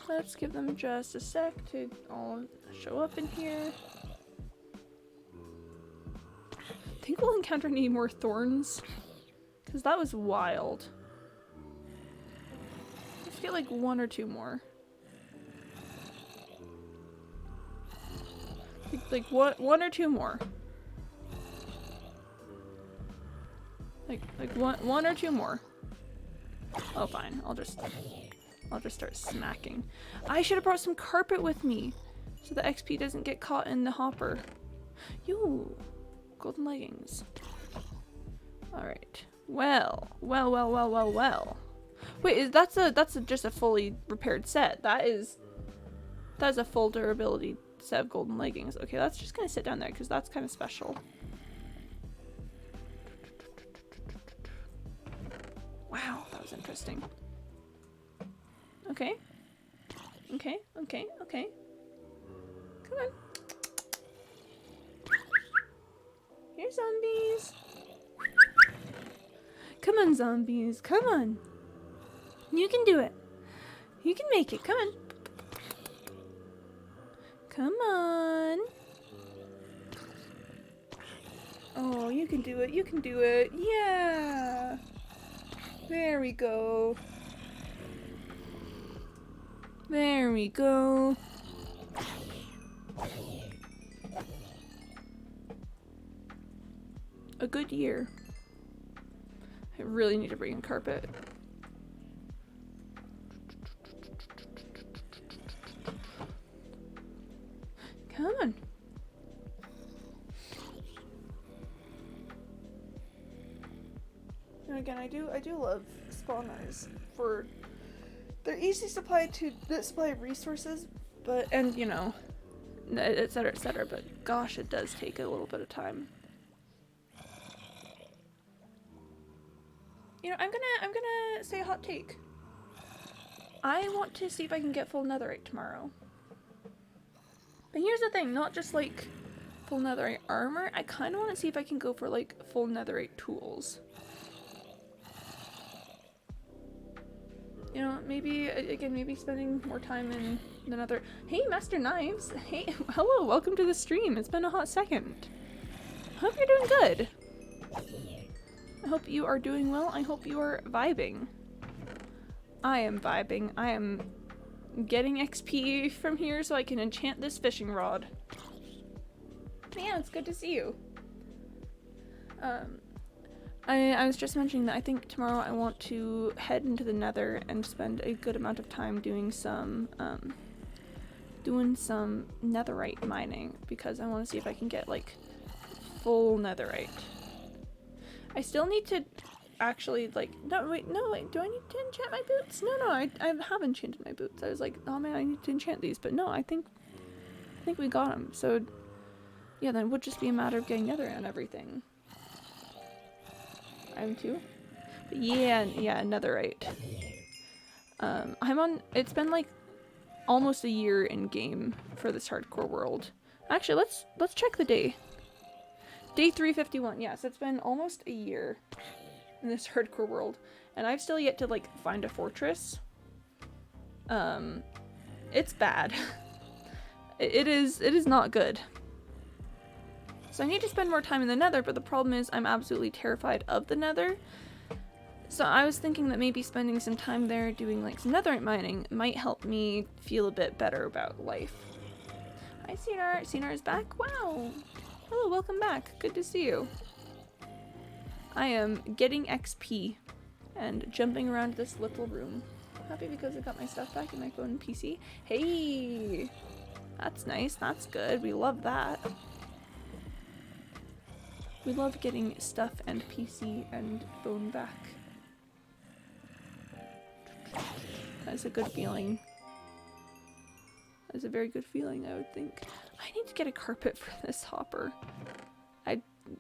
Let's give them just a sec to all show up in here. I think we'll encounter any more thorns, because that was wild. Let's get like 1 or 2 more. Like 1 or 2 more. Like one or 2 more. Oh, fine. I'll just start smacking. I should have brought some carpet with me, so the XP doesn't get caught in the hopper. Yo, golden leggings. All right. Well. Wait, that's just a fully repaired set. That's a full durability set of golden leggings. Okay, that's just gonna sit down there because that's kind of special. Wow, that was interesting. Okay. Come on. Here, zombies. Come on, zombies. Come on. You can do it. You can make it. Come on. Come on. Oh, you can do it. You can do it. Yeah. There we go. There we go. A good year. I really need to bring in carpet. Come on. And again, I do love spawners for they're easy supply of resources, but and you know, etc. But gosh, it does take a little bit of time. You know, I'm gonna say a hot take. I want to see if I can get full netherite tomorrow. But here's the thing, not just like full netherite armor, I kind of want to see if I can go for like full netherite tools. You know, maybe, again, maybe spending more time in the nether. Hey, Master Knives! Hey, hello, welcome to the stream. It's been a hot second. I hope you're doing good. I hope you are doing well. I hope you are vibing. I am vibing. I am getting XP from here so I can enchant this fishing rod. Yeah, it's good to see you. I was just mentioning that I think tomorrow I want to head into the nether and spend a good amount of time doing some netherite mining, because I want to see if I can get like full netherite. I still need to actually like, no wait, do I need to enchant my boots? No, I have enchanted my boots. I was like, oh man, I need to enchant these, but no, I think we got them. So yeah, then it would just be a matter of getting nether and everything. I'm too. But yeah, netherite. It's been like almost a year in game for this hardcore world. Actually, let's check the day. Day 351. Yes, it's been almost a year in this hardcore world, and I've still yet to like find a fortress. It's bad. It is not good. So I need to spend more time in the nether, but the problem is I'm absolutely terrified of the nether. So I was thinking that maybe spending some time there doing like some netherite mining might help me feel a bit better about life. Hi Cinar. Cinar is back. Wow. Hello, welcome back. Good to see you. I am getting XP and jumping around this little room. Happy because I got my stuff back in my phone and PC. Hey! That's nice. That's good. We love that. We love getting stuff and PC and phone back. That's a good feeling. That's a very good feeling, I would think. I need to get a carpet for this hopper.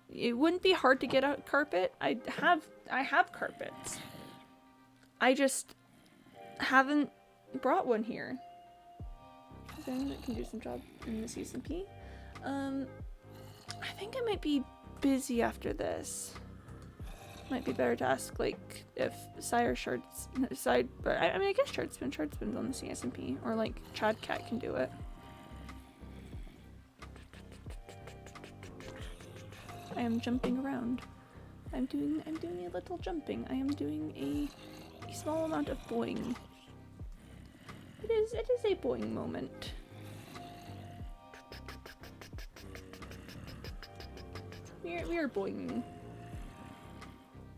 It wouldn't be hard to get a carpet. I have carpets. I just haven't brought one here. Is there anyone that can do some job in the CSMP? I think I might be busy after this. Might be better to ask, like, if Sire Shards side, but I mean, I guess Shardspin's on the CSMP, or like Chad Cat can do it. I am jumping around. I'm doing a little jumping. I am doing a small amount of boing. It is a boing moment. We are boinging.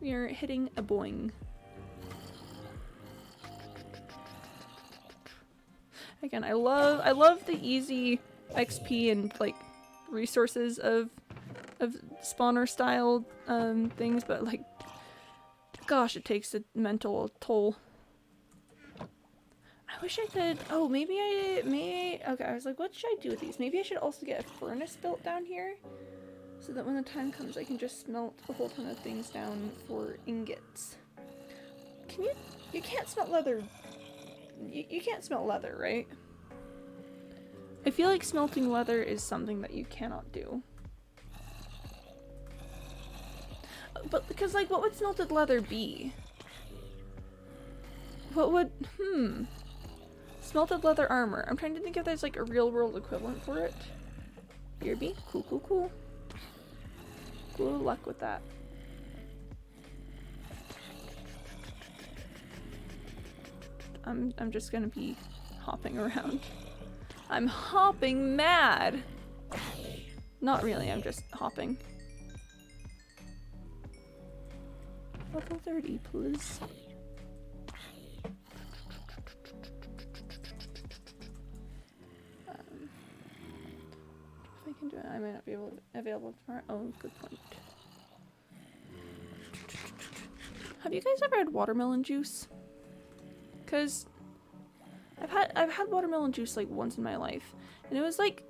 We are hitting a boing. Again, I love the easy XP and like resources of spawner style things, but like, gosh, it takes a mental toll. I wish I could. Oh, maybe okay, I was like, what should I do with these? Maybe I should also get a furnace built down here, so that when the time comes, I can just smelt a whole ton of things down for ingots. Can you? You can't smelt leather. You can't smelt leather, right? I feel like smelting leather is something that you cannot do. But because, like, what would smelted leather be? What would, Smelted leather armor. I'm trying to think if there's like a real world equivalent for it. BRB? Cool, cool, cool. Good luck with that. I'm just gonna be hopping around. I'm hopping mad! Not really, I'm just hopping. Level 30, please. If I can do it, I might not be available tomorrow. Oh, good point. Have you guys ever had watermelon juice? Cause I've had watermelon juice like once in my life, and it was like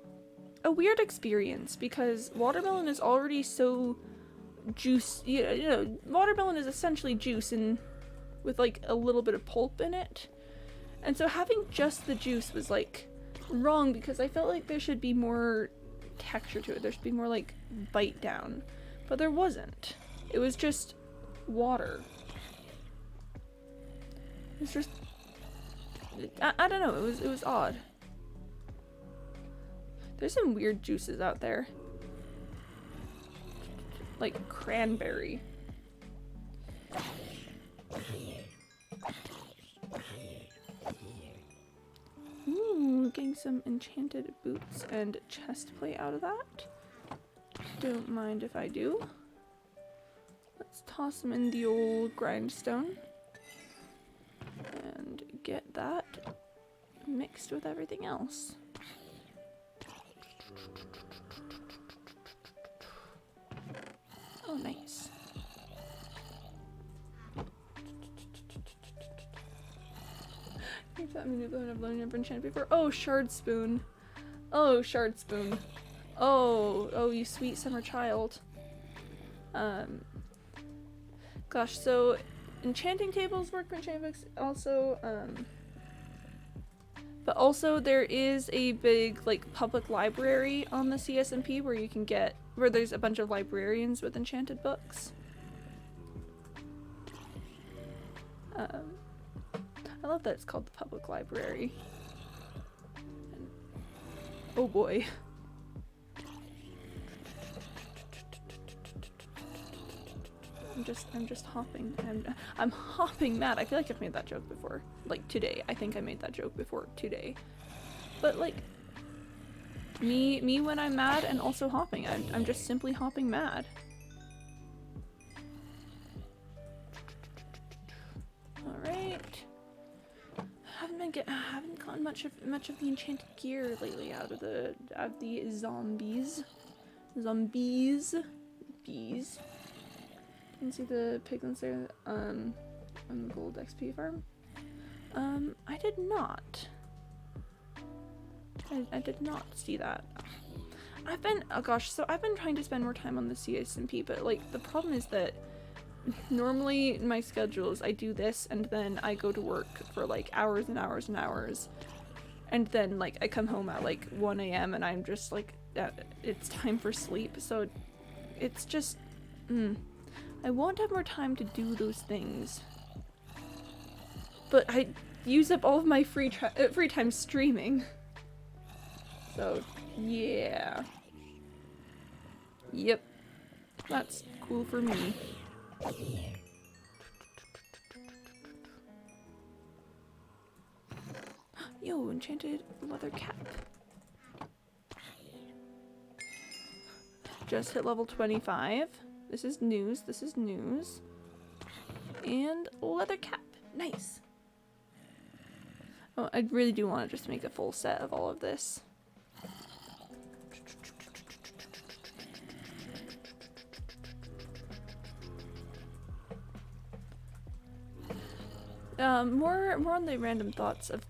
a weird experience because watermelon is already so juice. You know, watermelon is essentially juice and with like a little bit of pulp in it, and so having just the juice was like wrong because I felt like there should be more texture to it. There should be more like bite down, but there wasn't. It was just water. It's just I don't know, it was odd. There's some weird juices out there. Like cranberry. Ooh, getting some enchanted boots and chest plate out of that. Don't mind if I do. Let's toss them in the old grindstone. And get that mixed with everything else. Oh, nice. I've never enchanted before. Oh, shard spoon. Oh, shard spoon. Oh, you sweet summer child. Gosh, so enchanting tables work for enchanting books also, but also there is a big like public library on the CSMP where you can get, where there's a bunch of librarians with enchanted books. I love that it's called the public library. And, oh boy. I'm just hopping. I'm hopping mad. I feel like I've made that joke before. Like today. I think I made that joke before today. But like me when I'm mad and also hopping. I'm just simply hopping mad. Alright. I haven't gotten much of the enchanted gear lately out of the zombies. Bees. You can see the piglins there on the gold XP farm. I did not. I did not see that. Oh gosh, so I've been trying to spend more time on the CSMP, but like the problem is that normally in my schedules I do this and then I go to work for like hours and hours and hours. And then like I come home at like 1 AM and I'm just like, it's time for sleep. So it's just, I want to have more time to do those things. But I use up all of my free time streaming. So, yeah. Yep. That's cool for me. Yo, enchanted leather cap. Just hit level 25. This is news, this is news. And leather cap. Nice. Oh, I really do want to just make a full set of all of this. More on the random thoughts of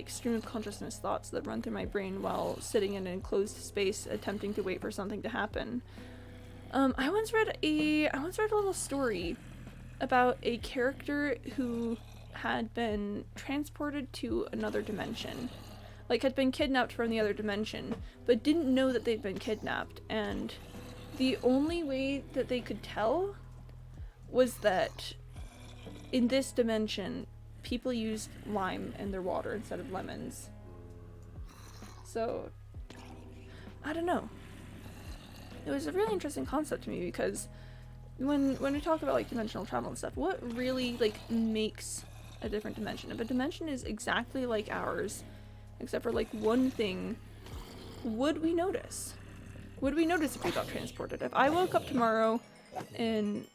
stream of consciousness thoughts that run through my brain while sitting in an enclosed space attempting to wait for something to happen. I once read a little story about a character who had been transported to another dimension. Like, had been kidnapped from the other dimension, but didn't know that they'd been kidnapped, and the only way that they could tell was that in this dimension, people used lime in their water instead of lemons. So, I don't know. It was a really interesting concept to me because when we talk about like dimensional travel and stuff, what really like makes a different dimension? If a dimension is exactly like ours, except for like one thing, would we notice? Would we notice if we got transported? If I woke up tomorrow in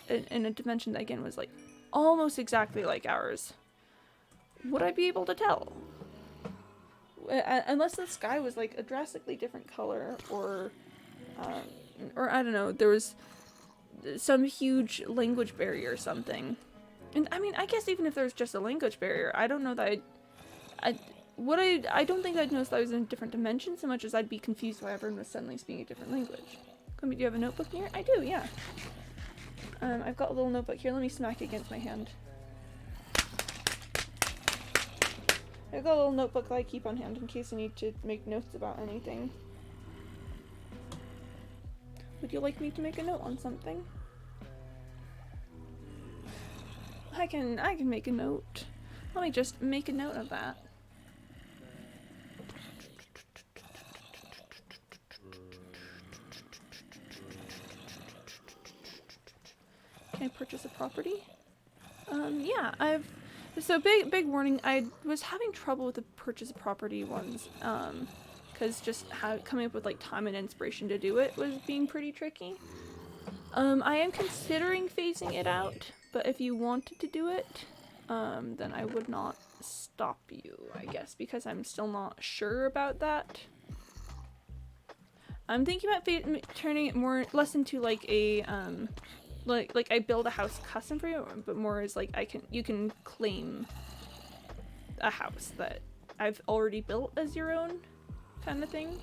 a dimension that again was like almost exactly like ours, would I be able to tell? Unless the sky was like a drastically different color, or I don't know, there was some huge language barrier or something. And I mean, I guess even if there's just a language barrier, I don't know that I don't think I'd notice that I was in a different dimension so much as I'd be confused why everyone was suddenly speaking a different language. Quimby, do you have a notebook here? I do, yeah. I've got a little notebook here. Let me smack it against my hand. I've got a little notebook that I keep on hand in case I need to make notes about anything. Would you like me to make a note on something? I can make a note. Let me just make a note of that. Can I purchase a property? Yeah, so big warning, I was having trouble with the purchase a property ones, because just coming up with like time and inspiration to do it was being pretty tricky. I am considering phasing it out, but if you wanted to do it, then I would not stop you, I guess, because I'm still not sure about that. I'm thinking about turning it less into like a, like I build a house custom for you, but more as like you can claim a house that I've already built as your own kind of thing.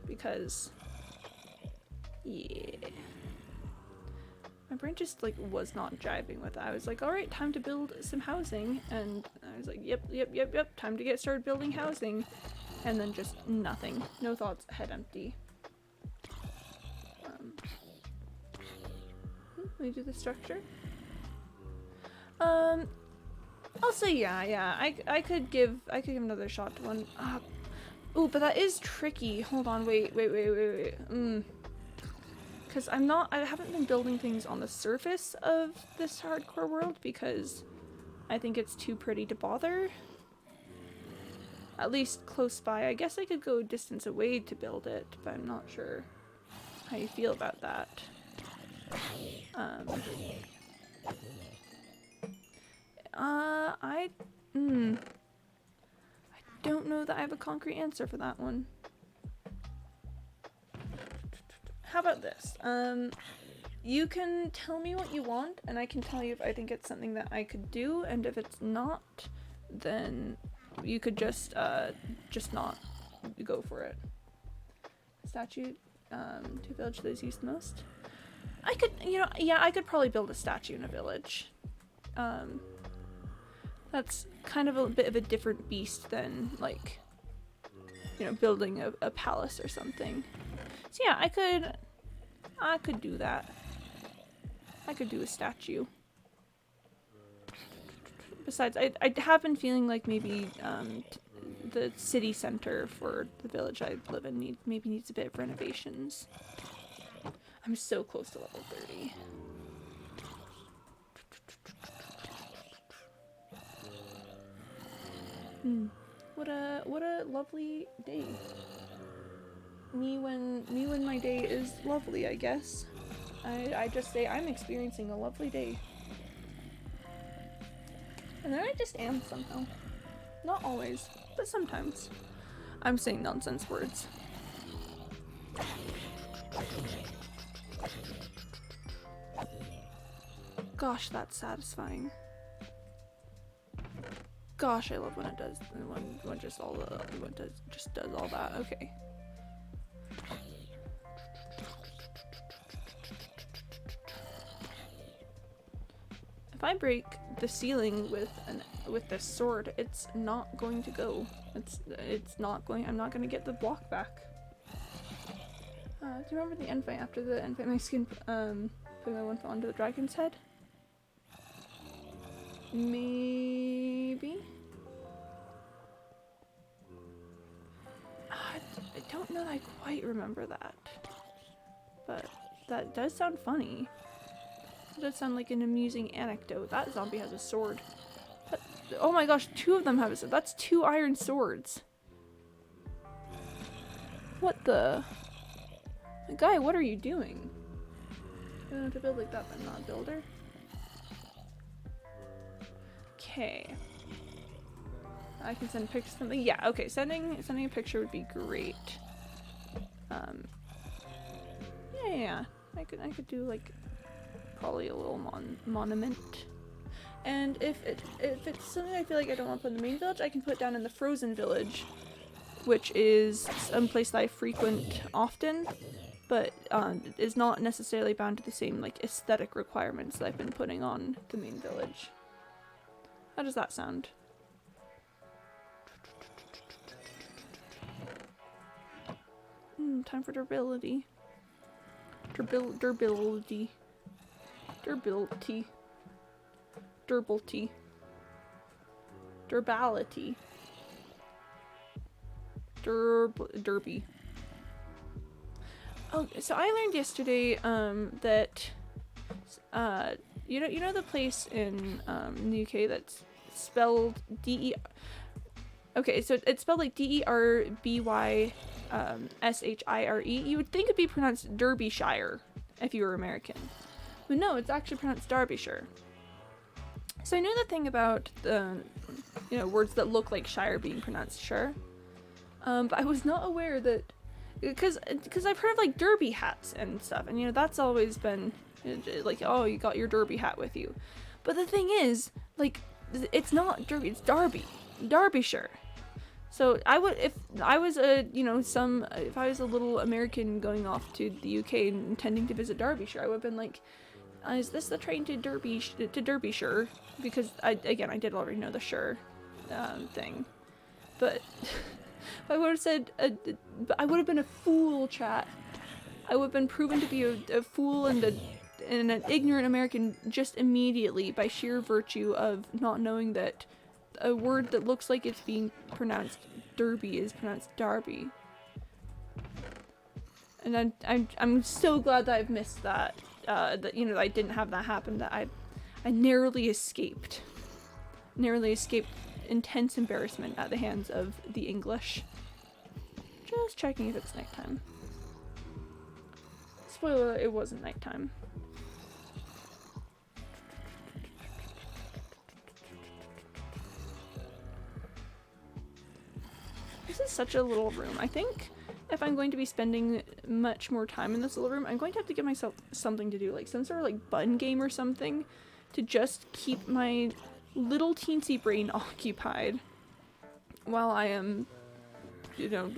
Because yeah, my brain just like was not jiving with it. I was like, all right, time to build some housing, and I was like, yep, time to get started building housing, and then just nothing, no thoughts, head empty. Let me do the structure. I'll say yeah. I could give another shot to one. Oh, but that is tricky. Hold on, wait. Because I haven't been building things on the surface of this hardcore world because I think it's too pretty to bother. At least close by. I guess I could go a distance away to build it, but I'm not sure how you feel about that. I don't know that I have a concrete answer for that one. How about this? You can tell me what you want, and I can tell you if I think it's something that I could do, and if it's not, then you could just not go for it. Statue to village that is used the most. I could, I could probably build a statue in a village. That's kind of a bit of a different beast than, like, building a palace or something. So yeah, I could do that. I could do a statue. Besides, I have been feeling like maybe the city center for the village I live in maybe needs a bit of renovations. I'm so close to level 30. What a lovely day. Me when my day is lovely, I guess. I just say I'm experiencing a lovely day. And then I just am somehow. Not always, but sometimes. I'm saying nonsense words. Gosh, that's satisfying. Gosh, I love when it does when just all the when it just does all that. Okay. If I break the ceiling with this sword, it's not going to go. It's not going. I'm not going to get the block back. Do you remember the end fight after the end fight? My skin putting my one foot onto the dragon's head. Maybe. I don't know that I quite remember that, but that does sound funny. It does sound like an amusing anecdote. That zombie has a sword. Oh my gosh, 2 of them have a sword. That's 2 iron swords. What the? Guy, what are you doing? You don't have to build like that, but not a builder. Okay. I can send pictures of something. Yeah, okay, sending a picture would be great. Yeah. I could do like probably a little monument. And if it's something I feel like I don't want to put in the main village, I can put it down in the frozen village, which is a place that I frequent often, but is not necessarily bound to the same like aesthetic requirements that I've been putting on the main village. How does that sound? Time for durability. Durability. Durability. Durability. Durability. Derby. Oh, so I learned yesterday that you know the place in the UK that's spelled D-E. Okay, so it's spelled like D-E-R-B-Y S-H-I-R-E. You would think it'd be pronounced Derbyshire if you were American. But no, it's actually pronounced Derbyshire. So I knew the thing about the, words that look like Shire being pronounced Shire. But I was not aware that, because I've heard of like derby hats and stuff, and that's always been like, oh, you got your derby hat with you. But the thing is, like, it's not Derby, it's Derby, Derbyshire. So if I was a little American going off to the UK and intending to visit Derbyshire, I would have been like, is this the train to Derbyshire? Because I did already know the Shire thing, but I would have said, I would have been a fool, chat. I would have been proven to be a fool and an ignorant American just immediately by sheer virtue of not knowing that a word that looks like it's being pronounced Derby is pronounced Darby. And I'm so glad that I've missed that. That I didn't have that happen. That I narrowly escaped intense embarrassment at the hands of the English. Just checking if it's nighttime. Spoiler: it wasn't nighttime. This is such a little room. I think if I'm going to be spending much more time in this little room, I'm going to have to give myself something to do, like some sort of like button game or something, to just keep my little teensy brain occupied while I am,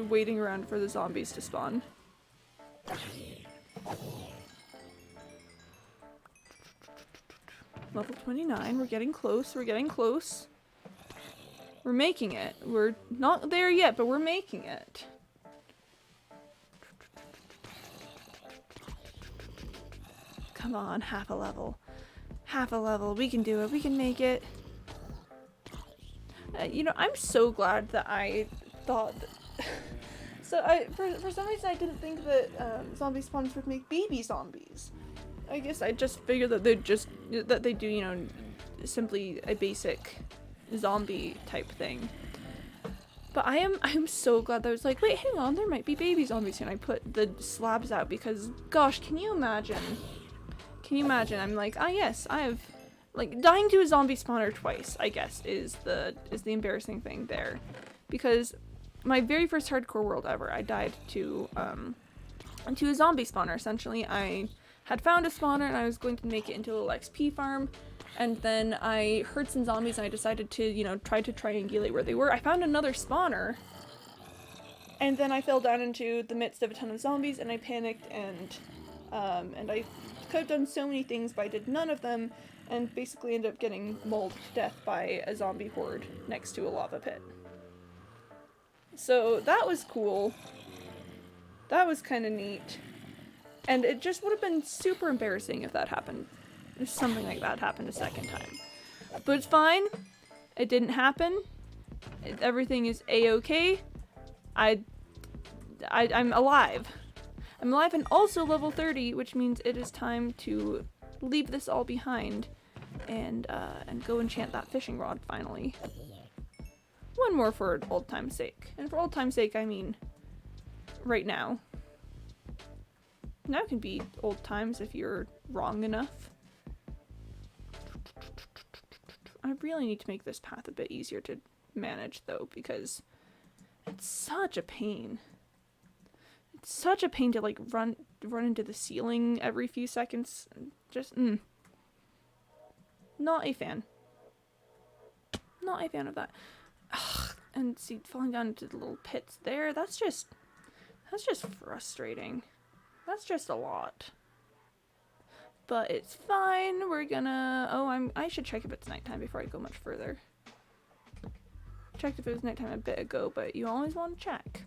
waiting around for the zombies to spawn. Level 29, we're getting close, We're making it. We're not there yet, but we're making it. come on, half a level. Half a level. We can do it. We can make it. You know, I'm so glad that I thought that so for some reason I didn't think that zombie spawners would make baby zombies. I guess I just figured that they do, you know, simply a basic zombie type thing. But I'm so glad that I was like, wait, hang on, there might be baby zombies here. And I put the slabs out because, gosh, can you imagine? Can you imagine? I'm like, ah, yes, I've like dying to a zombie spawner twice, I guess, is the embarrassing thing there, because my very first hardcore world ever, I died to a zombie spawner. Essentially, I had found a spawner and I was going to make it into a little XP farm, and then I heard some zombies and I decided to, you know, try to triangulate where they were. I found another spawner, and then I fell down into the midst of a ton of zombies and I panicked, and I could have done so many things, but I did none of them, and basically ended up getting mauled to death by a zombie horde next to a lava pit. So that was cool. That was kind of neat. And it just would have been super embarrassing if that happened. If something like that happened a second time. But it's fine. It didn't happen. Everything is a-okay. I'm alive. I'm alive and also level 30, which means it is time to leave this all behind and go enchant that fishing rod finally. One more for old time's sake. And for old time's sake, I mean right now. Now can be old times if you're wrong enough. I really need to make this path a bit easier to manage though, because it's such a pain. It's such a pain to like run into the ceiling every few seconds. Just not a fan. Not a fan of that. Ugh, and see, falling down into the little pits there, that's just frustrating. That's just a lot. But it's fine. We're gonna I should check if it's nighttime before I go much further. Checked if it was nighttime a bit ago, but you always want to check.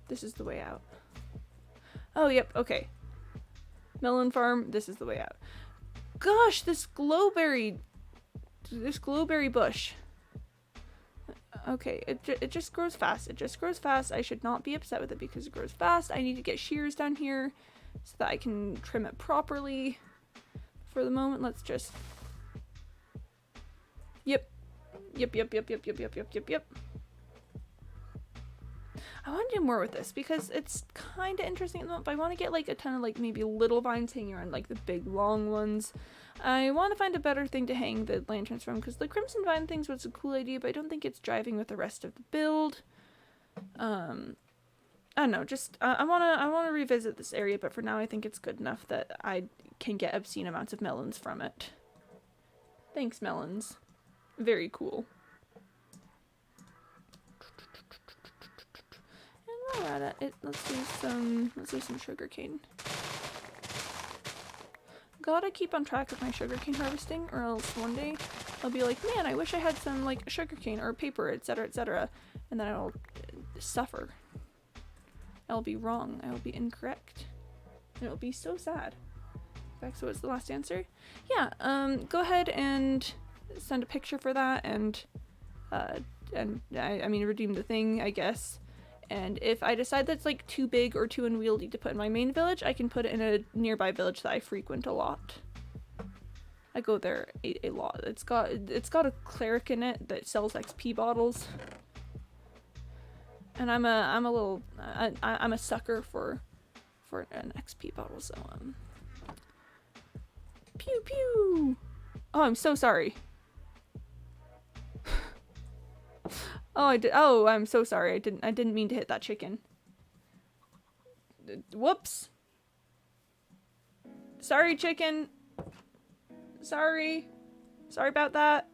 This is the way out. Oh, yep, okay. Melon farm, this is the way out. Gosh, this glowberry bush. Okay, it just grows fast. It just grows fast. I should not be upset with it because it grows fast. I need to get shears down here so that I can trim it properly. For the moment, let's just... Yep. I want to do more with this because it's kind of interesting at the moment, but I want to get like a ton of like maybe little vines hanging around like the big long ones. I want to find a better thing to hang the lanterns from because the crimson vine things was a cool idea, but I don't think it's driving with the rest of the build. I don't know, just I want to revisit this area, but for now I think it's good enough that I can get obscene amounts of melons from it. Thanks, melons. Very cool. And while we're at it, let's do some sugarcane. Gotta keep on track of my sugarcane harvesting, or else one day I'll be like, man, I wish I had some like sugarcane or paper, etc., and then I'll suffer. I'll be wrong. I will be incorrect. And it'll be so sad. In fact, so what's the last answer? Yeah. Go ahead and send a picture for that, and I mean redeem the thing, I guess. And if I decide that's like too big or too unwieldy to put in my main village, I can put it in a nearby village that I frequent a lot. I go there a lot. It's got a cleric in it that sells XP bottles, and I'm a sucker for an XP bottle. So pew pew. Oh, I'm so sorry. Oh, I'm so sorry. I didn't mean to hit that chicken. Whoops. Sorry, chicken. Sorry. Sorry about that.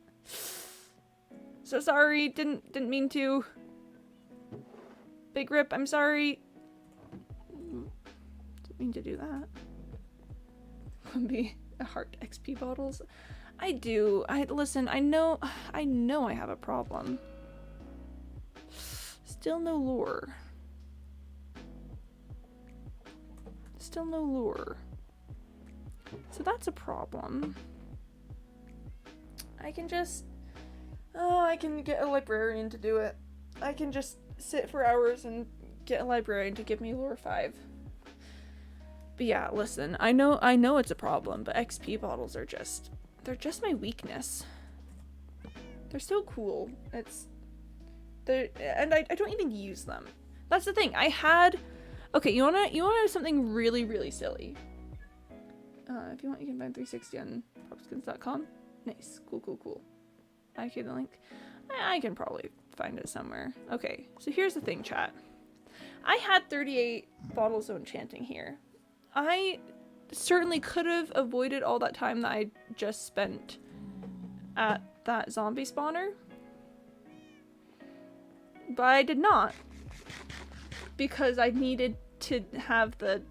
So sorry. Didn't mean to. Big rip. I'm sorry. Didn't mean to do that. Quimby heart XP bottles. I do. Listen. I know I have a problem. Still no lore. Still no lure. So that's a problem. I can just... Oh, I can get a librarian to do it. I can just sit for hours and get a librarian to give me lure 5. But yeah, listen, I know it's a problem, but XP bottles are just... They're just my weakness. They're so cool. And I don't even use them. That's the thing. I had... Okay, you wanna know something really, really silly? If you want, you can find 360 on popskins.com. Nice. Cool. Okay, the link. I can probably find it somewhere. Okay, so here's the thing, chat. I had 38 bottles of enchanting here. I certainly could have avoided all that time that I just spent at that zombie spawner. But I did not. Because I needed to have the...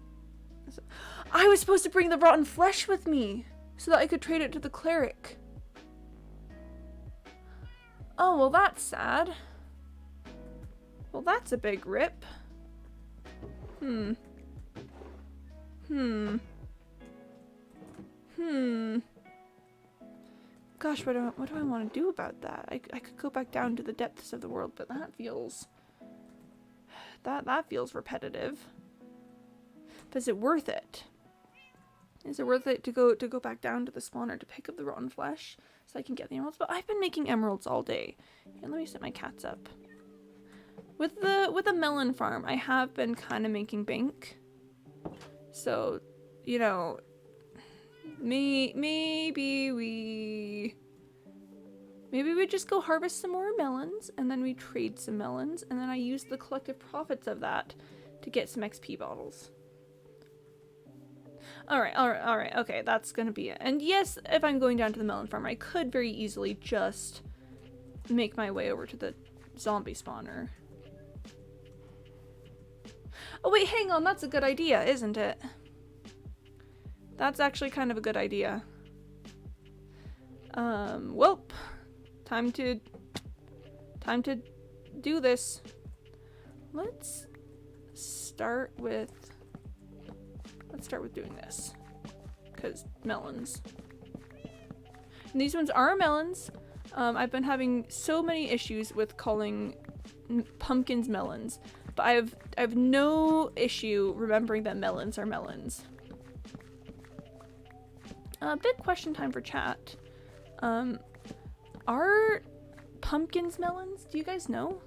I was supposed to bring the rotten flesh with me so that I could trade it to the cleric. Oh, well that's sad. Well, that's a big rip. Gosh, what do I want to do about that? I could go back down to the depths of the world, but that feels... That feels repetitive. But is it worth it? Is it worth it to go back down to the spawner to pick up the rotten flesh so I can get the emeralds? But I've been making emeralds all day. Here, let me set my cats up. With the melon farm, I have been kind of making bank. So, you know, maybe we just go harvest some more melons, and then we trade some melons, and then I use the collective profits of that to get some XP bottles. Alright, okay, that's gonna be it. And yes, if I'm going down to the melon farm, I could very easily just make my way over to the zombie spawner. Oh wait, hang on, that's a good idea, isn't it? That's actually kind of a good idea. Welp. Time to do this. Let's start with doing this. Because melons. And these ones are melons. I've been having so many issues with calling pumpkins melons, but I have no issue remembering that melons are melons. Big question time for chat. Are pumpkins melons? Do you guys know?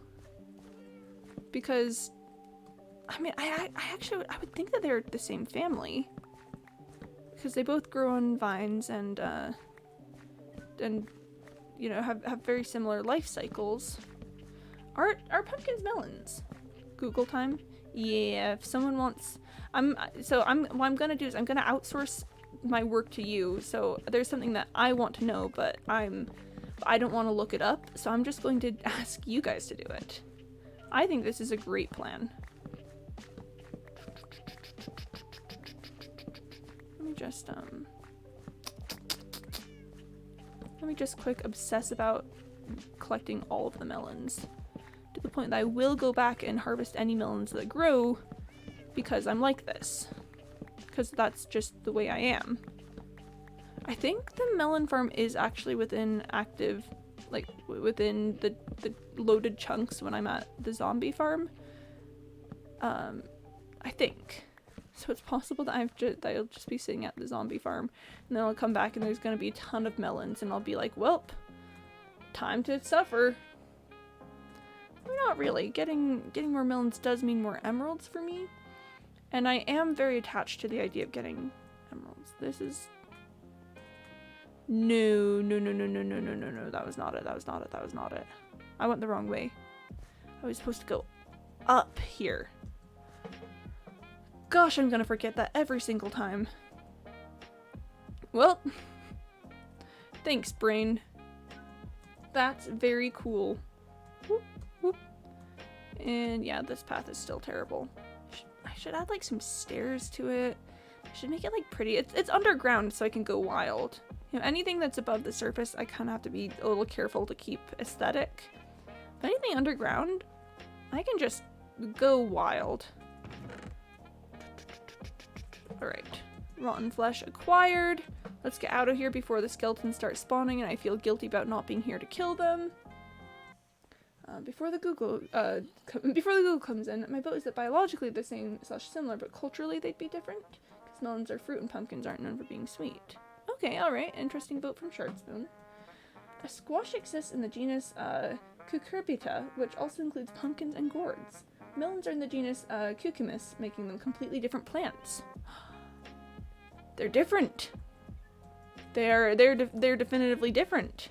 Because, I mean, I would think that they're the same family. Because they both grow on vines and you know, have very similar life cycles. Are pumpkins melons? Google time? Yeah, if someone wants... what I'm gonna do is I'm gonna outsource my work to you. So there's something that I want to know, but I don't want to look it up, so I'm just going to ask you guys to do it. I think this is a great plan. Let me just quick obsess about collecting all of the melons to the point that I will go back and harvest any melons that grow because I'm like this. Because that's just the way I am. I think the melon farm is actually within active, like within the loaded chunks when I'm at the zombie farm. I think. So it's possible that I'll just be sitting at the zombie farm and then I'll come back and there's gonna be a ton of melons and I'll be like, welp, time to suffer. Not really. Getting more melons does mean more emeralds for me. And I am very attached to the idea of getting emeralds. This is... No. That was not it. I went the wrong way. I was supposed to go up here. Gosh, I'm gonna forget that every single time. Well, thanks, brain. That's very cool. Whoop, whoop. And yeah, this path is still terrible. I should add like some stairs to it. I should make it like pretty. It's underground so I can go wild. You know, anything that's above the surface, I kind of have to be a little careful to keep aesthetic. But anything underground, I can just go wild. Alright. Rotten flesh acquired. Let's get out of here before the skeletons start spawning and I feel guilty about not being here to kill them. Before the Google comes in, my vote is that biologically they're same/similar, but culturally they'd be different. Because melons are fruit and pumpkins aren't known for being sweet. Okay, alright. Interesting vote from Shardspoon. A squash exists in the genus Cucurbita, which also includes pumpkins and gourds. Melons are in the genus Cucumis, making them completely different plants. They're different. They're definitively different.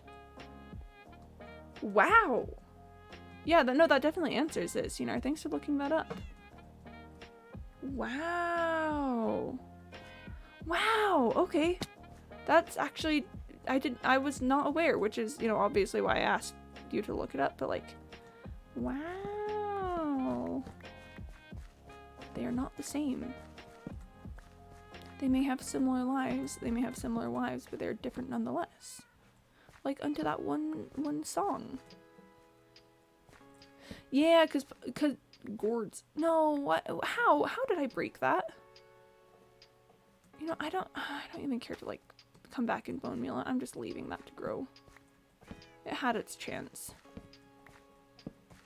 Wow. Yeah, no, that definitely answers this. You know, thanks for looking that up. Wow. Wow. Okay. That's actually, I was not aware, which is, you know, obviously why I asked you to look it up, but like, wow. They are not the same. They may have similar lives, but they're different nonetheless. Like unto that one song. Yeah, cause gourds. No, what? How did I break that? You know, I don't even care to like come back and bone meal it. I'm just leaving that to grow. It had its chance.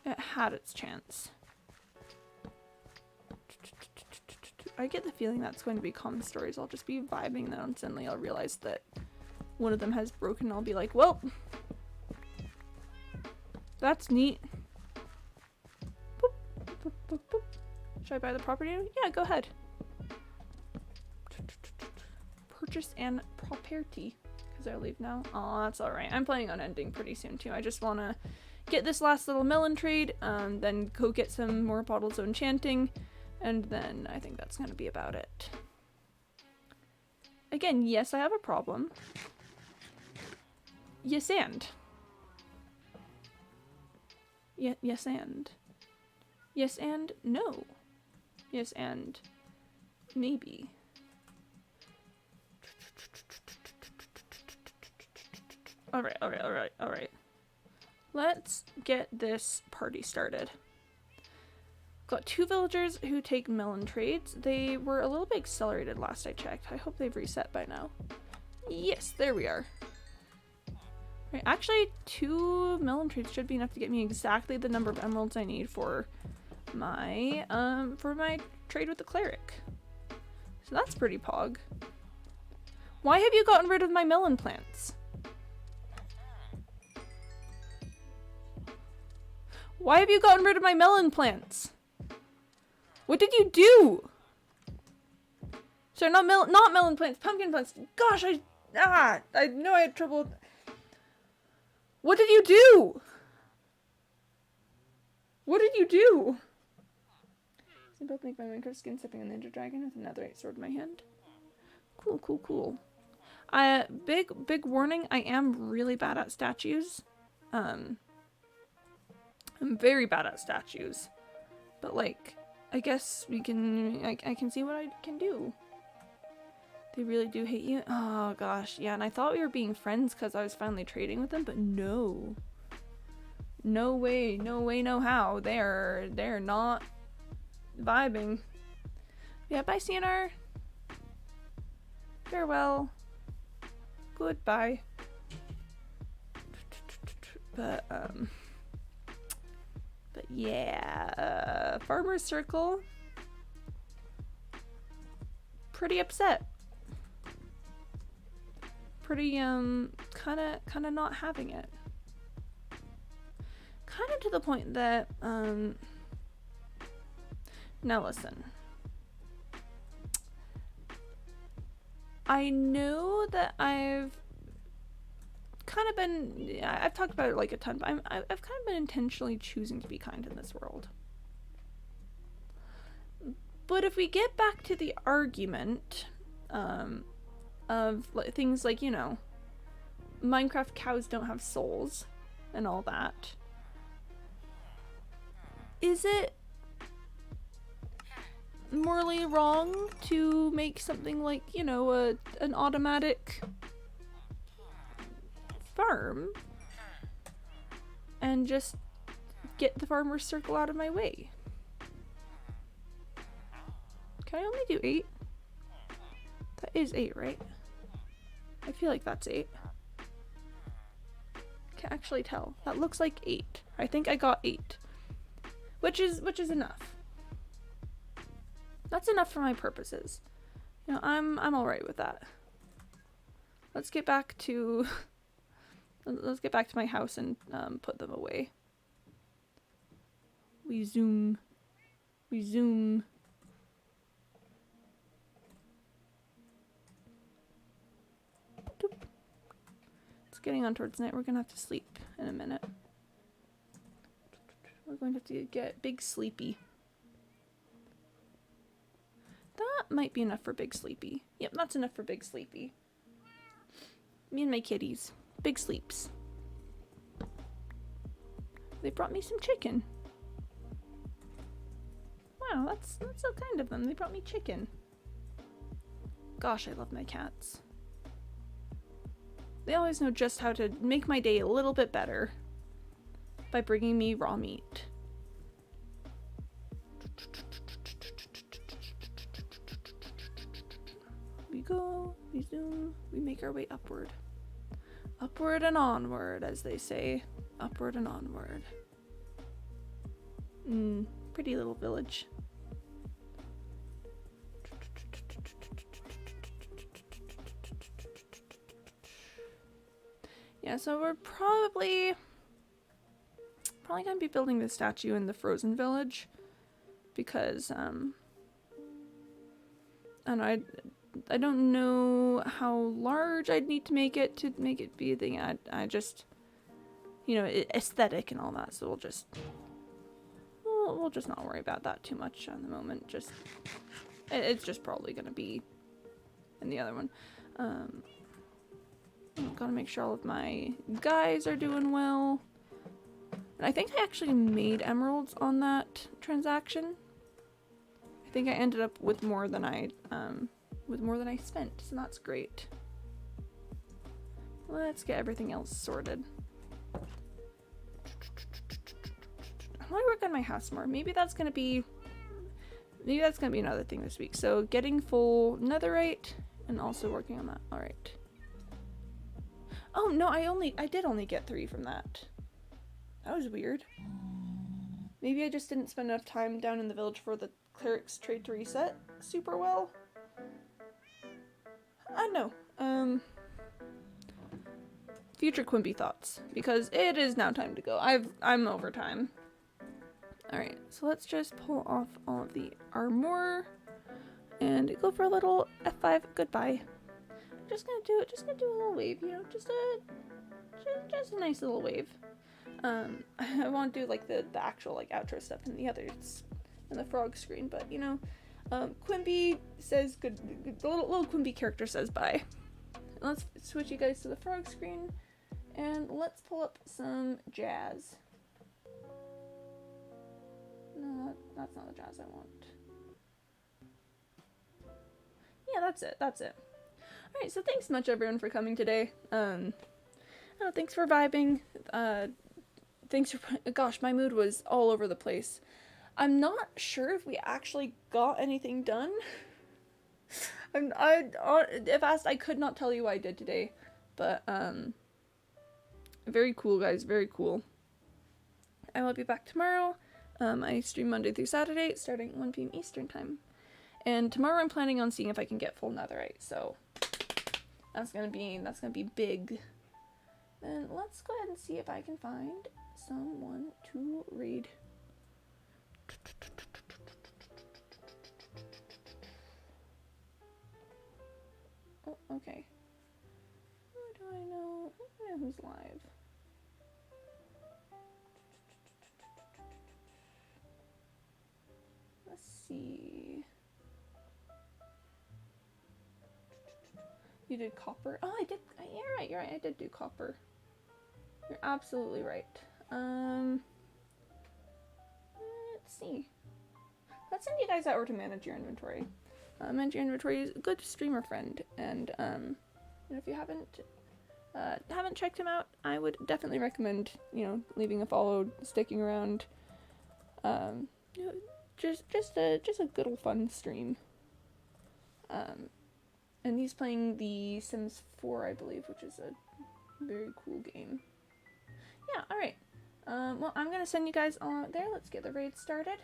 It had its chance. I get the feeling that's going to be common stories. I'll just be vibing, then suddenly I'll realize that one of them has broken and I'll be like, well, that's neat. Boop, boop, boop, boop. Should I buy the property? Yeah, go ahead. Purchase and property. Because I leave now. Oh, that's alright. I'm planning on ending pretty soon too. I just want to get this last little melon trade, then go get some more bottles of enchanting. And then I think that's going to be about it. Again, yes, I have a problem. Yes, and. Yes, and. Yes, and no. Yes, and maybe. Alright. Let's get this party started. Got 2 villagers who take melon trades. They were a little bit accelerated last I checked. I hope they've reset by now. Yes, there we are. Right, actually 2 melon trades should be enough to get me exactly the number of emeralds I need for my trade with the cleric. So that's pretty pog. Why have you gotten rid of my melon plants? Why have you gotten rid of my melon plants? What did you do? Sorry, not melon plants, pumpkin plants. Gosh, I know I had trouble. What did you do? What did you do? I both make my Minecraft skin sipping on the Ninja Dragon with another 8 sword in my hand. Cool. Big warning, I am really bad at statues. I'm very bad at statues. But like, I guess we can, I can see what I can do. They really do hate you? Oh gosh, yeah, and I thought we were being friends because I was finally trading with them, but no. No way, no how. They're not vibing. Yeah, bye CNR. Farewell. Goodbye. But yeah, Farmer's Circle, pretty upset. Pretty, kinda not having it. Kinda to the point that, now listen. I know that I've talked about it like a ton, but I've kind of been intentionally choosing to be kind in this world. But if we get back to the argument of things like, you know, Minecraft cows don't have souls and all that, is it morally wrong to make something like, you know, an automatic farm and just get the Farmer's Circle out of my way? Can I only do 8? That is 8, right? I feel like that's 8. Can't actually tell. That looks like 8. I think I got 8. Which is enough. That's enough for my purposes. You know, I'm alright with that. Let's get back to my house and put them away. We zoom. Doop. It's getting on towards night. We're gonna have to sleep in a minute. We're going to have to get Big Sleepy. That might be enough for Big Sleepy. Yep, that's enough for Big Sleepy. Me and my kitties. Big sleeps. They brought me some chicken. Wow, that's so kind of them. They brought me chicken. Gosh, I love my cats. They always know just how to make my day a little bit better by bringing me raw meat. We go, we zoom, we make our way upward. Upward and onward, as they say. Upward and onward. Pretty little village. Yeah, so we're probably gonna be building the statue in the frozen village because I don't know how large I'd need to make it be a thing. I just, you know, aesthetic and all that. So we'll just not worry about that too much at the moment. Just it's just probably gonna be in the other one. Gotta make sure all of my guys are doing well. And I think I actually made emeralds on that transaction. I think I ended up with more than I spent, so that's great. Let's get everything else sorted. I want to work on my house more. Maybe that's gonna be another thing this week. So getting full netherite and also working on that. All right. Oh no, I did only get 3 from that. That was weird. Maybe I just didn't spend enough time down in the village for the cleric's trade to reset super well. I don't know. Future Quimby thoughts, because it is now time to go. I'm over time. Alright, so let's just pull off all of the armor and go for a little F5 goodbye. Just gonna do a little wave, you know, just a nice little wave. I want to do like the actual like outro stuff in the others in the frog screen, but you know, Quimby says good. The little Quimby character says bye. Let's switch you guys to the frog screen, and let's pull up some jazz. No, that's not the jazz I want. Yeah, that's it. Alright, so thanks so much everyone for coming today. Thanks for vibing. Gosh, my mood was all over the place. I'm not sure if we actually got anything done. If asked, I could not tell you what I did today. But, very cool, guys. Very cool. I will be back tomorrow. I stream Monday through Saturday, starting at 1 p.m. Eastern time. And tomorrow I'm planning on seeing if I can get full netherite, so that's gonna be big. Then let's go ahead and see if I can find someone to raid. Oh, okay. Who do I know? Who's live? Let's see. You did copper? Oh, I did. You're right. I did do copper. You're absolutely right. Let's see. Let's send you guys over to manage your inventory. Manage your inventory is a good streamer friend, and if you haven't checked him out, I would definitely recommend leaving a follow, sticking around. Just a good old fun stream. and he's playing The Sims 4, I believe, which is a very cool game. Yeah, alright. Well, I'm gonna send you guys on there. Let's get the raid started.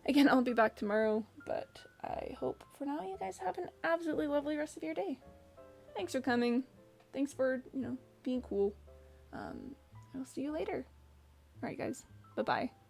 Again, I'll be back tomorrow, but I hope for now you guys have an absolutely lovely rest of your day. Thanks for coming. Thanks for, being cool. I'll see you later. Alright, guys. Bye-bye.